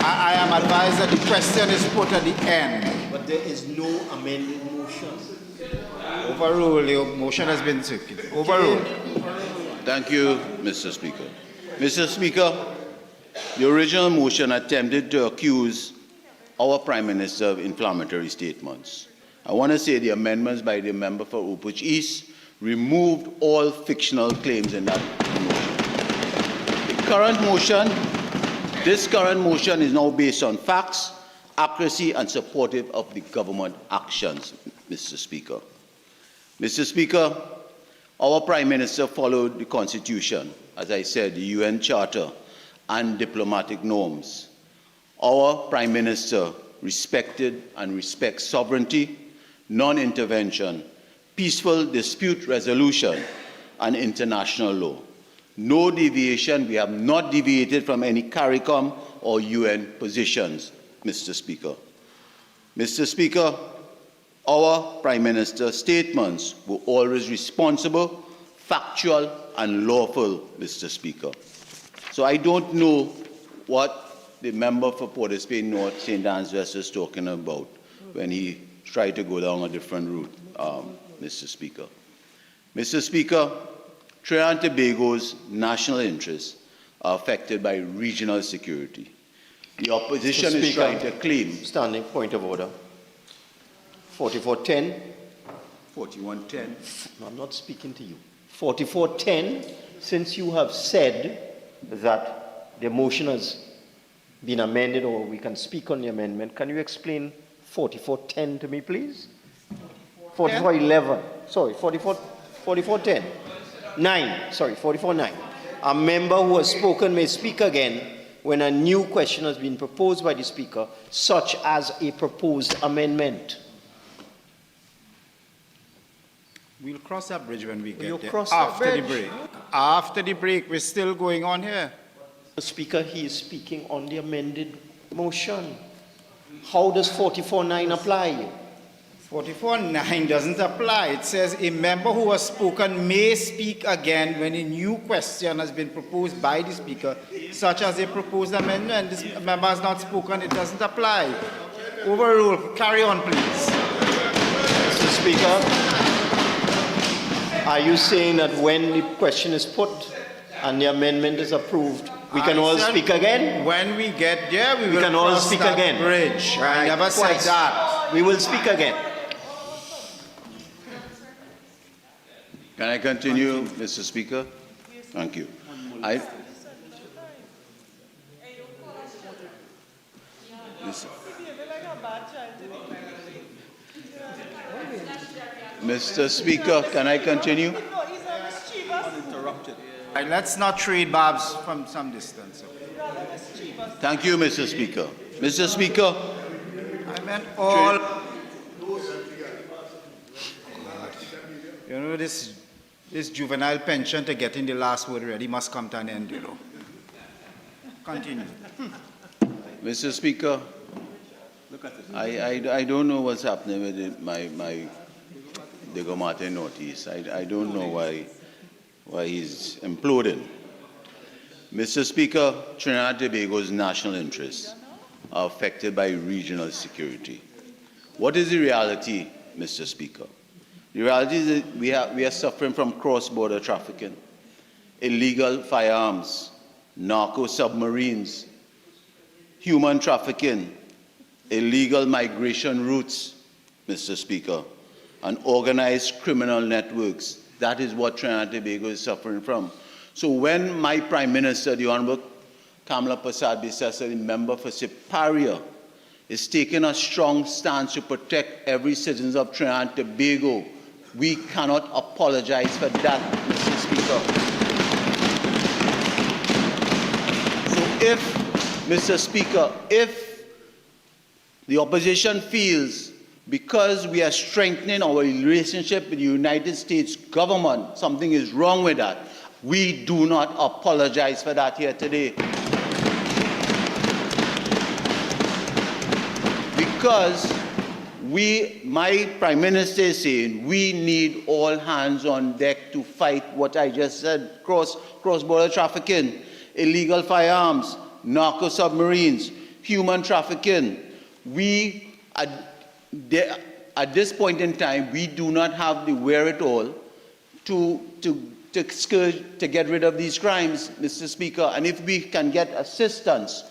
I am advised that the question is put at the end. But there is no amended motion. Overrule. The motion has been circulated. Overrule. Thank you, Mr. Speaker. Mr. Speaker, the original motion attempted to accuse our Prime Minister of inflammatory statements. I want to say the amendments by the member for Oakbridge East removed all fictional claims in that motion. This current motion is now based on facts, accuracy, and supportive of the government actions, Mr. Speaker. Mr. Speaker, our Prime Minister followed the Constitution, as I said, the UN Charter, and diplomatic norms. Our Prime Minister respected and respects sovereignty, non-intervention, peaceful dispute resolution, and international law. No deviation. We have not deviated from any CARICOM or UN positions, Mr. Speaker. Mr. Speaker, our Prime Minister's statements were always responsible, factual, and lawful, Mr. Speaker. So I don't know what the member for Port of Spain North St. Anne's West is talking about when he tried to go down a different route, Mr. Speaker. Mr. Speaker, Trinidad and Tobago's national interests are affected by regional security. The opposition is trying to claim. Standing point of order. 4410. 4110. No, I'm not speaking to you. 4410, since you have said that the motion has been amended or we can speak on the amendment, can you explain 4410 to me, please? 4411. Sorry, 4410. 9. Sorry, 44:9. A member who has spoken may speak again when a new question has been proposed by the Speaker, such as a proposed amendment. We'll cross that bridge when we You'll get there. cross that After the bridge. break. After the break, we're still going on here. The Speaker, he is speaking on the amended motion. How does 44:9 apply? 44:9 doesn't apply. It says a member who has spoken may speak again when a new question has been proposed by the Speaker, such as a proposed amendment. This member has not spoken, it doesn't apply. Overrule. Carry on, please. Mr. Speaker, are you saying that when the question is put and the amendment is approved, we can all said speak again? When we get there, we will can all cross speak that again. bridge. I Right, never said twice. that. We will speak again. Can I continue, Mr. Speaker? Thank you. Mr. Speaker, can I continue? Right, let's not trade barbs from some distance. Thank you, Mr. Speaker. Mr. Speaker, I meant all. You know, this juvenile pension to getting the last word ready must come to an end, you know. Continue. Mr. Speaker, I don't know what's happening with my Diego Martin notice. I don't know why he's imploding. Mr. Speaker, Trinidad and Tobago's national interests are affected by regional security. What is the reality, Mr. Speaker? The reality is that we are suffering from cross-border trafficking, illegal firearms, narco-submarines, human trafficking, illegal migration routes, Mr. Speaker, and organized criminal networks. That is what Trinidad and Tobago is suffering from. So when my Prime Minister, the Honorable Kamala Persad-Bissessar, the member for Siparia, is taking a strong stance to protect every citizen of Trinidad and Tobago, we cannot apologize for that, Mr. Speaker. So if, Mr. Speaker, if the opposition feels because we are strengthening our relationship with the United States government, something is wrong with that, we do not apologize for that here today. Because my Prime Minister is saying we need all hands on deck to fight what I just said, cross-border trafficking, illegal firearms, narco-submarines, human trafficking. At this point in time, we do not have the wherewithal to get rid of these crimes, Mr. Speaker. And if we can get assistance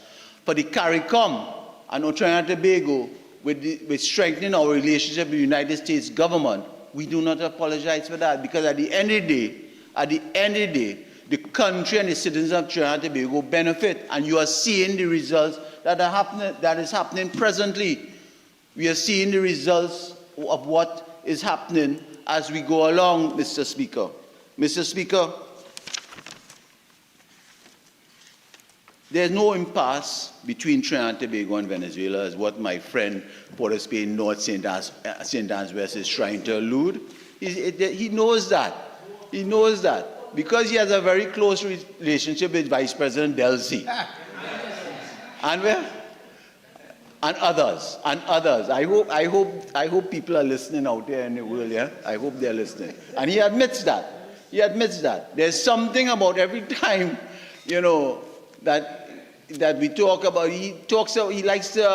for the CARICOM and Trinidad and Tobago with strengthening our relationship with the United States government, we do not apologize for that, because at the end of the day, the country and the citizens of Trinidad and Tobago benefit, and you are seeing the results that is happening presently. We are seeing the results of what is happening as we go along, Mr. Speaker. Mr. Speaker, there's no impasse between Trinidad and Tobago and Venezuela, as what my friend Port of Spain North St. Anne's West is trying to allude. He knows that. He knows that. Because he has a very close relationship with Vice President Delcy. And others. I hope people are listening out there in the world, yeah? I hope they're listening. And he admits that. There's something about every time, you know, that we talk about, he likes to,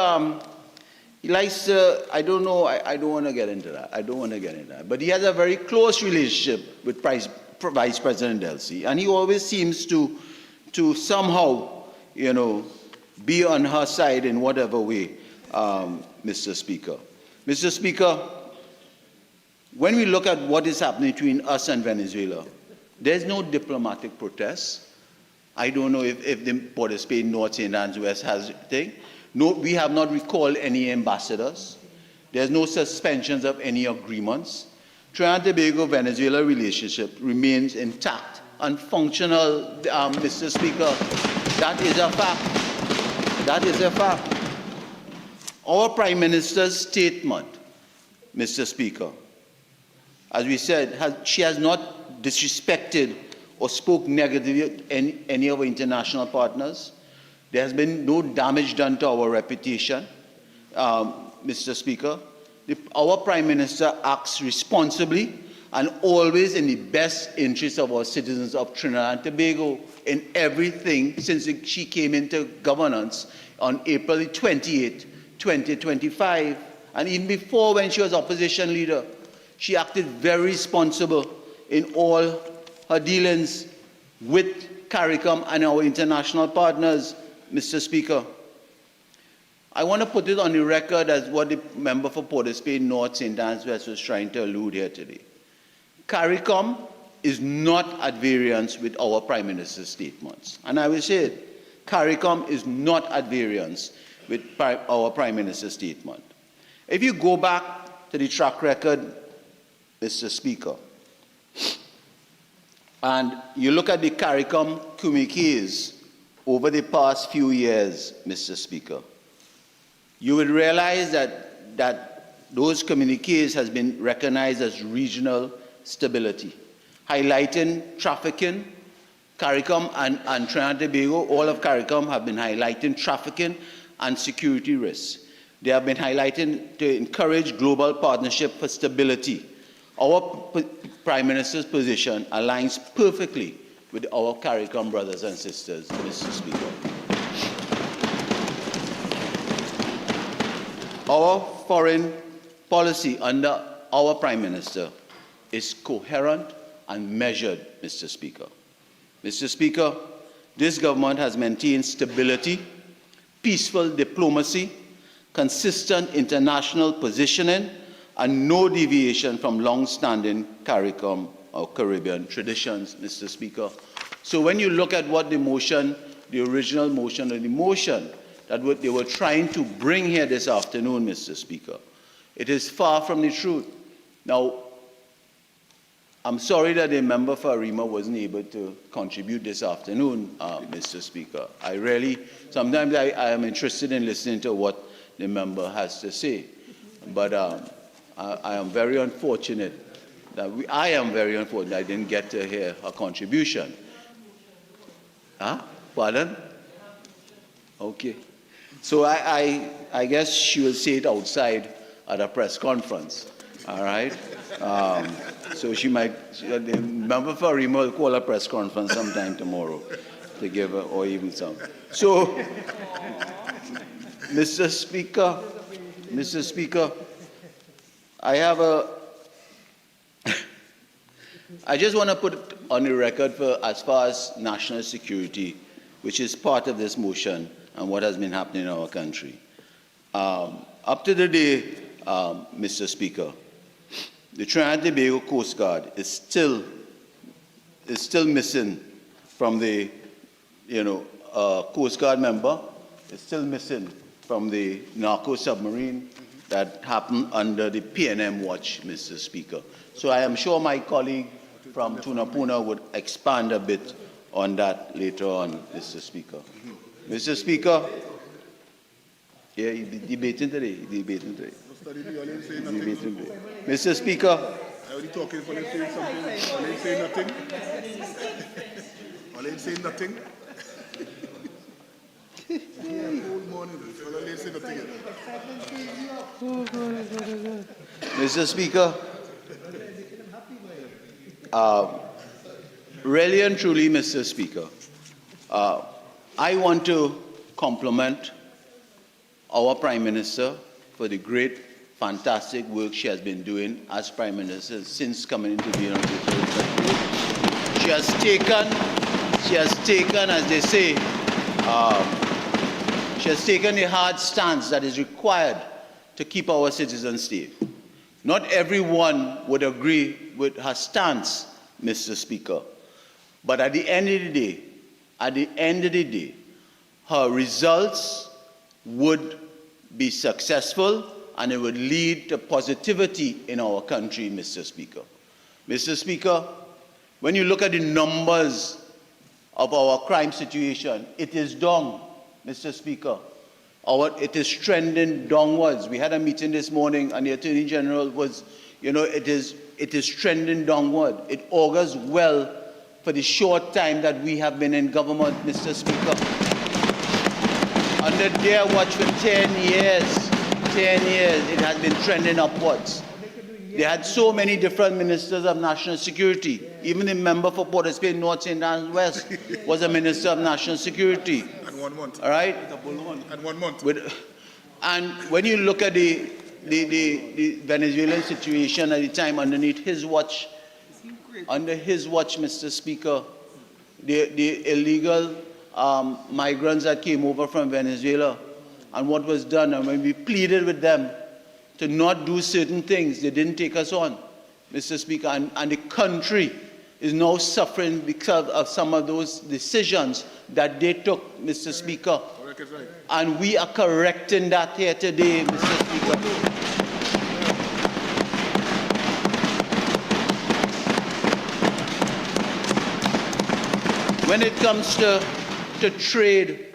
I don't know, I don't want to get into that. But he has a very close relationship with Vice President Delcy, and he always seems to somehow, be on her side in whatever way, Mr. Speaker. Mr. Speaker, when we look at what is happening between us and Venezuela, there's no diplomatic protest. I don't know if the Port of Spain, North St. Anne's West has a thing. No, we have not recalled any ambassadors. There's no suspensions of any agreements. Trinidad and Tobago-Venezuela relationship remains intact and functional, Mr. Speaker. That is a fact. That is a fact. Our Prime Minister's statement, Mr. Speaker, as we said, she has not disrespected or spoke negatively of any of our international partners. There has been no damage done to our reputation, Mr. Speaker. Our Prime Minister acts responsibly and always in the best interest of our citizens of Trinidad and Tobago in everything since she came into governance on April 28, 2025. And even before, when she was opposition leader, she acted very responsible in all her dealings with CARICOM and our international partners, Mr. Speaker. I want to put it on the record as what the member for Port of Spain, North St. Anne's West was trying to allude here today. CARICOM is not at variance with our Prime Minister's statements. And I will say it, CARICOM is not at variance with our Prime Minister's statement. If you go back to the track record, Mr. Speaker, and you look at the CARICOM communiques over the past few years, Mr. Speaker, you will realize that those communiques has been recognized as regional stability, highlighting trafficking. CARICOM and Trinidad and Tobago, all of CARICOM have been highlighting trafficking and security risks. They have been highlighting to encourage global partnership for stability. Our Prime Minister's position aligns perfectly with our CARICOM brothers and sisters, Mr. Speaker. Our foreign policy under our Prime Minister is coherent and measured, Mr. Speaker. Mr. Speaker, this government has maintained stability, peaceful diplomacy, consistent international positioning, and no deviation from long-standing CARICOM or Caribbean traditions, Mr. Speaker. So when you look at what the motion, the original motion, or the motion that what they were trying to bring here this afternoon, Mr. Speaker, it is far from the truth. Now, I'm sorry that the member for Arima wasn't able to contribute this afternoon, Mr. Speaker. Sometimes I am interested in listening to what the member has to say. But I am very unfortunate I didn't get to hear her contribution. Pardon? Okay. So I guess she will say it outside at a press conference. All right? So the member for Arima will call a press conference sometime tomorrow to give her, or even some. So, Mr. Speaker, I just want to put it on the record for as far as national security, which is part of this motion and what has been happening in our country. Up to the day, Mr. Speaker, the Trinidad and Tobago Coast Guard is still missing from the, Coast Guard member. Is still missing from the narco submarine that happened under the PNM watch, Mr. Speaker. So I am sure my colleague from Tunapuna would expand a bit on that later on, Mr. Speaker. Mr. Speaker, yeah, he's debating today. Mr. Speaker. I already talking for them saying something. All ain't saying nothing. All ain't saying nothing. Mr. Speaker, really and truly, Mr. Speaker, I want to compliment our Prime Minister for the great, fantastic work she has been doing as Prime Minister since coming into being on the she has taken, as they say, she has taken the hard stance that is required to keep our citizens safe. Not everyone would agree with her stance, Mr. Speaker. But at the end of the day, her results would be successful and it would lead to positivity in our country, Mr. Speaker. Mr. Speaker, when you look at the numbers of our crime situation, it is down, Mr. Speaker. It is trending downwards. We had a meeting this morning and the Attorney General was, it is trending downward. It augurs well for the short time that we have been in government, Mr. Speaker. Under their watch for 10 years, it has been trending upwards. They had so many different ministers of national security. Even the member for Port of Spain, North St. Anne's West, was a minister of national security. And 1 month. All right? And 1 month. And when you look at the Venezuelan situation at the time underneath his watch, under his watch, Mr. Speaker, the illegal migrants that came over from Venezuela, and what was done, and when we pleaded with them to not do certain things, they didn't take us on, Mr. Speaker, and the country is now suffering because of some of those decisions that they took, Mr. Speaker. And we are correcting that here today, Mr. Speaker. When it comes to trade,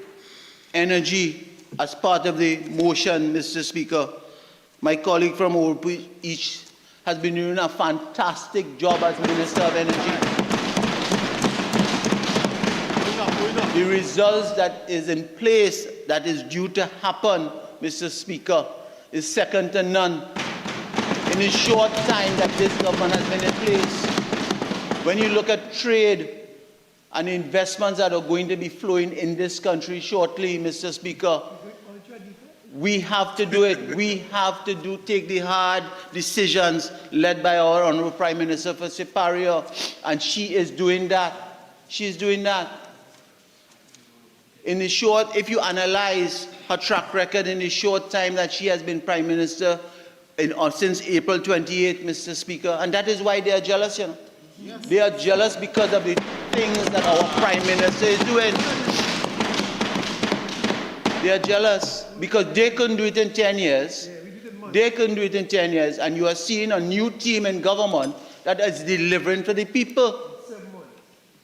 energy, as part of the motion, Mr. Speaker, my colleague from Overpool East has been doing a fantastic job as Minister of Energy. The results that is in place, that is due to happen, Mr. Speaker, is second to none. In the short time that this government has been in place, when you look at trade and investments that are going to be flowing in this country shortly, Mr. Speaker, we have to do it. We have to take the hard decisions led by our Honorable Prime Minister for Superior, and she is doing that. She's doing that. In the short, if you analyze her track record in the short time that she has been Prime Minister since April 28, Mr. Speaker, and that is why they are jealous, you know. Yes. They are jealous because of the things that our Prime Minister is doing. They are jealous because they couldn't do it in 10 years. They couldn't do it in 10 years, and you are seeing a new team in government that is delivering for the people.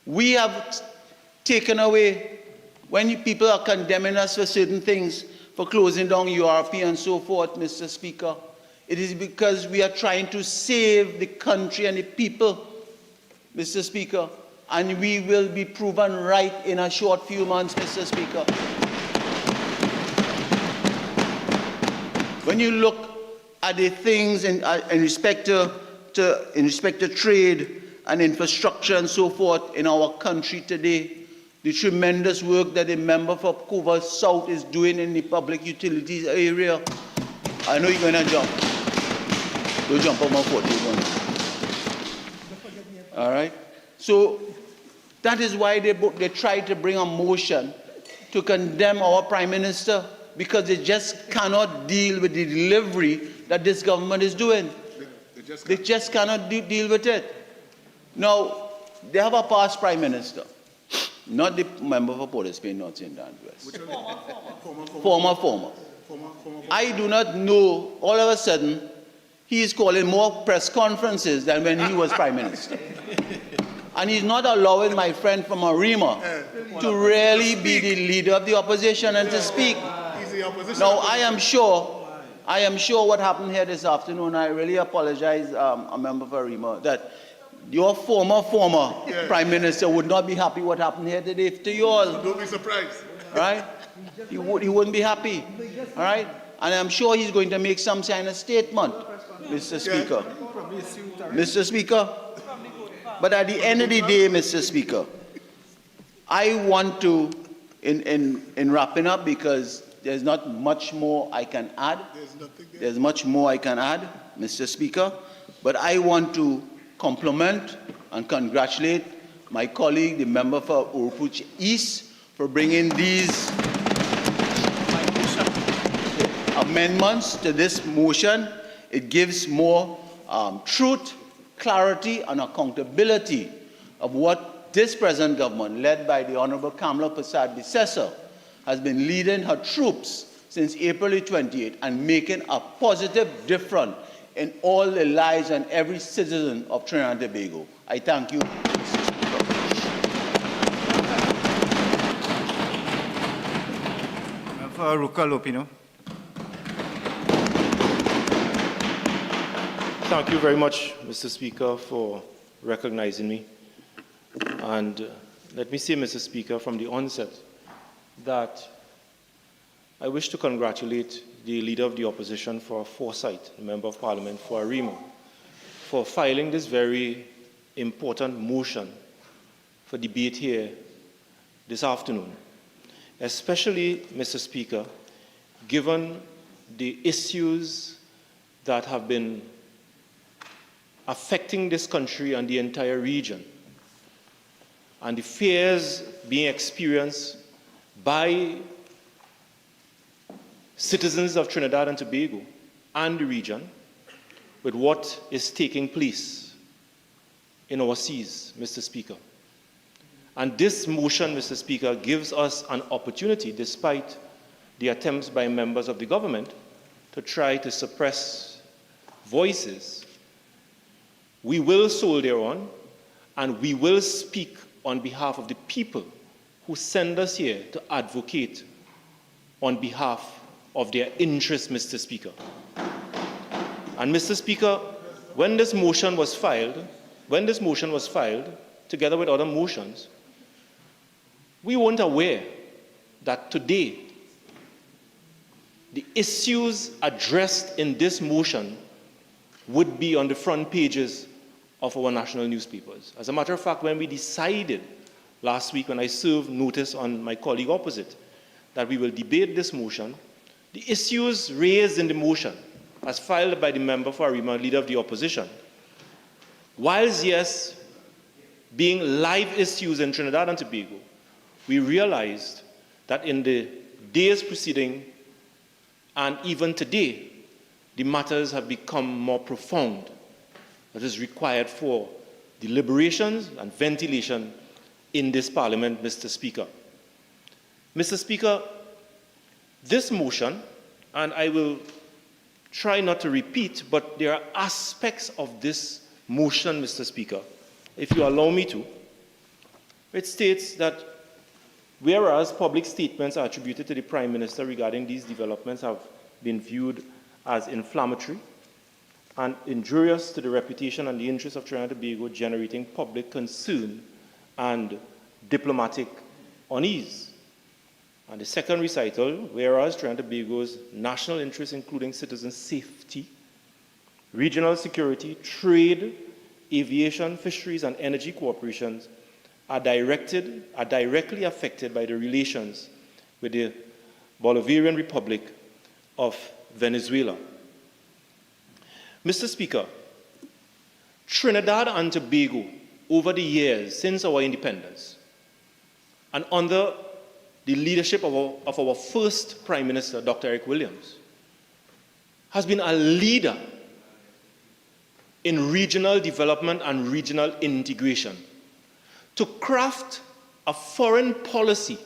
We have taken away, when people are condemning us for certain things, for closing down URP and so forth, Mr. Speaker, it is because we are trying to save the country and the people, Mr. Speaker, and we will be proven right in a short few months, Mr. Speaker. When you look at the things in respect to trade and infrastructure and so forth in our country today, the tremendous work that the member for Cova South is doing in the public utilities area, I know you're going to jump. Don't jump on my 41. All right? So that is why they tried to bring a motion to condemn our Prime Minister, because they just cannot deal with the delivery that this government is doing. They just cannot deal with it. Now, they have a past Prime Minister, not the member for Port of Spain, North St. Anne's West. Former. I do not know, all of a sudden, he is calling more press conferences than when he was Prime Minister. And he's not allowing my friend from Arima to really be the leader of the opposition and to speak. Now, I am sure what happened here this afternoon, I really apologize, a member for Arima, that your former Prime Minister would not be happy what happened here today to you all. Don't be surprised. Right? He wouldn't be happy. All right? And I'm sure he's going to make some kind of statement, Mr. Speaker. Mr. Speaker. But at the end of the day, Mr. Speaker, I want to, in wrapping up, because there's not much more I can add. There's much more I can add, Mr. Speaker. But I want to compliment and congratulate my colleague, the member for Urupuch East, for bringing these amendments to this motion. It gives more truth, clarity, and accountability of what this present government, led by the Honorable Kamala Persad-Bissessor, has been leading her troops since April 28 and making a positive difference in all the lives and every citizen of Trinidad and Tobago. I thank you. For Roodal. Thank you very much, Mr. Speaker, for recognizing me. And let me say, Mr. Speaker, from the onset, that I wish to congratulate the Leader of the Opposition for foresight, the Member of Parliament for Arima, for filing this very important motion for debate here this afternoon. Especially, Mr. Speaker, given the issues that have been affecting this country and the entire region, and the fears being experienced by citizens of Trinidad and Tobago and the region with what is taking place in our seas, Mr. Speaker. And this motion, Mr. Speaker, gives us an opportunity, despite the attempts by members of the government to try to suppress voices. We will soldier on, and we will speak on behalf of the people who send us here to advocate on behalf of their interests, Mr. Speaker. And Mr. Speaker, when this motion was filed, together with other motions, we weren't aware that today the issues addressed in this motion would be on the front pages of our national newspapers. As a matter of fact, when we decided last week, when I served notice on my colleague opposite, that we will debate this motion, the issues raised in the motion, as filed by the member for Arima, Leader of the Opposition, whilst yes, being live issues in Trinidad and Tobago, we realized that in the days preceding and even today, the matters have become more profound. That is required for deliberations and ventilation in this Parliament, Mr. Speaker. Mr. Speaker, this motion, and I will try not to repeat, but there are aspects of this motion, Mr. Speaker, if you allow me to. It states that whereas public statements are attributed to the Prime Minister regarding these developments have been viewed as inflammatory and injurious to the reputation and the interests of Trinidad and Tobago, generating public concern and diplomatic unease. And the second recital, whereas Trinidad and Tobago's national interests, including citizen safety, regional security, trade, aviation, fisheries, and energy cooperations are directly affected by the relations with the Bolivarian Republic of Venezuela. Mr. Speaker, Trinidad and Tobago, over the years since our independence, and under the leadership of our first Prime Minister, Dr. Eric Williams, has been a leader in regional development and regional integration. To craft a foreign policy,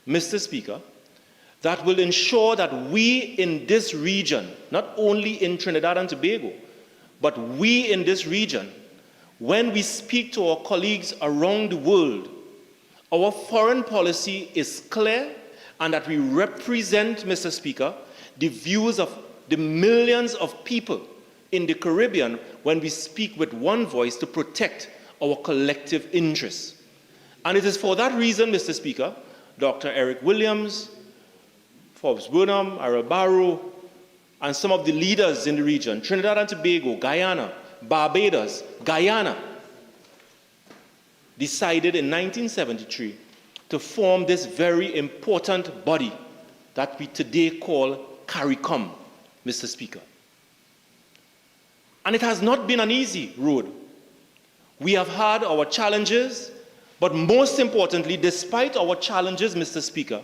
Mr. Speaker, that will ensure that we in this region, not only in Trinidad and Tobago, but we in this region, when we speak to our colleagues around the world, our foreign policy is clear, and that we represent, Mr. Speaker, the views of the millions of people in the Caribbean when we speak with one voice to protect our collective interests. And it is for that reason, Mr. Speaker, Dr. Eric Williams, Forbes Burnham, Arel Barrow, and some of the leaders in the region, Trinidad and Tobago, Guyana, Barbados, Guyana, decided in 1973 to form this very important body that we today call CARICOM, Mr. Speaker. And it has not been an easy road. We have had our challenges, But most importantly, despite our challenges, Mr. Speaker,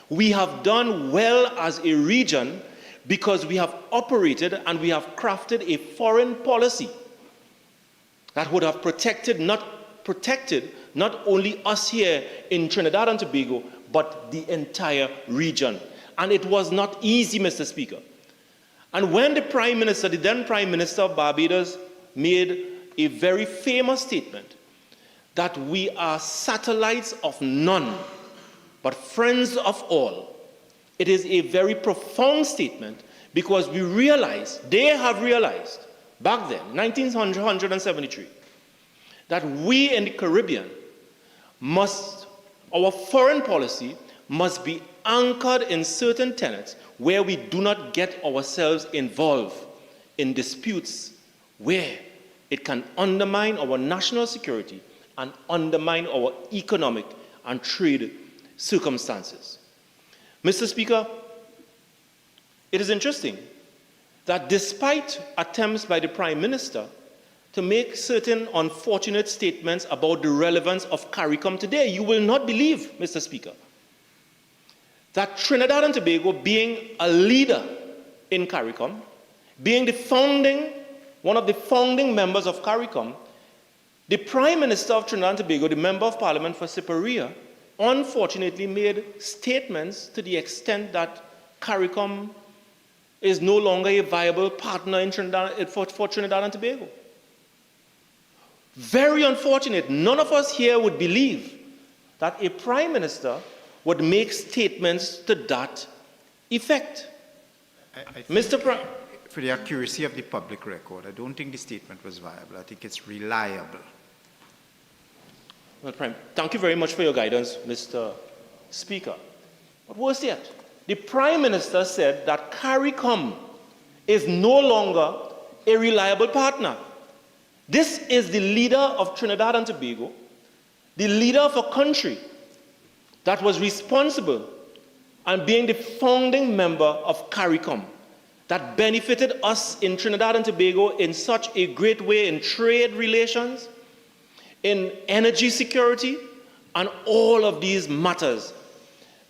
we have done well as a region because we have operated and we have crafted a foreign policy that would have protected not only us here in Trinidad and Tobago, but the entire region. And it was not easy, Mr. Speaker. And when the Prime Minister, the then Prime Minister of Barbados, made a very famous statement that we are satellites of none, but friends of all, it is a very profound statement because we realize, they have realized, back then, 1973, that we in the Caribbean our foreign policy must be anchored in certain tenets where we do not get ourselves involved in disputes where it can undermine our national security and undermine our economic and trade circumstances. Mr. Speaker, it is interesting that despite attempts by the Prime Minister to make certain unfortunate statements about the relevance of CARICOM today, you will not believe, Mr. Speaker, that Trinidad and Tobago, being a leader in CARICOM, being one of the founding members of CARICOM, the Prime Minister of Trinidad and Tobago, the Member of Parliament for Siparia, unfortunately made statements to the extent that CARICOM is no longer a viable partner in for Trinidad and Tobago. Very unfortunate. None of us here would believe that a Prime Minister would make statements to that effect. Mr. Prime, for the accuracy of the public record, I don't think the statement was viable. I think it's reliable. Well, Prime, thank you very much for your guidance, Mr. Speaker. But worse yet, the Prime Minister said that CARICOM is no longer a reliable partner. This is the leader of Trinidad and Tobago, the leader of a country that was responsible and being the founding member of CARICOM, that benefited us in Trinidad and Tobago in such a great way in trade relations, in energy security, and all of these matters.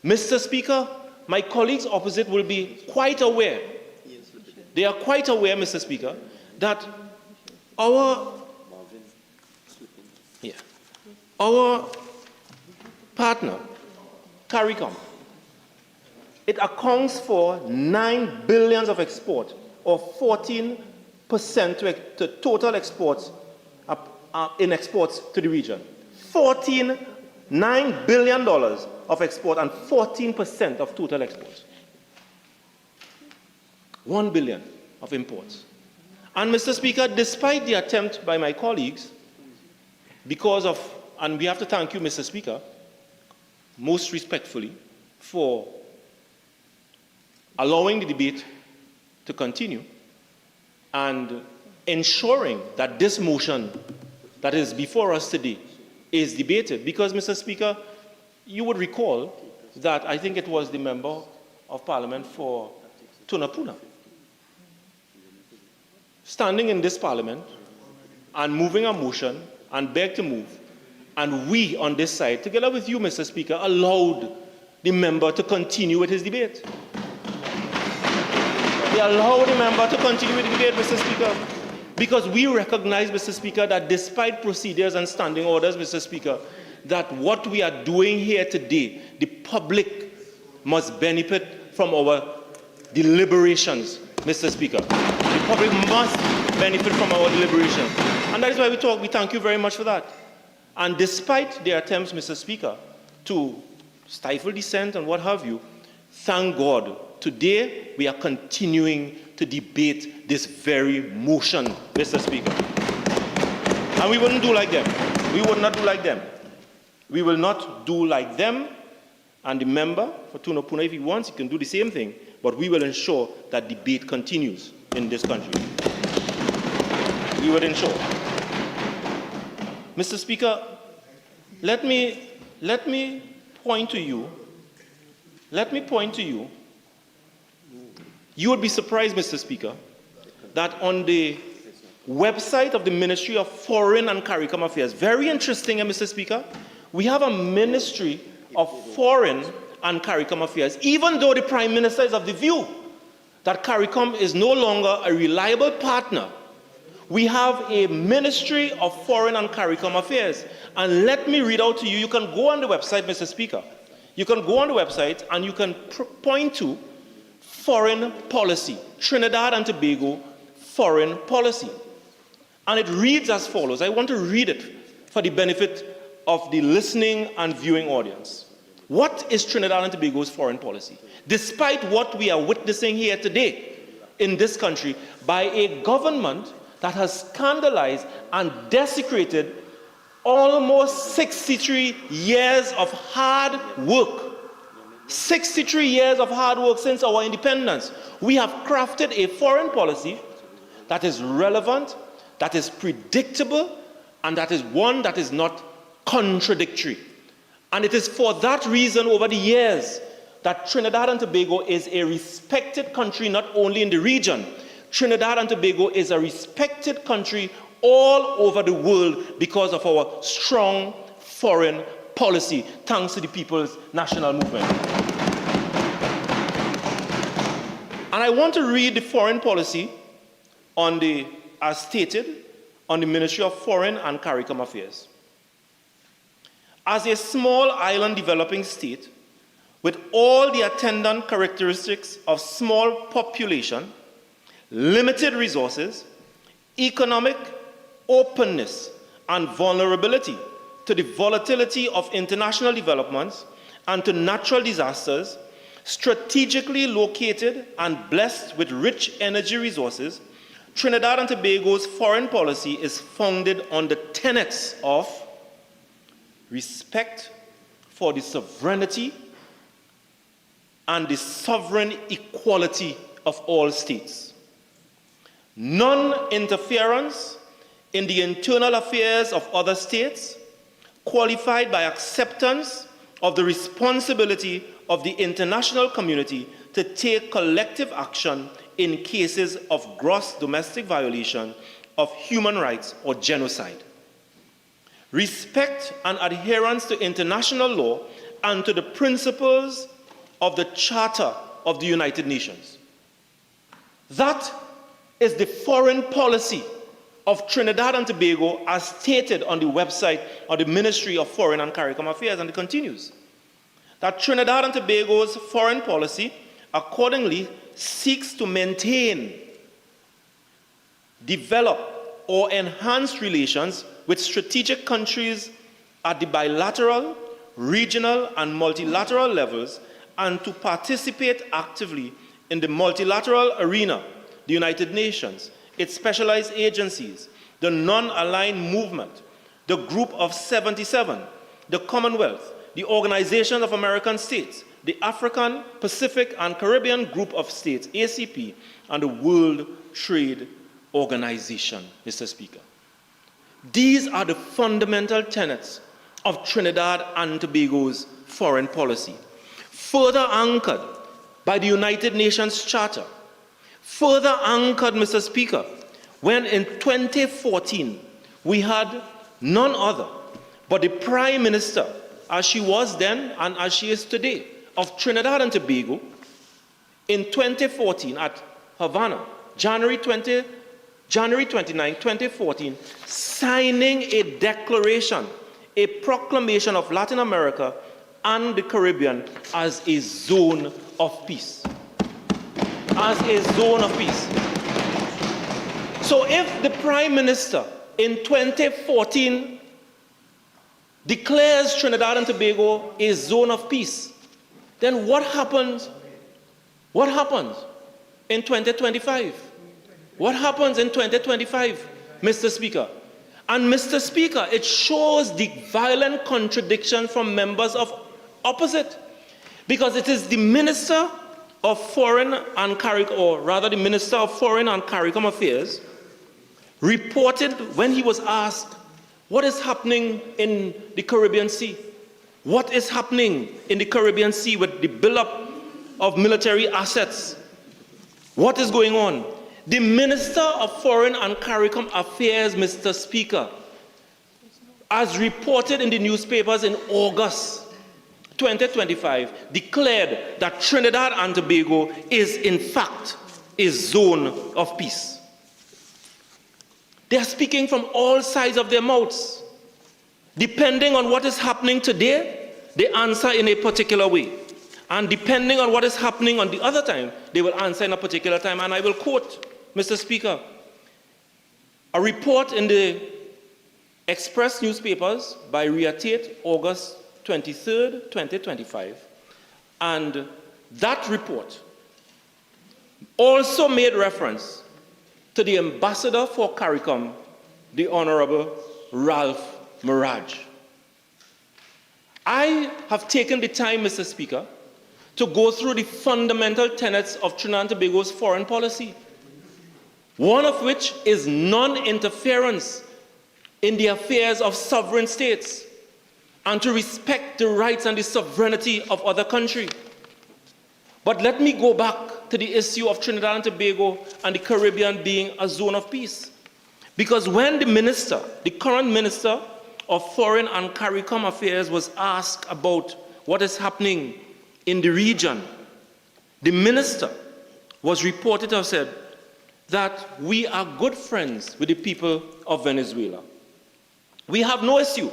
Mr. Speaker, my colleagues opposite will be quite aware, they are quite aware, Mr. Speaker, that our partner, CARICOM, it accounts for 9 billion of export, or 14% to total exports in exports to the region. $9 billion of export and 14% of total exports. 1 billion of imports. And Mr. Speaker, despite the attempt by my colleagues, and we have to thank you, Mr. Speaker, most respectfully, for allowing the debate to continue and ensuring that this motion that is before us today is debated. Because, Mr. Speaker, you would recall that I think it was the Member of Parliament for Tunapuna standing in this Parliament and moving a motion and begged to move, and we on this side, together with you, Mr. Speaker, allowed the member to continue with his debate. They allowed the member to continue with the debate, Mr. Speaker, because we recognize, Mr. Speaker, that despite procedures and standing orders, Mr. Speaker, that what we are doing here today, the public must benefit from our deliberations, Mr. Speaker. The public must benefit from our deliberations. And that is why we thank you very much for that. And despite their attempts, Mr. Speaker, to stifle dissent and what have you, thank God, today we are continuing to debate this very motion, Mr. Speaker. And we wouldn't do like them. We would not do like them. We will not do like them. And the member for Tunapuna, if he wants, he can do the same thing. But we will ensure that debate continues in this country. We will ensure. Mr. Speaker, let me point to you. You would be surprised, Mr. Speaker, that on the website of the Ministry of Foreign and CARICOM Affairs, very interesting, Mr. Speaker, we have a Ministry of Foreign and CARICOM Affairs, even though the Prime Minister is of the view that CARICOM is no longer a reliable partner. We have a Ministry of Foreign and CARICOM Affairs. And let me read out to you. You can go on the website, Mr. Speaker. You can go on the website and you can point to foreign policy, Trinidad and Tobago foreign policy. And it reads as follows. I want to read it for the benefit of the listening and viewing audience. What is Trinidad and Tobago's foreign policy? Despite what we are witnessing here today in this country by a government that has scandalized and desecrated almost 63 years of hard work. 63 years of hard work since our independence. We have crafted a foreign policy that is relevant, that is predictable, and that is one that is not contradictory. And it is for that reason over the years that Trinidad and Tobago is a respected country not only in the region. Trinidad and Tobago is a respected country all over the world because of our strong foreign policy, thanks to the People's National Movement. And I want to read the foreign policy as stated on the Ministry of Foreign and CARICOM Affairs. As a small island developing state, with all the attendant characteristics of small population, limited resources, economic openness, and vulnerability to the volatility of international developments and to natural disasters, strategically located and blessed with rich energy resources, Trinidad and Tobago's foreign policy is founded on the tenets of respect for the sovereignty and the sovereign equality of all states, non-interference in the internal affairs of other states, qualified by acceptance of the responsibility of the international community to take collective action in cases of gross domestic violation of human rights or genocide. Respect and adherence to international law and to the principles of the Charter of the United Nations. That is the foreign policy of Trinidad and Tobago as stated on the website of the Ministry of Foreign and CARICOM Affairs, and it continues. That Trinidad and Tobago's foreign policy accordingly seeks to maintain, develop, or enhance relations with strategic countries at the bilateral, regional, and multilateral levels, and to participate actively in the multilateral arena, the United Nations, its specialized agencies, the non-aligned movement, the Group of 77, the Commonwealth, the Organization of American States, the African, Pacific, and Caribbean Group of States, ACP, and the World Trade Organization, Mr. Speaker. These are the fundamental tenets of Trinidad and Tobago's foreign policy, further anchored by the United Nations Charter, further anchored, Mr. Speaker, when in 2014 we had none other but the Prime Minister, as she was then and as she is today, of Trinidad and Tobago, in 2014 at Havana, January 29, 2014, signing a declaration, a proclamation of Latin America and the Caribbean as a zone of peace. As a zone of peace. So if the Prime Minister in 2014 declares Trinidad and Tobago a zone of peace, then what happens? What happens in 2025? What happens in 2025, Mr. Speaker? And Mr. Speaker, it shows the violent contradiction from members of opposite, because it is the Minister of Foreign and CARICOM, or rather the Minister of Foreign and CARICOM Affairs, reported when he was asked, what is happening in the Caribbean Sea? What is happening in the Caribbean Sea with the buildup of military assets? What is going on? The Minister of Foreign and CARICOM Affairs, Mr. Speaker, as reported in the newspapers in August 2025, declared that Trinidad and Tobago is in fact a zone of peace. They are speaking from all sides of their mouths. Depending on what is happening today, they answer in a particular way. And depending on what is happening on the other time, they will answer in a particular time. And I will quote, Mr. Speaker, a report in the Express newspapers by Re-affirm, August 23rd, 2025. And that report also made reference to the ambassador for CARICOM, the Honorable Ralph Mirage. I have taken the time, Mr. Speaker, to go through the fundamental tenets of Trinidad and Tobago's foreign policy, one of which is non-interference in the affairs of sovereign states and to respect the rights and the sovereignty of other countries. But let me go back to the issue of Trinidad and Tobago and the Caribbean being a zone of peace. Because when the minister, the current minister of Foreign and CARICOM Affairs, was asked about what is happening in the region, the minister was reported to have said that we are good friends with the people of Venezuela. We have no issue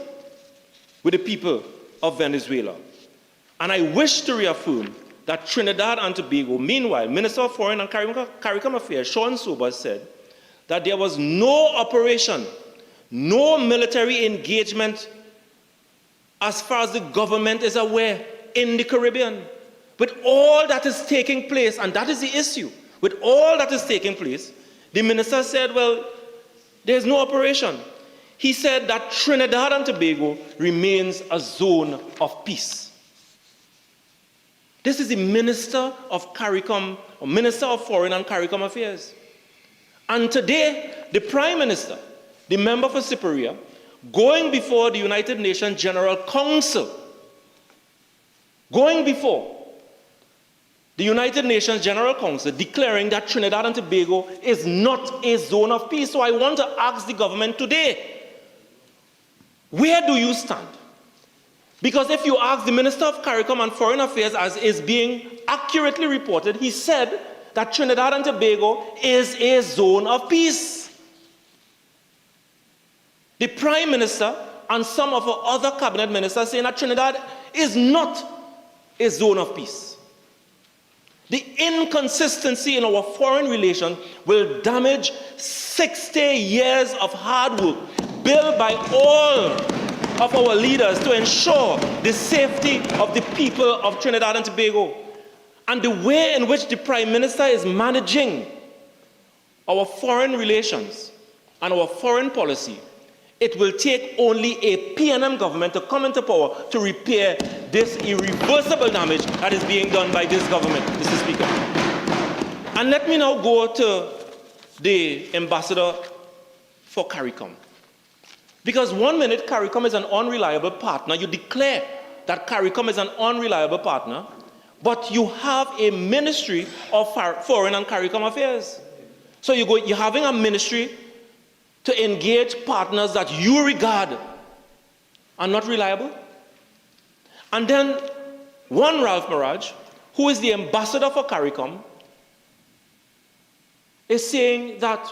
with the people of Venezuela. And I wish to reaffirm that Trinidad and Tobago, meanwhile, Minister of Foreign and CARICOM Affairs, Sean Sobers, said that there was no operation, no military engagement as far as the government is aware in the Caribbean. With all that is taking place, and that is the issue, with all that is taking place, the minister said, well, there's no operation. He said that Trinidad and Tobago remains a zone of peace. This is the Minister of CARICOM, or Minister of Foreign and CARICOM Affairs. And today, the Prime Minister, the member for Cypria, going before the United Nations General Council, going before the United Nations General Council, declaring that Trinidad and Tobago is not a zone of peace. So I want to ask the government today, where do you stand? Because if you ask the Minister of CARICOM and Foreign Affairs, as is being accurately reported, he said that Trinidad and Tobago is a zone of peace. The Prime Minister and some of our other cabinet ministers saying that Trinidad is not a zone of peace. The inconsistency in our foreign relations will damage 60 years of hard work built by all of our leaders to ensure the safety of the people of Trinidad and Tobago. And the way in which the Prime Minister is managing our foreign relations and our foreign policy, it will take only a PNM government to come into power to repair this irreversible damage that is being done by this government, Mr. Speaker. And let me now go to the ambassador for CARICOM. Because 1 minute CARICOM is an unreliable partner, you declare that CARICOM is an unreliable partner, but you have a Ministry of Foreign and CARICOM Affairs. So you're having a ministry to engage partners that you regard are not reliable. And then one Ralph Mirage, who is the ambassador for CARICOM, is saying that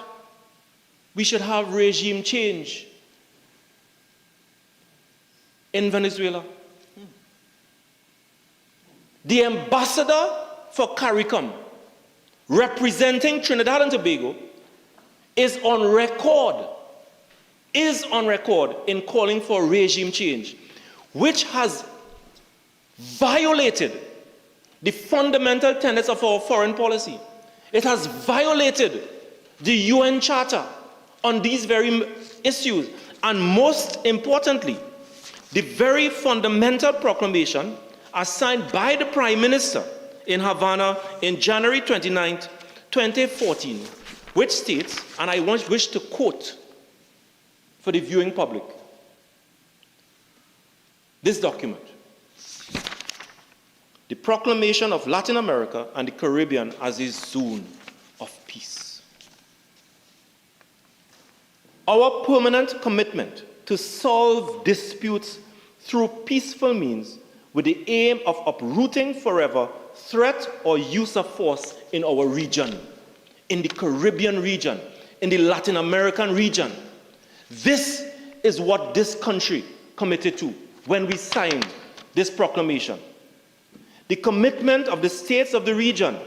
we should have regime change in Venezuela. The ambassador for CARICOM, representing Trinidad and Tobago, is on record in calling for regime change, which has violated the fundamental tenets of our foreign policy. It has violated the UN Charter on these very issues, and most importantly, the very fundamental proclamation as signed by the Prime Minister in Havana in January 29, 2014, which states, and I wish to quote for the viewing public, this document: the proclamation of Latin America and the Caribbean as a zone of peace. Our permanent commitment to solve disputes through peaceful means with the aim of uprooting forever threat or use of force in our region, in the Caribbean region, in the Latin American region. This is what this country committed to when we signed this proclamation. The commitment of the states of the region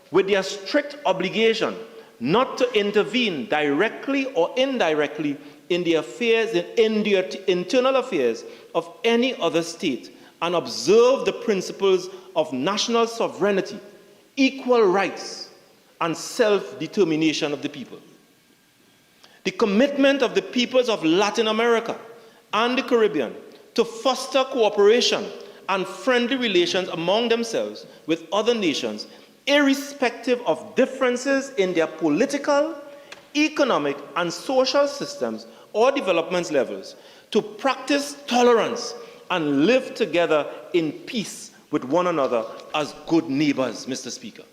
with their strict obligation not to intervene directly or indirectly in the affairs, in the internal affairs of any other state, and observe the principles of national sovereignty, equal rights, and self-determination of the people. The commitment of the peoples of Latin America and the Caribbean to foster cooperation and friendly relations among themselves with other nations, irrespective of differences in their political, economic, and social systems or development levels, to practice tolerance and live together in peace with one another as good neighbors, Mr. Speaker.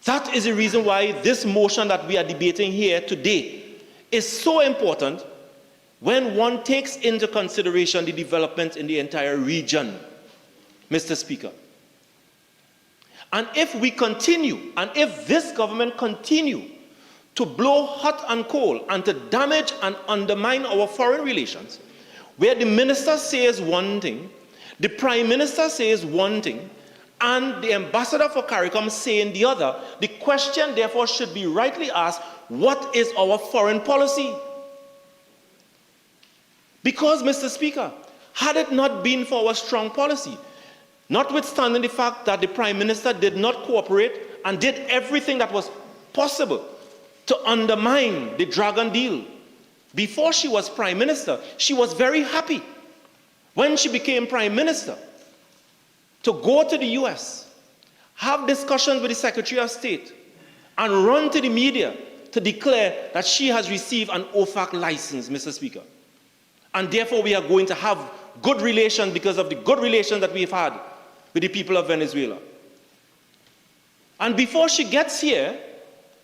That is the reason why this motion that we are debating here today is so important when one takes into consideration the development in the entire region, Mr. Speaker. And if we continue, and if this government continue to blow hot and cold and to damage and undermine our foreign relations, where the minister says one thing, the prime minister says one thing, and the ambassador for CARICOM saying the other, the question therefore should be rightly asked, what is our foreign policy? Because, Mr. Speaker, had it not been for our strong policy, notwithstanding the fact that the Prime Minister did not cooperate and did everything that was possible to undermine the Dragon deal, before she was Prime Minister, she was very happy when she became Prime Minister to go to the US, have discussions with the Secretary of State, and run to the media to declare that she has received an OFAC license, Mr. Speaker. And therefore we are going to have good relations because of the good relations that we've had with the people of Venezuela. And before she gets here,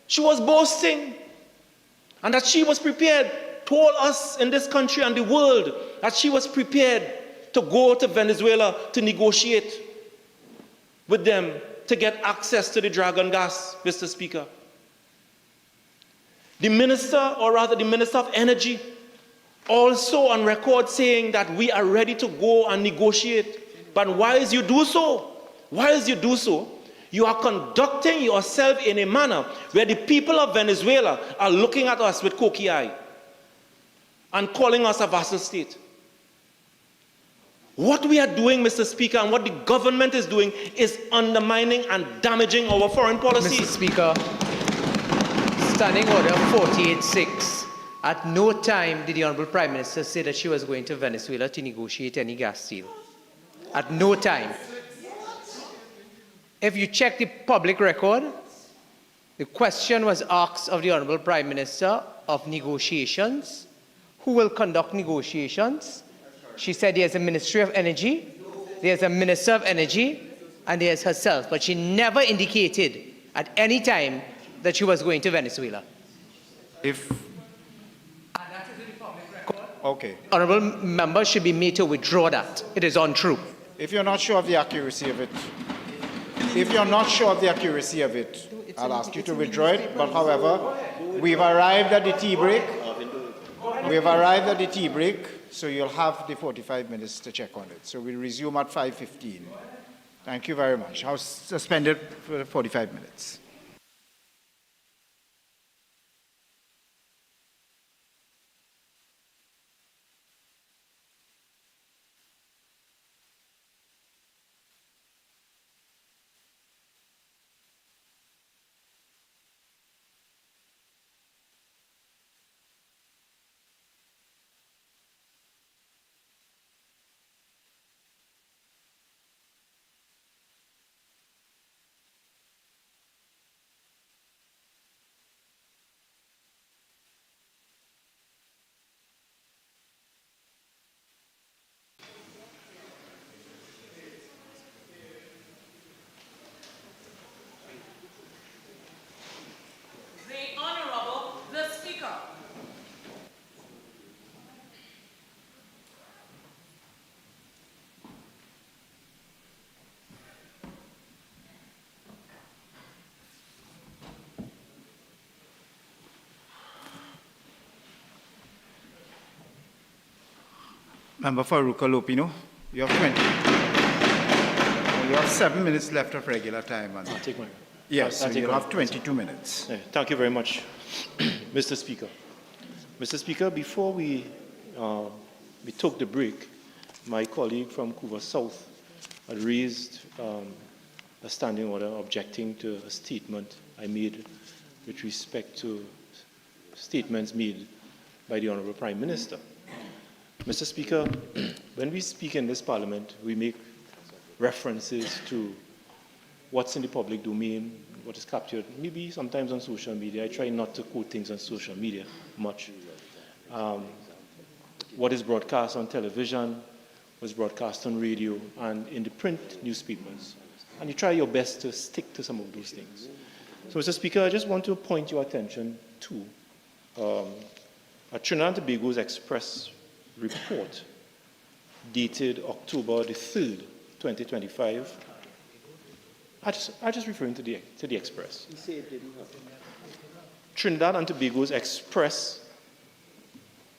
she was boasting, and that she was prepared, told us in this country and the world that she was prepared to go to Venezuela to negotiate with them to get access to the Dragon gas, Mr. Speaker. The minister, or rather the Minister of Energy, also on record saying that we are ready to go and negotiate. But whilst you do so, you are conducting yourself in a manner where the people of Venezuela are looking at us with cocky eye and calling us a vassal state. What we are doing, Mr. Speaker, and what the government is doing is undermining and damaging our foreign policy. Mr. Speaker, Standing Order 48.6. At no time did the Honourable Prime Minister say that she was going to Venezuela to negotiate any gas deal. At no time. If you check the public record, the question was asked of the Honourable Prime Minister of negotiations. Who will conduct negotiations? She said there's a Ministry of Energy, there's a Minister of Energy, and there's herself. But she never indicated at any time that she was going to Venezuela. Okay. Honourable member should be made to withdraw that. It is untrue. If you're not sure of the accuracy of it, I'll ask you to withdraw it. But however, we've arrived at the tea break. So you'll have the 45 minutes to check on it. So we'll resume at 5:15. Thank you very much. House suspended for 45 minutes. Member for Ruka-Lopino, you have 20. You have 7 minutes left of regular time. And I'll take my. yes, I'll so take you'll my- have 22 minutes. Yeah, thank you very much, Mr. Speaker. Mr. Speaker, before we took the break, my colleague from Couva South had raised a standing order objecting to a statement I made with respect to statements made by the Honourable Prime Minister. Mr. Speaker, when we speak in this Parliament, we make references to what's in the public domain, what is captured, maybe sometimes on social media. I try not to quote things on social media much. What is broadcast on television, was broadcast on radio, and in the print newspapers. And you try your best to stick to some of those things. So, Mr. Speaker, I just want to point your attention to a Trinidad and Tobago's Express report dated October the 3rd, 2025. I just referring to the Express. You say it didn't happen. Trinidad and Tobago's Express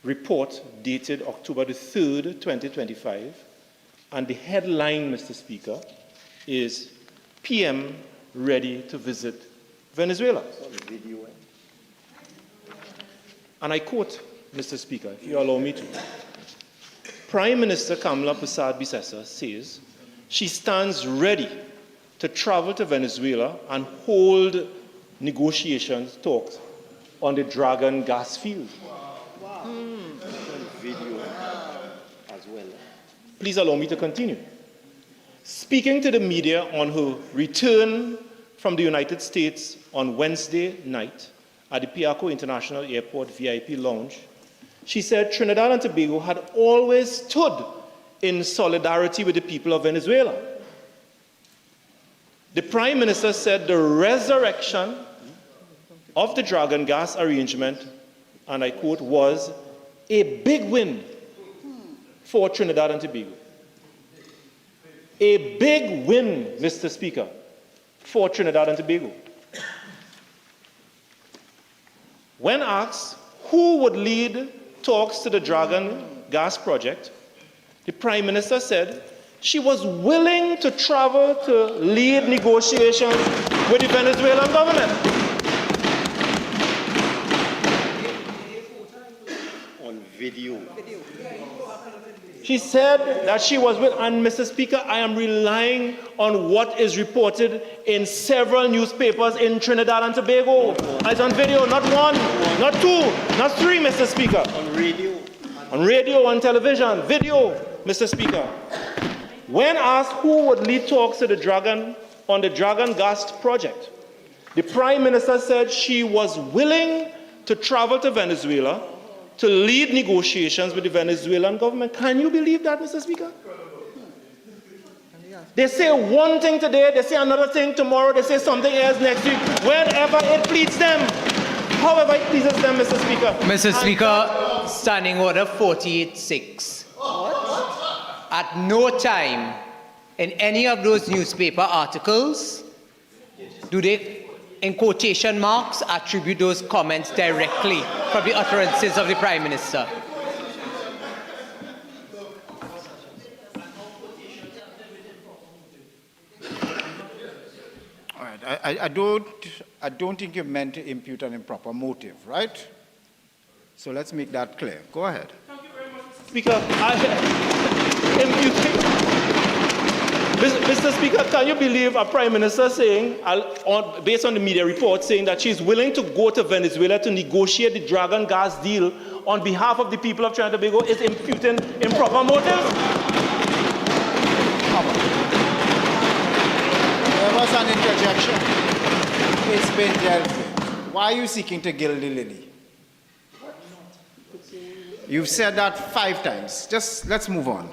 report dated October the 3rd, 2025, and the headline, Mr. Speaker, is PM ready to visit Venezuela. And I quote, Mr. Speaker, if you allow me to. Prime Minister Kamala Persad-Bissessar says she stands ready to travel to Venezuela and hold negotiations, talks on the Dragon gas field. Video as well. Please allow me to continue. Speaking to the media on her return from the United States on Wednesday night at the Piaco International Airport VIP lounge, she said Trinidad and Tobago had always stood in solidarity with the people of Venezuela. The Prime Minister said the resurrection of the Dragon gas arrangement, and I quote, was a big win for Trinidad and Tobago. A big win, Mr. Speaker, for Trinidad and Tobago. When asked who would lead talks to the Dragon gas project, the Prime Minister said she was willing to travel to lead negotiations with the Venezuelan government. On video. She said that she was with, and Mr. Speaker, I am relying on what is reported in several newspapers in Trinidad and Tobago. It's on video, not one, not two, not three, Mr. Speaker. On radio. On radio, on television, video, Mr. Speaker. When asked who would lead talks to the Dragon on the Dragon gas project, the Prime Minister said she was willing to travel to Venezuela to lead negotiations with the Venezuelan government. Can you believe that, Mr. Speaker? They say one thing today, they say another thing tomorrow, they say something else next week, whenever it pleases them, however it pleases them, Mr. Speaker. Mr. Speaker, Standing Order 48-6. At no time in any of those newspaper articles do they, in quotation marks, attribute those comments directly from the utterances of the Prime Minister. All right. I don't think you meant to impute an improper motive, right? So let's make that clear. Go ahead. Speaker, Mr. Speaker, can you believe a Prime Minister saying, based on the media report, saying that she's willing to go to Venezuela to negotiate the Dragon gas deal on behalf of the people of Trinidad and Tobago is imputing improper motives? There was an interjection. It's been dealt with. Why are you seeking to gild the lily? You've said that 5 times. Just let's move on.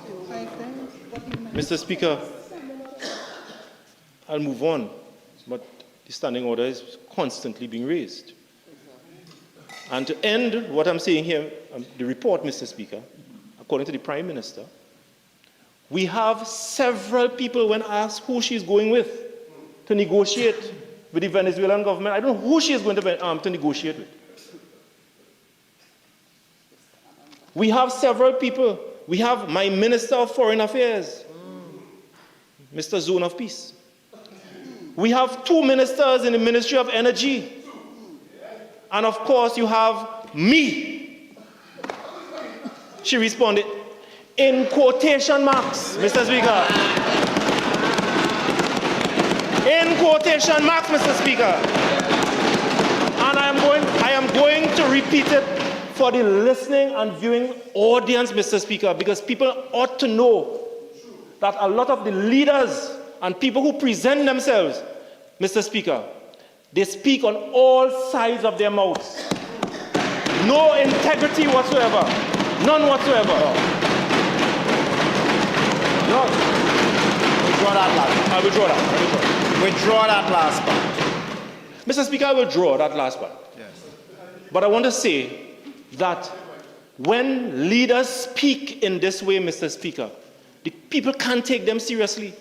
Mr. Speaker, I'll move on, but the standing order is constantly being raised. And to end what I'm saying here, the report, Mr. Speaker, according to the Prime Minister, we have several people when asked who she's going with to negotiate with the Venezuelan government. I don't know who she is going to negotiate with. We have several people we have my Minister of Foreign Affairs, Mr. Zone of Peace. We have 2 ministers in the Ministry of Energy. And of course, you have me. She responded, in quotation marks, Mr. Speaker. In quotation marks, Mr. Speaker. And I am going to repeat it for the listening and viewing audience, Mr. Speaker, because people ought to know that a lot of the leaders and people who present themselves, Mr. Speaker, they speak on all sides of their mouths. No integrity whatsoever. None whatsoever. No. Withdraw that last. I withdraw that. Withdraw that last part. Mr. Speaker, I withdraw that last part. Yes. But I want to say that when leaders speak in this way, Mr. Speaker, the people can't take them seriously.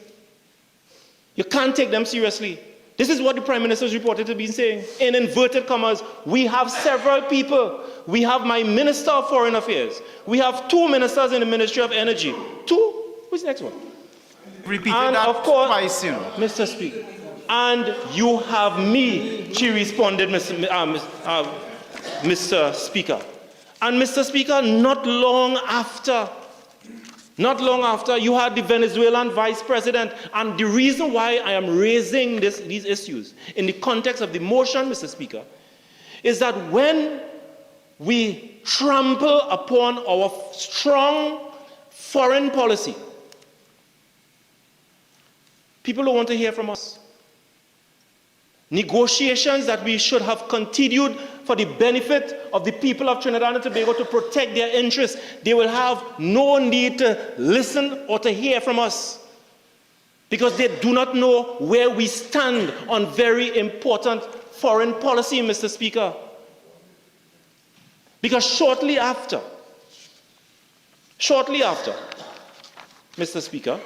You can't take them seriously. This is what the Prime Minister's reported to be saying. In inverted commas, we have several people. We have my Minister of Foreign Affairs. We have 2 ministers in the Ministry of Energy. 2? Who's the next one? Repeated and that of course, twice, you know. Mr. Speaker, and you have me, she responded, Mr. Speaker. And Mr. Speaker, not long after, you had the Venezuelan Vice President, and the reason why I am raising these issues in the context of the motion, Mr. Speaker, is that when we trample upon our strong foreign policy, people don't want to hear from us. Negotiations that we should have continued for the benefit of the people of Trinidad and Tobago to protect their interests, they will have no need to listen or to hear from us because they do not know where we stand on very important foreign policy, Mr. Speaker. Because shortly after, Mr. Speaker,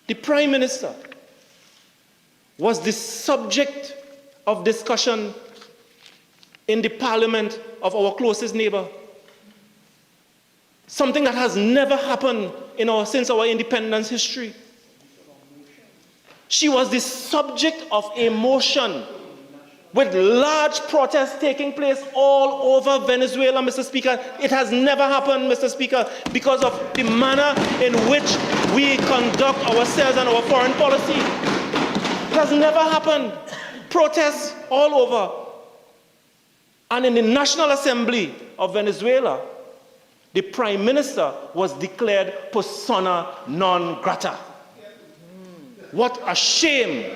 the Prime Minister was the subject of discussion in the Parliament of our closest neighbor. Something that has never happened since our independence history. She was the subject of a motion with large protests taking place all over Venezuela, Mr. Speaker. It has never happened, Mr. Speaker, because of the manner in which we conduct ourselves and our foreign policy. It has never happened. Protests all over. And in the National Assembly of Venezuela, the Prime Minister was declared persona non grata. What a shame.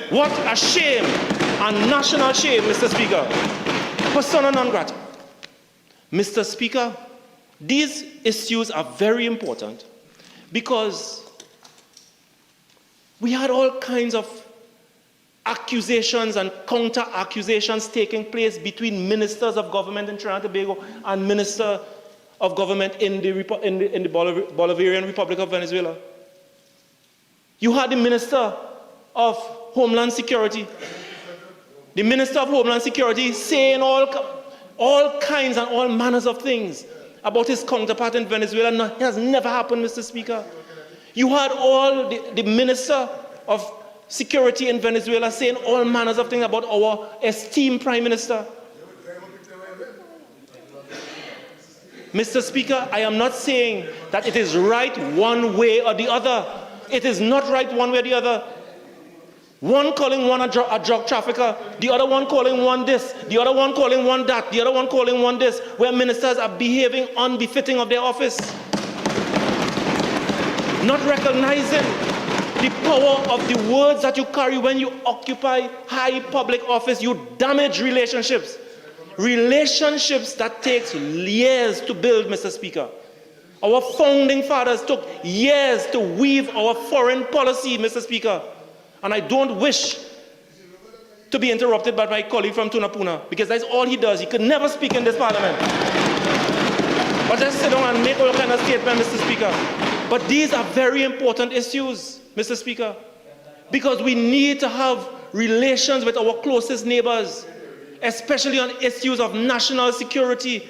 What a shame. And national shame, Mr. Speaker. Persona non grata. Mr. Speaker, these issues are very important because we had all kinds of accusations and counter-accusations taking place between ministers of government in Trinidad and Tobago and minister of government in the Bolivarian Republic of Venezuela. You had the Minister of Homeland Security. The Minister of Homeland Security saying all kinds and all manners of things about his counterpart in Venezuela. No, it has never happened, Mr. Speaker. You had all the Minister of Security in Venezuela saying all manners of things about our esteemed Prime Minister. Mr. Speaker, I am not saying that it is right one way or the other. It is not right one way or the other. One calling one a drug trafficker, the other one calling one this, the other one calling one that, the other one calling one this, where ministers are behaving unbefitting of their office. Not recognizing the power of the words that you carry when you occupy high public office. You damage relationships. Relationships that takes years to build, Mr. Speaker. Our founding fathers took years to weave our foreign policy, Mr. Speaker. And I don't wish to be interrupted by my colleague from Tunapuna, because that's all he does. He could never speak in this parliament. But just sit down and make all kind of statements, Mr. Speaker. But these are very important issues, Mr. Speaker, because we need to have relations with our closest neighbors, especially on issues of national security,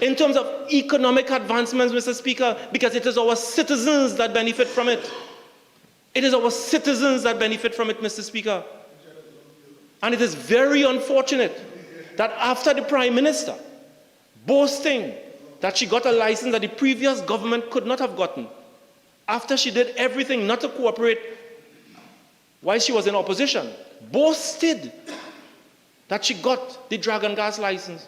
in terms of economic advancements, Mr. Speaker, because it is our citizens that benefit from it. It is our citizens that benefit from it, Mr. Speaker. And it is very unfortunate that after the Prime Minister boasting that she got a license that the previous government could not have gotten, after she did everything not to cooperate while she was in opposition, boasted that she got the dragon gas license,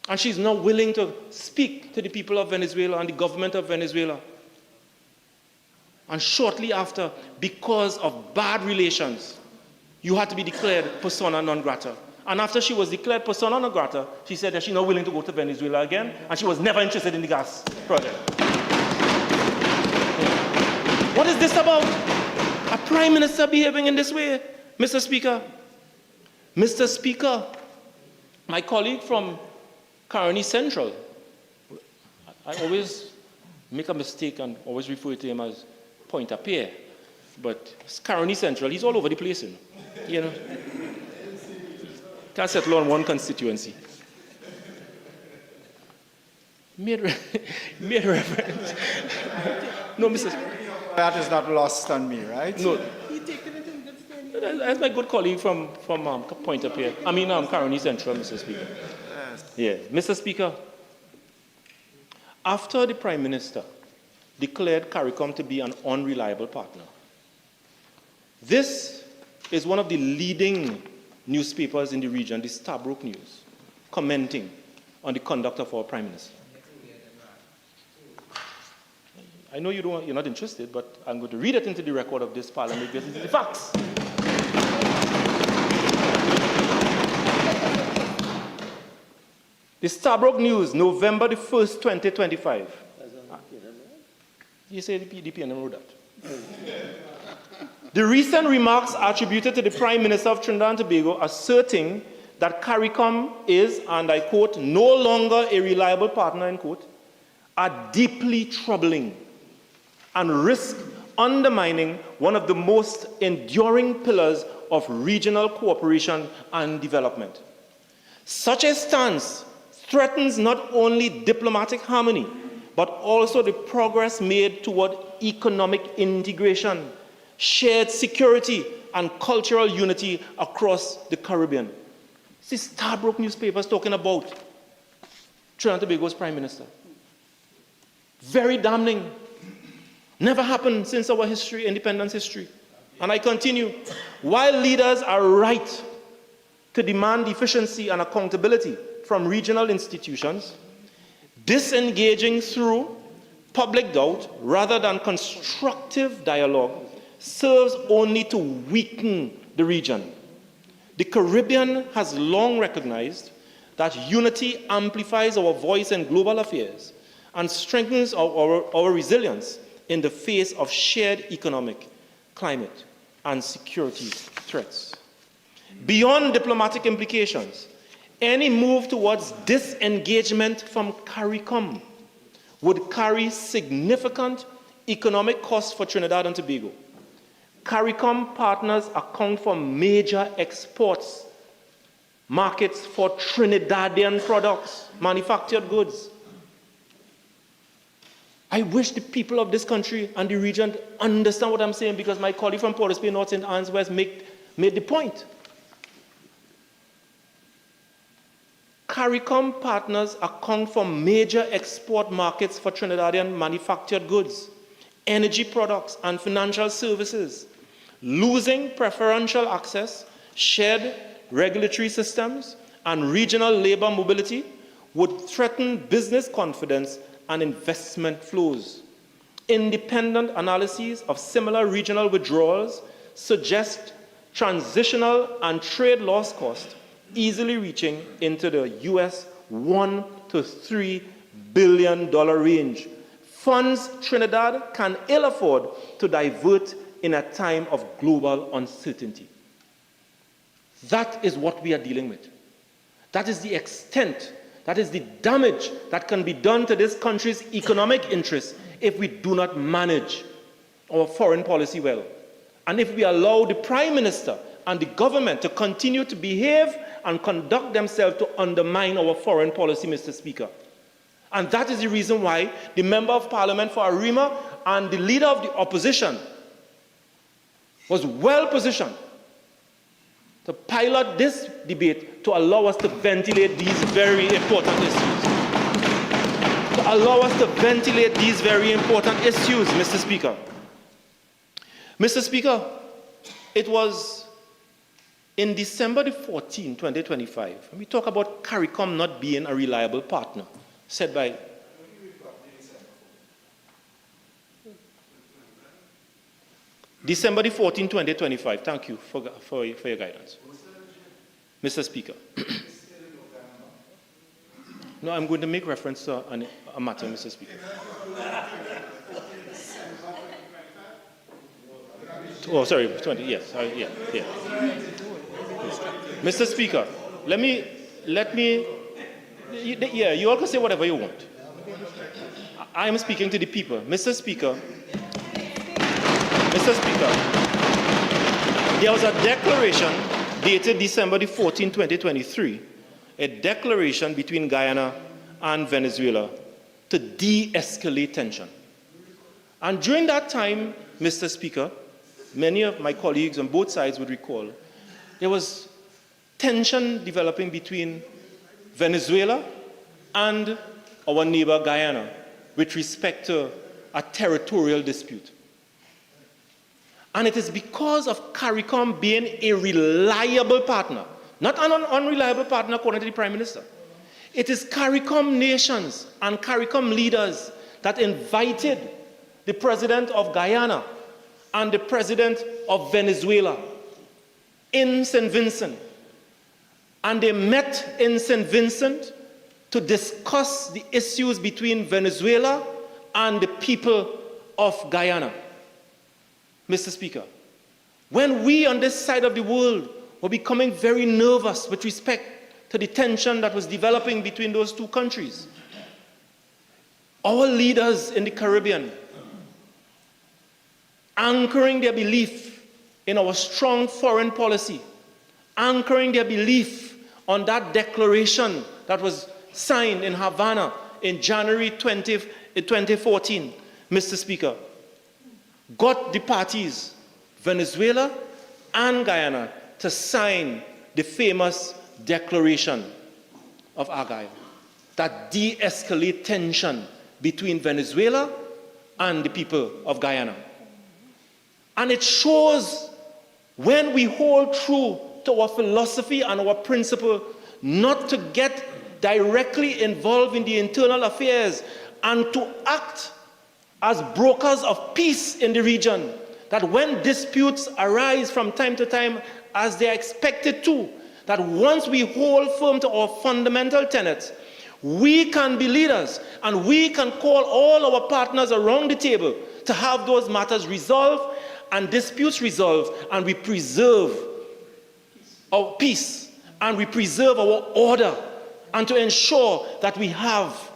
and she's now willing to speak to the people of Venezuela and the government of Venezuela. And shortly after, because of bad relations, you had to be declared persona non grata. And after she was declared persona non grata, she said that she's not willing to go to Venezuela again, and she was never interested in the gas project. What is this about? A Prime Minister behaving in this way, Mr. Speaker? Mr. Speaker, my colleague from Caroni Central, I always make a mistake and always refer to him as Pointe-à-Pierre, but Caroni Central, he's all over the place, you know. Can't settle on one constituency. Made reference. No, Mr. That is not lost on me, right? No. That's my good colleague from Pointe-à-Pierre. I mean, Caroni Central, Mr. Speaker. Yeah, Mr. Speaker, after the Prime Minister declared CARICOM to be an unreliable partner, this is one of the leading newspapers in the region, the Stabroek News, commenting on the conduct of our Prime Minister. I know you're not interested, but I'm going to read it into the record of this Parliament because it's the facts. The Stabroek News, November the 1st, 2025. You say the PNM wrote that. The recent remarks attributed to the Prime Minister of Trinidad and Tobago asserting that CARICOM is, and I quote, no longer a reliable partner, end quote, are deeply troubling and risk undermining one of the most enduring pillars of regional cooperation and development. Such a stance threatens not only diplomatic harmony, but also the progress made toward economic integration, shared security, and cultural unity across the Caribbean. This is Stabroek newspapers talking about Trinidad and Tobago's Prime Minister. Very damning. Never happened since our history, independence history. And I continue. While leaders are right to demand efficiency and accountability from regional institutions, disengaging through public doubt rather than constructive dialogue serves only to weaken the region. The Caribbean has long recognized that unity amplifies our voice in global affairs and strengthens our resilience in the face of shared economic, climate, and security threats. Beyond diplomatic implications, any move towards disengagement from CARICOM would carry significant economic costs for Trinidad and Tobago. CARICOM partners account for major exports, markets for Trinidadian products, manufactured goods. I wish the people of this country and the region understand what I'm saying, because my colleague from Port of Spain, North St. Anne's West made the point. CARICOM partners account for major export markets for Trinidadian manufactured goods, energy products, and financial services. Losing preferential access, shared regulatory systems, and regional labor mobility would threaten business confidence and investment flows. Independent analyses of similar regional withdrawals suggest transitional and trade loss costs easily reaching into the US $1 to $3 billion range. Funds Trinidad can ill afford to divert in a time of global uncertainty. That is what we are dealing with. That is the extent, that is the damage that can be done to this country's economic interests if we do not manage our foreign policy well. And if we allow the Prime Minister and the government to continue to behave and conduct themselves to undermine our foreign policy, Mr. Speaker. And that is the reason why the Member of Parliament for Arima and the Leader of the Opposition was well positioned to pilot this debate to allow us to ventilate these very important issues. To allow us to ventilate these very important issues, Mr. Speaker. Mr. Speaker, it was in December the 14th, 2025, when we talk about CARICOM not being a reliable partner, said by December the 14th, 2025. Thank you for your guidance. Mr. Speaker. No, I'm going to make reference to a matter, Mr. Speaker. Oh, sorry, 20, yes, yeah. Mr. Speaker, let me, yeah, you all can say whatever you want. I am speaking to the people. Mr. Speaker, there was a declaration dated December the 14th, 2023, a declaration between Guyana and Venezuela to de-escalate tension. And during that time, Mr. Speaker, many of my colleagues on both sides would recall, there was tension developing between Venezuela and our neighbor Guyana with respect to a territorial dispute. And it is because of CARICOM being a reliable partner, not an unreliable partner according to the Prime Minister. It is CARICOM nations and CARICOM leaders that invited the President of Guyana and the President of Venezuela in St. Vincent. And they met in St. Vincent to discuss the issues between Venezuela and the people of Guyana. Mr. Speaker, when we on this side of the world were becoming very nervous with respect to the tension that was developing between those two countries, our leaders in the Caribbean, anchoring their belief in our strong foreign policy, anchoring their belief on that declaration that was signed in Havana in January 2014, Mr. Speaker, got the parties, Venezuela and Guyana, to sign the famous Declaration of Argyle that de-escalate tension between Venezuela and the people of Guyana. And it shows when we hold true to our philosophy and our principle not to get directly involved in the internal affairs and to act as brokers of peace in the region, that when disputes arise from time to time, as they are expected to, that once we hold firm to our fundamental tenets, we can be leaders and we can call all our partners around the table to have those matters resolved and disputes resolved, and we preserve our peace and we preserve our order, and to ensure that we have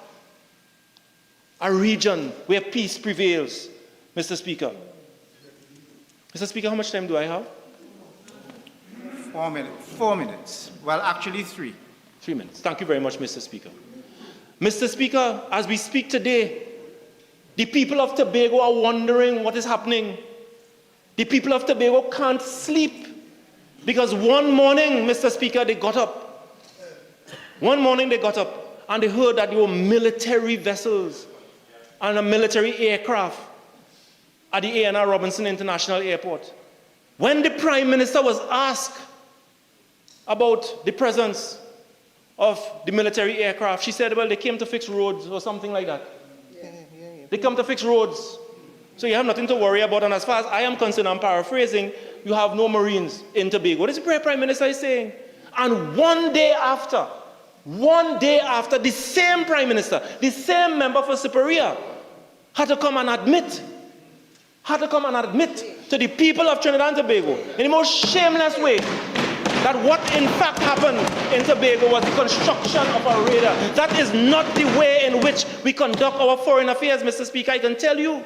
a region where peace prevails, Mr. Speaker. Mr. Speaker, how much time do I have? 4 minutes. 4 minutes. Well, actually 3. 3 minutes. Thank you very much, Mr. Speaker. Mr. Speaker, as we speak today, the people of Tobago are wondering what is happening. The people of Tobago can't sleep because one morning, Mr. Speaker, they got up. One morning they got up and they heard that there were military vessels and a military aircraft at the Beckles-Robinson International Airport. When the Prime Minister was asked about the presence of the military aircraft, she said, well, they came to fix roads or something like that. They come to fix roads. So you have nothing to worry about. And as far as I am concerned, I'm paraphrasing, you have no Marines in Tobago. This is what the Prime Minister is saying. And one day after, the same Prime Minister, the same member for Superior, had to come and admit to the people of Trinidad and Tobago in the most shameless way that what in fact happened in Tobago was the construction of a radar. That is not the way in which we conduct our foreign affairs, Mr. Speaker. I can tell you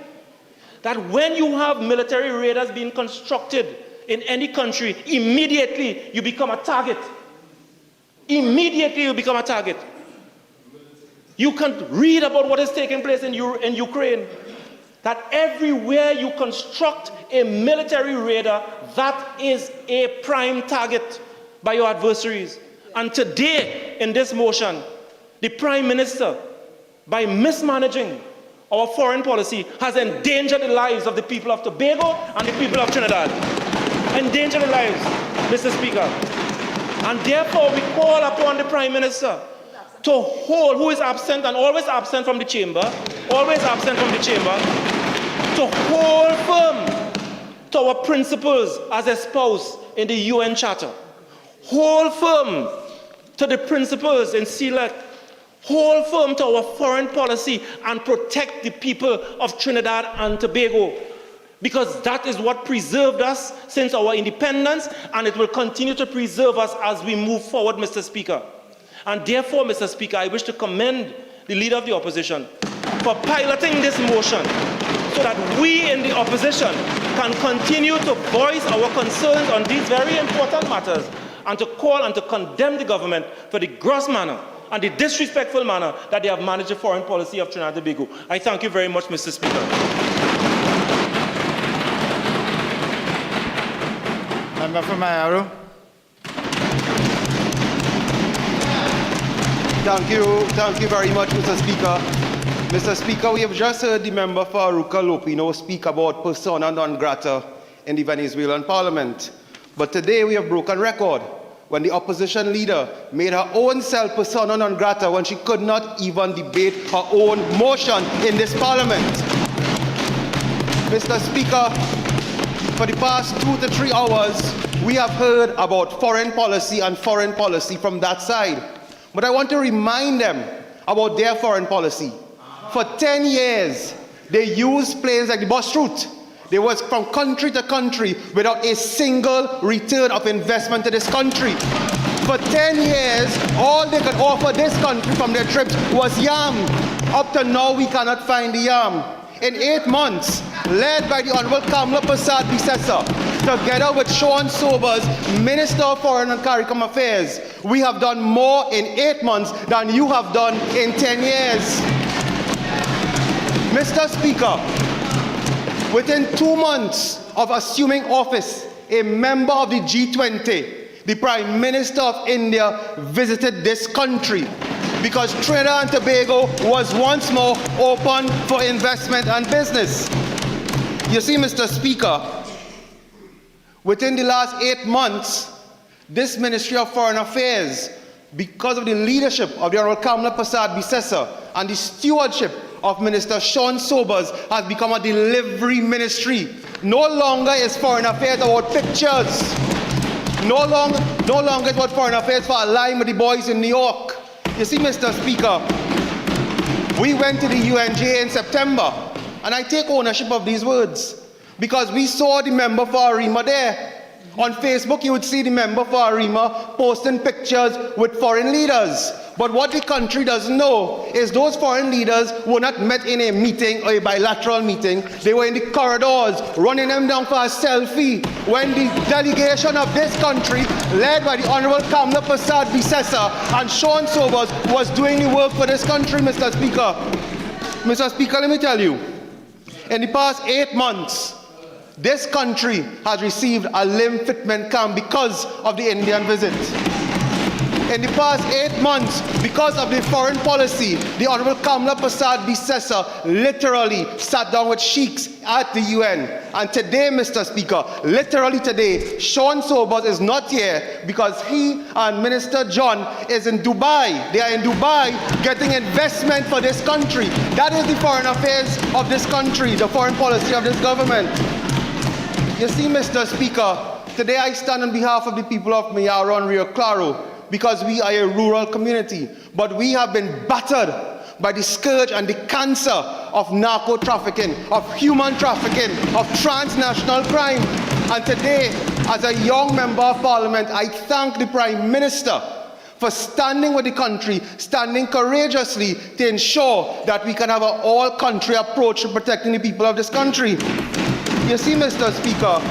that when you have military radars being constructed in any country, immediately you become a target. Immediately you become a target. You can read about what is taking place in Ukraine. That everywhere you construct a military radar, that is a prime target by your adversaries. And today, in this motion, the Prime Minister, by mismanaging our foreign policy, has endangered the lives of the people of Tobago and the people of Trinidad. Endangered the lives, Mr. Speaker. And therefore, we call upon the Prime Minister to hold, who is absent and always absent from the chamber, to hold firm to our principles as espoused in the UN Charter. Hold firm to the principles in CELAC. Hold firm to our foreign policy and protect the people of Trinidad and Tobago. Because that is what preserved us since our independence, and it will continue to preserve us as we move forward, Mr. Speaker. And therefore, Mr. Speaker, I wish to commend the Leader of the Opposition for piloting this motion so that we in the opposition can continue to voice our concerns on these very important matters and to call and to condemn the government for the gross manner and the disrespectful manner that they have managed the foreign policy of Trinidad and Tobago. I thank you very much, Mr. Speaker. Member for Mayaro. Thank you very much, Mr. Speaker. Mr. Speaker, we have just heard the member for Roodal speak about persona non grata in the Venezuelan parliament. But today we have broken record when the opposition leader made her own self persona non grata when she could not even debate her own motion in this parliament. Mr. Speaker, for the past 2 to 3 hours, we have heard about foreign policy and foreign policy from that side. But I want to remind them about their foreign policy. For 10 years, they used planes like the bus route. They was from country to country without a single return of investment to this country. For 10 years, all they could offer this country from their trips was yam. Up to now, we cannot find the yam. In 8 months, led by the Honorable Kamala Prasad-Bissessar, together with Sean Sobers, Minister of Foreign and CARICOM Affairs, we have done more in 8 months than you have done in 10 years. Mr. Speaker, within 2 months of assuming office, a member of the G20, the Prime Minister of India, visited this country because Trinidad and Tobago was once more open for investment and business. You see, Mr. Speaker, within the last 8 months, this Ministry of Foreign Affairs, because of the leadership of the Honorable Kamala Prasad-Bissessar and the stewardship of Minister Sean Sobers, has become a delivery ministry. No longer is foreign affairs about pictures. No longer is about foreign affairs for a line with the boys in New York. You see, Mr. Speaker, we went to the UNJ in September, and I take ownership of these words because we saw the member for Arima there. On Facebook, you would see the member for Arima posting pictures with foreign leaders. But what the country doesn't know is those foreign leaders were not met in a meeting or a bilateral meeting. They were in the corridors, running them down for a selfie when the delegation of this country, led by the Honorable Kamala Prasad-Bissessar and Sean Sobers, was doing the work for this country, Mr. Speaker. Mr. Speaker, let me tell you, in the past 8 months, this country has received a limb fitment camp because of the Indian visit. In the past 8 months, because of the foreign policy, the Honorable Kamala Prasad-Bissessar literally sat down with sheiks at the UN. And today, Mr. Speaker, literally today, Sean Sobers is not here because he and Minister John is in Dubai. They are in Dubai getting investment for this country. That is the foreign affairs of this country, the foreign policy of this government. You see, Mr. Speaker, today I stand on behalf of the people of Mayaro and Rio Claro because we are a rural community, but we have been battered by the scourge and the cancer of narco-trafficking, of human trafficking, of transnational crime. And today, as a young member of Parliament, I thank the Prime Minister for standing with the country, standing courageously to ensure that we can have an all-country approach to protecting the people of this country. You see, Mr. Speaker,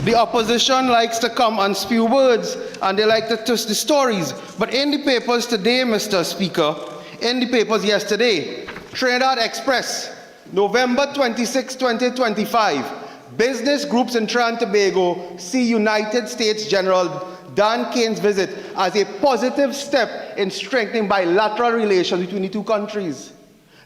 The opposition likes to come and spew words, and they like to twist the stories. But in the papers today, Mr. Speaker, in the papers yesterday, Trinidad Express, November 26, 2025, business groups in Trinidad and Tobago see United States General Dan Kane's visit as a positive step in strengthening bilateral relations between the two countries.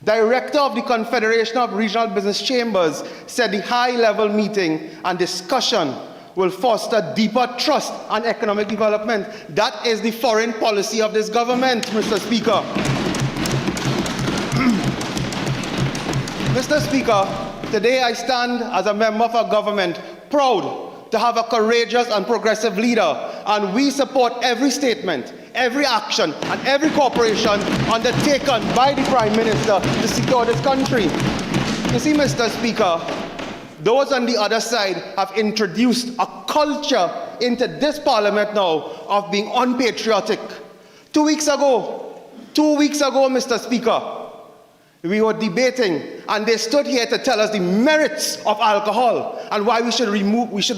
Director of the Confederation of Regional Business Chambers said the high-level meeting and discussion will foster deeper trust and economic development. That is the foreign policy of this government, Mr. Speaker. Mr. Speaker, today I stand as a member of our government proud to have a courageous and progressive leader, and we support every statement, every action, and every cooperation undertaken by the Prime Minister to secure this country. You see, Mr. Speaker, those on the other side have introduced a culture into this Parliament now of being unpatriotic. 2 weeks ago, Mr. Speaker, we were debating, and they stood here to tell us the merits of alcohol and why we should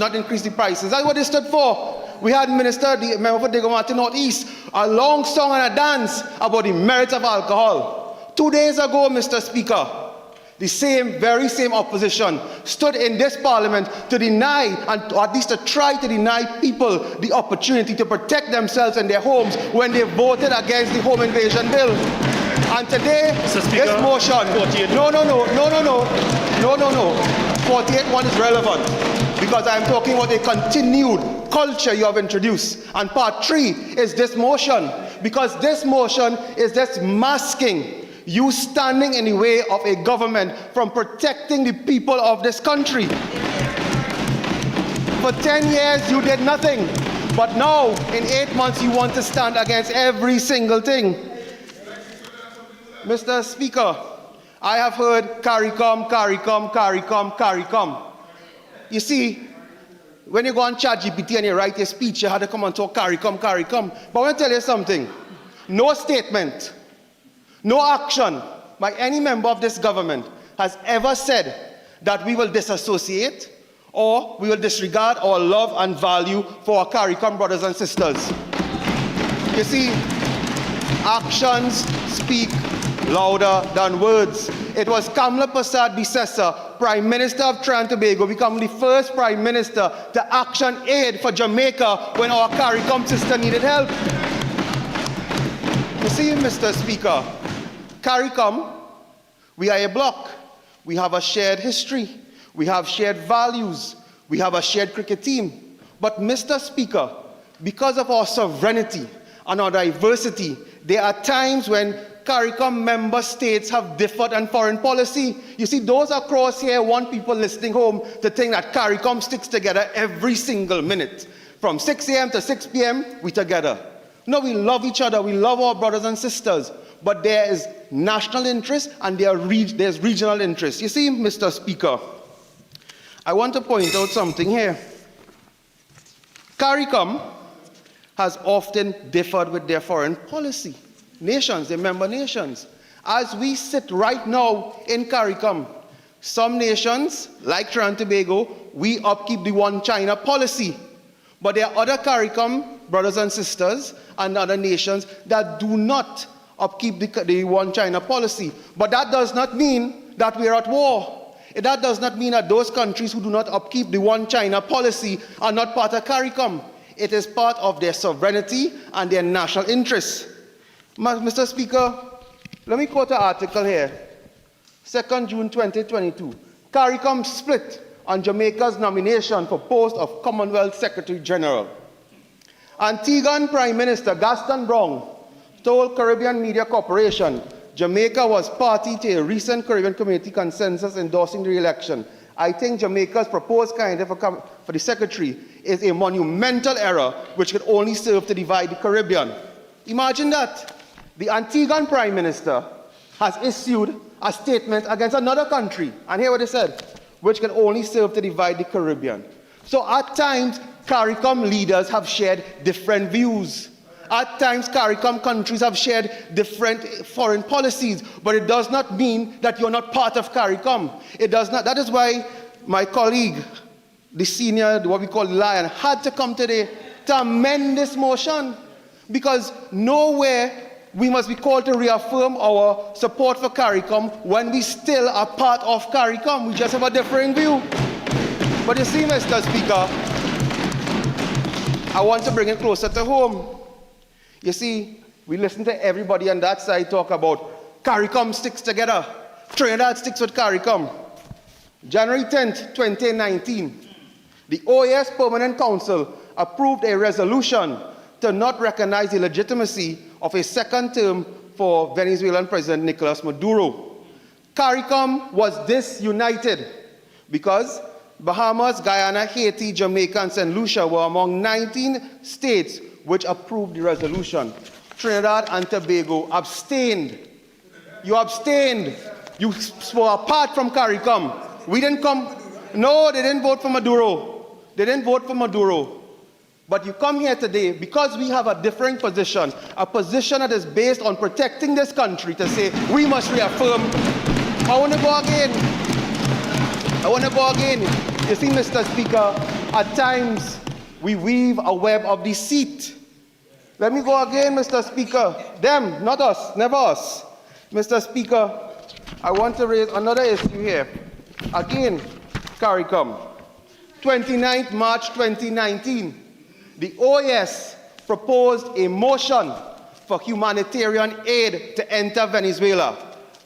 not increase the prices. That's what they stood for. We had the member for Diego Martin Northeast, a long song and a dance about the merits of alcohol. 2 days ago, Mr. Speaker, the very same opposition stood in this Parliament to deny, and or at least to try to deny people the opportunity to protect themselves and their homes when they voted against the home invasion bill. And today, this motion, no. 48.1 is relevant because I'm talking about a continued culture you have introduced. And part 3 is this motion, because this motion is just masking you standing in the way of a government from protecting the people of this country. For 10 years, you did nothing. But now, in 8 months, you want to stand against every single thing. Mr. Speaker, I have heard CARICOM. You see, when you go on ChatGPT and you write a speech, you have to come and talk CARICOM. But I want to tell you something. No statement, no action by any member of this government has ever said that we will disassociate or we will disregard our love and value for our CARICOM brothers and sisters. You see, actions speak louder than words. It was Kamla Prasad Bisesa, Prime Minister of Trinidad and Tobago, become the first Prime Minister to action aid for Jamaica when our CARICOM sister needed help. You see, Mr. Speaker, CARICOM, we are a bloc. We have a shared history. We have shared values. We have a shared cricket team. But Mr. Speaker, because of our sovereignty and our diversity, there are times when CARICOM member states have differed on foreign policy. You see, those across here want people listening home to think that CARICOM sticks together every single minute. From 6 a.m. to 6 p.m., we together. No, we love each other. We love our brothers and sisters. But there is national interest and there's regional interest. You see, Mr. Speaker, I want to point out something here. CARICOM has often differed with their foreign policy. Nations, their member nations. As we sit right now in CARICOM, some nations, like Trinidad and Tobago, we upkeep the one China policy. But there are other CARICOM brothers and sisters and other nations that do not upkeep the one China policy. But that does not mean that we are at war. That does not mean that those countries who do not upkeep the one China policy are not part of CARICOM. It is part of their sovereignty and their national interests. Mr. Speaker, let me quote an article here. 2nd June 2022. CARICOM split on Jamaica's nomination for post of Commonwealth Secretary General. Antiguan Prime Minister Gaston Brown told Caribbean Media Corporation Jamaica was party to a recent Caribbean Community consensus endorsing the re-election. I think Jamaica's proposed candidate for the secretary is a monumental error which could only serve to divide the Caribbean. Imagine that. The Antiguan Prime Minister has issued a statement against another country, and hear what they said, which can only serve to divide the Caribbean. So at times, CARICOM leaders have shared different views. At times, CARICOM countries have shared different foreign policies, but it does not mean that you're not part of CARICOM. It does not. That is why my colleague, the senior, what we call the lion, had to come today to amend this motion, because nowhere we must be called to reaffirm our support for CARICOM when we still are part of CARICOM. We just have a differing view. But you see, Mr. Speaker, I want to bring it closer to home. You see, we listen to everybody on that side talk about CARICOM sticks together. Trinidad sticks with CARICOM. January 10th, 2019, the OAS Permanent Council approved a resolution to not recognize the legitimacy of a second term for Venezuelan President Nicolas Maduro. CARICOM was disunited because Bahamas, Guyana, Haiti, Jamaica, and St. Lucia were among 19 states which approved the resolution. Trinidad and Tobago abstained. You abstained. You were apart from CARICOM. We didn't come. No, they didn't vote for Maduro. They didn't vote for Maduro. But you come here today because we have a differing position, a position that is based on protecting this country, to say we must reaffirm. I want to go again. You see, Mr. Speaker, at times we weave a web of deceit. Let me go again, Mr. Speaker. Them, not us, never us. Mr. Speaker, I want to raise another issue here. Again, CARICOM. 29th March 2019. The OAS proposed a motion for humanitarian aid to enter Venezuela,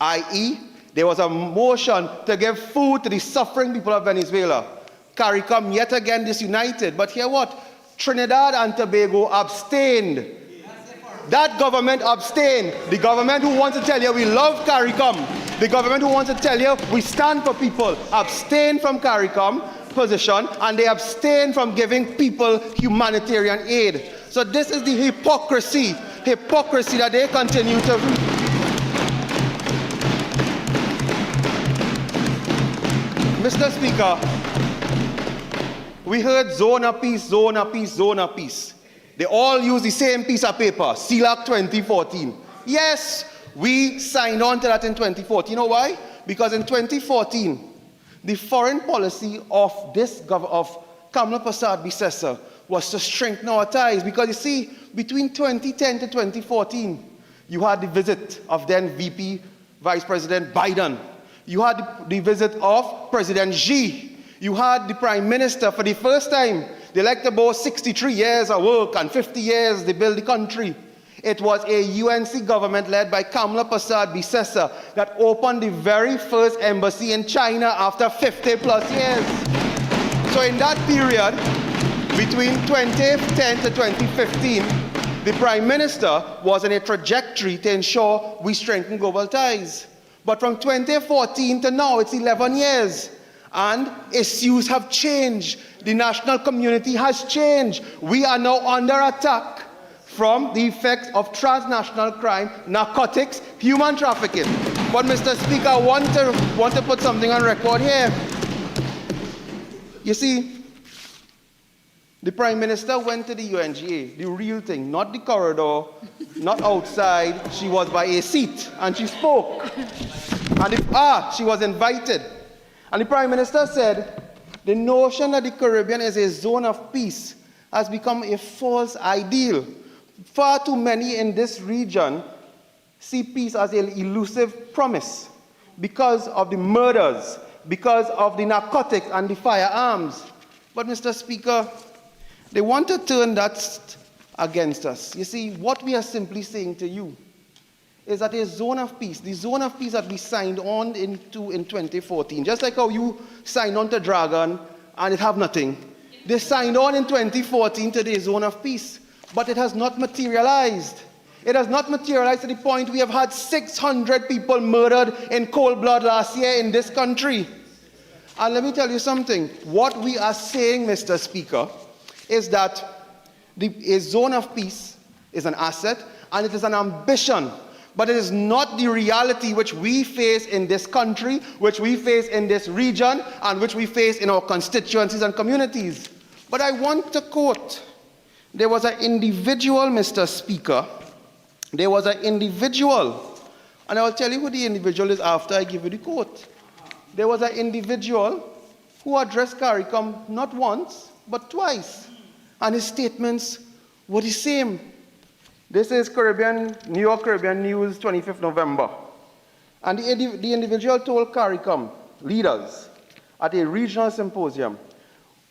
i.e., there was a motion to give food to the suffering people of Venezuela. CARICOM yet again disunited, but hear what? Trinidad and Tobago abstained. That government abstained. The government who wants to tell you we love CARICOM, the government who wants to tell you we stand for people, abstained from CARICOM position, and they abstain from giving people humanitarian aid. So this is the hypocrisy that they continue to. Mr. Speaker, we heard zone of peace, zone of peace, zone of peace. They all use the same piece of paper, CELAC 2014. Yes, we signed on to that in 2014. You know why? Because in 2014, the foreign policy of Kamla Persad-Bissessar was to strengthen our ties, because you see, between 2010 to 2014, you had the visit of then VP Vice President Biden. You had the visit of President Xi. You had the Prime Minister for the first time. They like to boast 63 years of work and 50 years they build the country. It was a UNC government led by Kamla Persad-Bissessar that opened the very first embassy in China after 50 plus years. So in that period, between 2010 to 2015, the Prime Minister was on a trajectory to ensure we strengthen global ties. But from 2014 to now, it's 11 years. And issues have changed. The national community has changed. We are now under attack from the effects of transnational crime, narcotics, human trafficking. But Mr. Speaker, I want to put something on record here. You see, the Prime Minister went to the UNGA, the real thing, not the corridor, not outside. She was by a seat and she spoke. And she was invited. And the Prime Minister said, the notion that the Caribbean is a zone of peace has become a false ideal. Far too many in this region see peace as an elusive promise because of the murders, because of the narcotics and the firearms. But Mr. Speaker, they want to turn that against us. You see, what we are simply saying to you is that a zone of peace, the zone of peace that we signed on into in 2014, just like how you signed on to Dragon and it have nothing. They signed on in 2014 to the zone of peace, but it has not materialized. It has not materialized to the point we have had 600 people murdered in cold blood last year in this country. And let me tell you something. What we are saying, Mr. Speaker, is that a zone of peace is an asset and it is an ambition, but it is not the reality which we face in this country, which we face in this region, and which we face in our constituencies and communities. But I want to quote, there was an individual, Mr. Speaker, there was an individual, and I will tell you who the individual is after I give you the quote. There was an individual who addressed CARICOM not once, but twice. And his statements were the same. This is New York Caribbean News, 25th November. And the individual told CARICOM leaders at a regional symposium,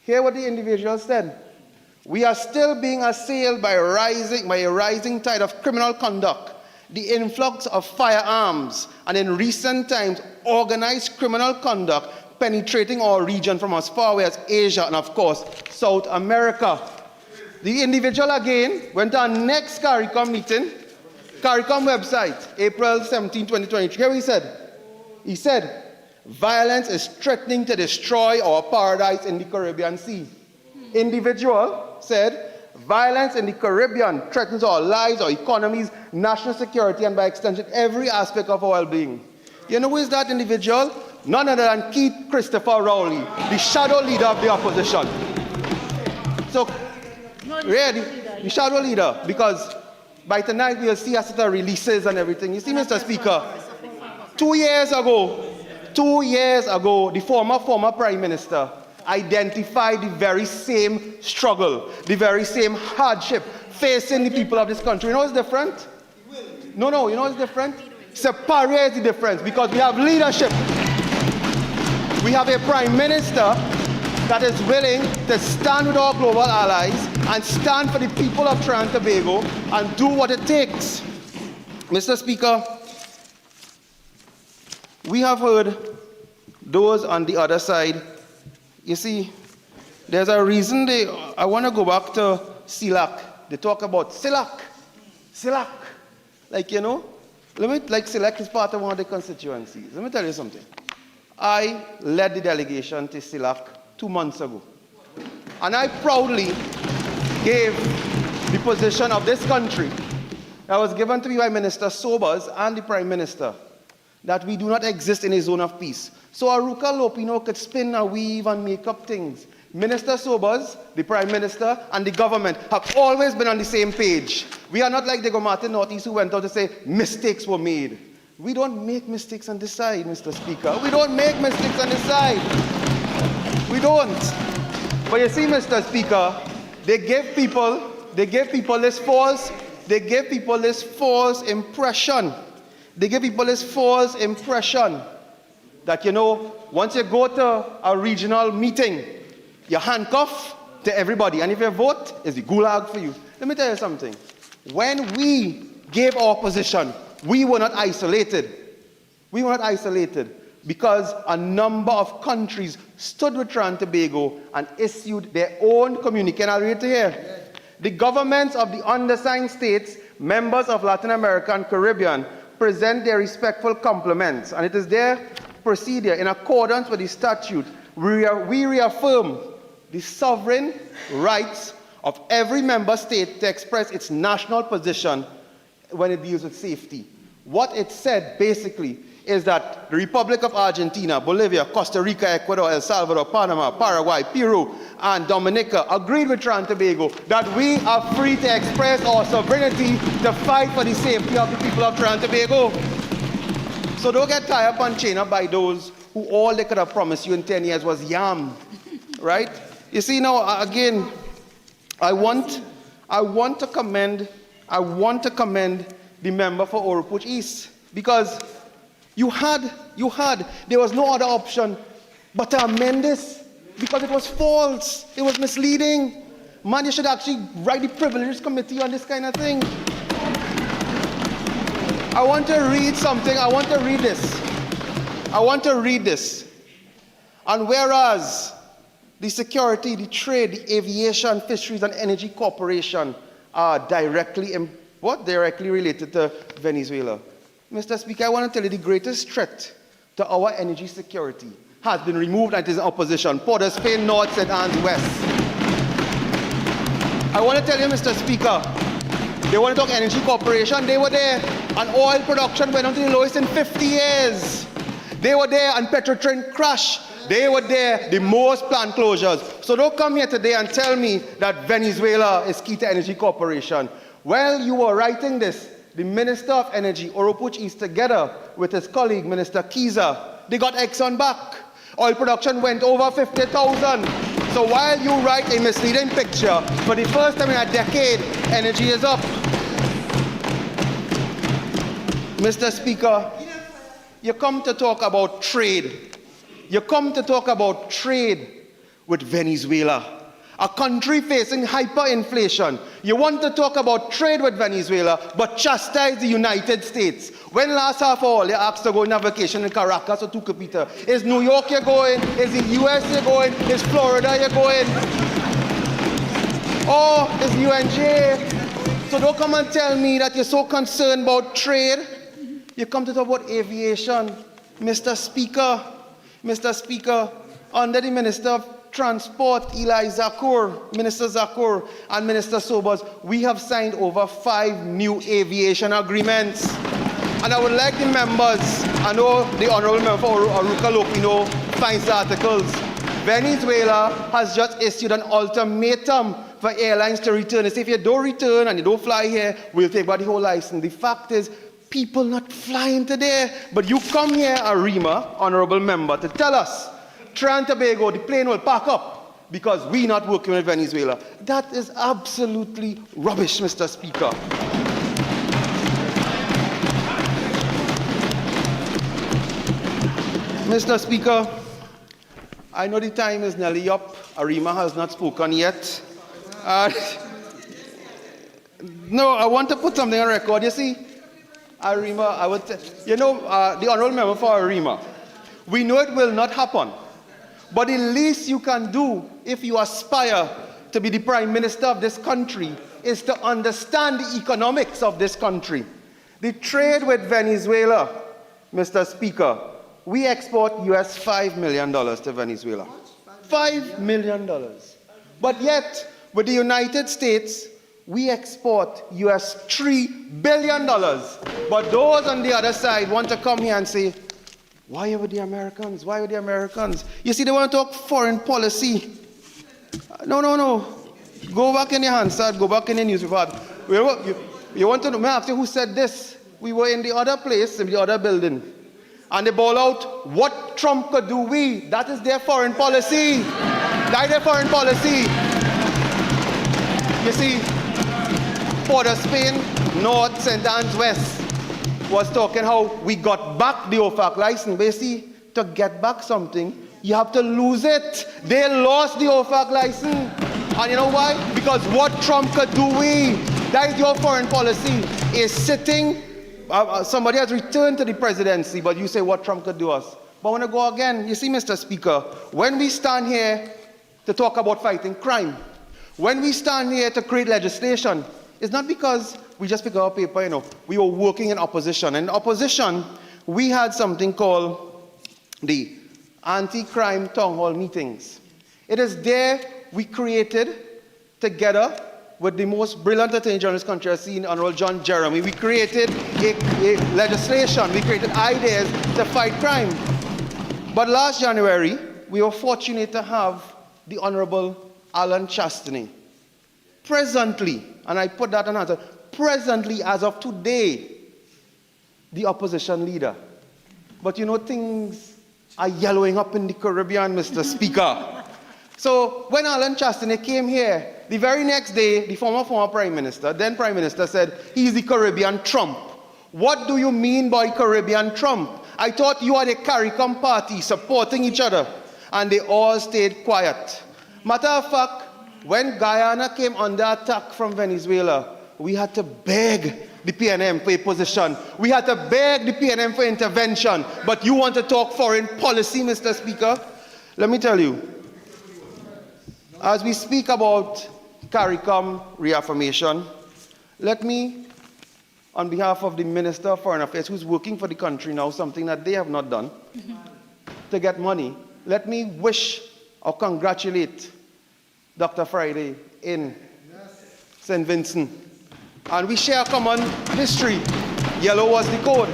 hear what the individual said. We are still being assailed by a rising tide of criminal conduct, the influx of firearms, and in recent times, organized criminal conduct penetrating our region from as far away as Asia and, of course, South America. The individual again went to our next CARICOM meeting, CARICOM website, April 17, 2023. Here he said, violence is threatening to destroy our paradise in the Caribbean Sea. Individual said, violence in the Caribbean threatens our lives, our economies, national security, and by extension, every aspect of our well-being. You know who is that individual? None other than Keith Christopher Rowley, the shadow leader of the opposition. So, really, the shadow leader, because by tonight we'll see a set of releases and everything. You see, Mr. Speaker, 2 years ago, the former Prime Minister identified the very same struggle, the very same hardship facing the people of this country. You know what's different? No, you know what's different? Separate is the difference, because we have leadership. We have a Prime Minister that is willing to stand with our global allies and stand for the people of Trinidad and Tobago and do what it takes. Mr. Speaker, we have heard those on the other side. You see, there's a reason I want to go back to CELAC. They talk about CELAC. Like, you know, CELAC is part of one of the constituencies. Let me tell you something. I led the delegation to CELAC 2 months ago. And I proudly gave the position of this country that was given to me by Minister Sobers and the Prime Minister, that we do not exist in a zone of peace. So Aruka Lopino could spin and weave and make up things. Minister Sobers, the Prime Minister, and the government have always been on the same page. We are not like the Martin Northeast who went out to say mistakes were made. We don't make mistakes on this side, Mr. Speaker. We don't make mistakes on this side. We don't. But you see, Mr. Speaker, they give people this false impression. They give people this false impression that, you know, once you go to a regional meeting, you're handcuffed to everybody. And if you vote, it's the gulag for you. Let me tell you something. When we gave our position, we were not isolated. We were not isolated because a number of countries stood with Trinidad and Tobago and issued their own communique. And I'll read it here. The governments of the undersigned states, members of Latin America and Caribbean, present their respectful compliments, and it is their procedure in accordance with the statute. We reaffirm the sovereign rights of every member state to express its national position when it deals with safety. What it said basically is that the Republic of Argentina, Bolivia, Costa Rica, Ecuador, El Salvador, Panama, Paraguay, Peru, and Dominica agreed with Trinidad and Tobago that we are free to express our sovereignty to fight for the safety of the people of Trinidad and Tobago. So don't get tied up and chained up by those who all they could have promised you in 10 years was yam, right? You see, now again, I want to commend the member for Oropouche East, because there was no other option but to amend this, because it was false, it was misleading. Man, you should actually write the Privileges Committee on this kind of thing. I want to read something, I want to read this. And whereas the security, the trade, the aviation, fisheries, and energy corporation are directly related to Venezuela. Mr. Speaker, I want to tell you the greatest threat to our energy security has been removed and it is in opposition. Port of Spain, North, St. Anne's, West. I want to tell you, Mr. Speaker, they want to talk energy corporation. They were there, and oil production went down to the lowest in 50 years. They were there, and Petrotrin crashed. They were there, the most plant closures. So don't come here today and tell me that Venezuela is key to energy corporation. While you were writing this, the Minister of Energy, Oropouche East, together with his colleague, Minister Kiza, they got Exxon back. Oil production went over 50,000. So while you write a misleading picture, for the first time in a decade, energy is up. Mr. Speaker, you come to talk about trade. You come to talk about trade with Venezuela, a country facing hyperinflation. You want to talk about trade with Venezuela, but chastise the United States. When last half all you asked to go on a vacation in Caracas or Tucupita? Is New York you're going? Is the US you're going? Is Florida you're going? Or is UNJ? So don't come and tell me that you're so concerned about trade. You come to talk about aviation. Mr. Speaker, under the Minister of Transport, Minister Zakur, and Minister Sobers, we have signed over 5 new aviation agreements. And I would like the members, I know the Honorable Member for Aruka Lopino finds the articles. Venezuela has just issued an ultimatum for airlines to return. They say if you don't return and you don't fly here, we'll take back the whole license. The fact is, people not flying today. But you come here, Arima, Honorable Member, to tell us, Trinidad and Tobago, the plane will pack up because we're not working with Venezuela. That is absolutely rubbish, Mr. Speaker. Mr. Speaker, I know the time is nearly up. Arima has not spoken yet. No, I want to put something on record. You see, Arima, the Honorable Member for Arima, we know it will not happen. But the least you can do if you aspire to be the Prime Minister of this country is to understand the economics of this country. The trade with Venezuela, Mr. Speaker, we export US $5 million to Venezuela. $5 million. But yet, with the United States, we export US $3 billion. But those on the other side want to come here and say, why are the Americans? Why are the Americans? You see, they want to talk foreign policy. No. Go back in your Hansard, go back in the newspaper. You want to know, may I ask you who said this? We were in the other place, in the other building. And they ball out, what Trump could do that is their foreign policy. That is their foreign policy. You see, Port of Spain, North, St. Anne's, West, was talking how we got back the OFAC license. But you see, to get back something, you have to lose it. They lost the OFAC license. And you know why? Because what Trump could do, that is your foreign policy, is sitting. Somebody has returned to the presidency, but you say what Trump could do us. But I want to go again. You see, Mr. Speaker, when we stand here to talk about fighting crime, when we stand here to create legislation, it's not because we just pick up paper, we were working in opposition. In opposition, we had something called the anti-crime town hall meetings. It is there we created, together with the most brilliant attorney general this country has seen, Honorable John Jeremy, we created a legislation, we created ideas to fight crime. But last January, we were fortunate to have the Honorable Alan Chastney. Presently, and I put that on answer, presently, as of today, the opposition leader. But things are yellowing up in the Caribbean, Mr. Speaker. So when Alan Chastney came here, the very next day, the former Prime Minister, then Prime Minister, said, he's the Caribbean Trump. What do you mean by Caribbean Trump? I thought you had a CARICOM party supporting each other. And they all stayed quiet. Matter of fact, when Guyana came under attack from Venezuela, we had to beg the PNM for a position. We had to beg the PNM for intervention. But you want to talk foreign policy, Mr. Speaker? Let me tell you, as we speak about CARICOM reaffirmation, let me, on behalf of the Minister of Foreign Affairs, who's working for the country now, something that they have not done, to get money, let me wish or congratulate Dr. Friday in St. Vincent. And we share a common history. Yellow was the code.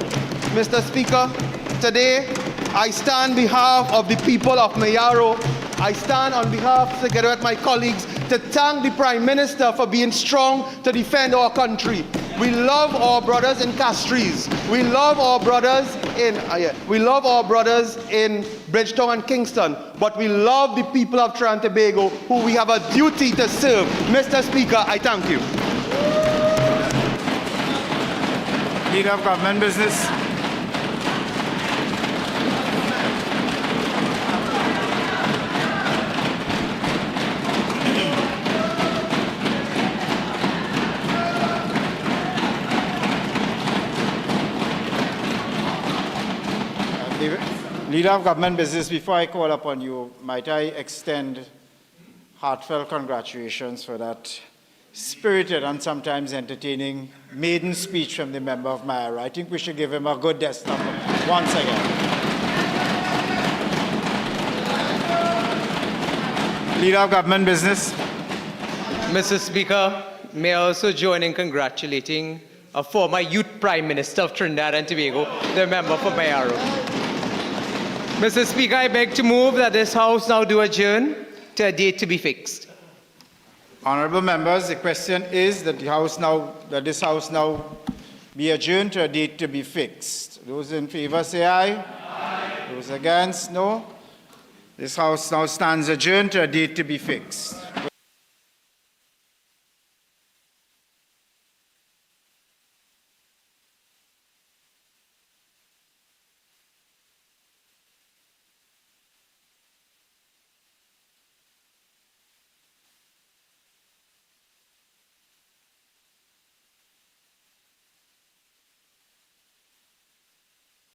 Mr. Speaker, today I stand on behalf of the people of Mayaro. I stand on behalf, together with my colleagues, to thank the Prime Minister for being strong to defend our country. We love our brothers in Castries. We love our brothers in Bridgetown and Kingston. But we love the people of Trinidad and Tobago who we have a duty to serve. Mr. Speaker, I thank you. Leader of Government Business. Leader of Government Business, before I call upon you, might I extend heartfelt congratulations for that spirited and sometimes entertaining maiden speech from the member of Myra. I think we should give him a good desk number once again. Leader of Government Business. Mr. Speaker, may I also join in congratulating a former Youth Prime Minister of Trinidad and Tobago, the member for Mayaro. Mr. Speaker, I beg to move that this House now do adjourn to a date to be fixed. Honourable members, the question is that this House now be adjourned to a date to be fixed. Those in favour say aye. Aye. Those against, no. This House now stands adjourned to a date to be fixed.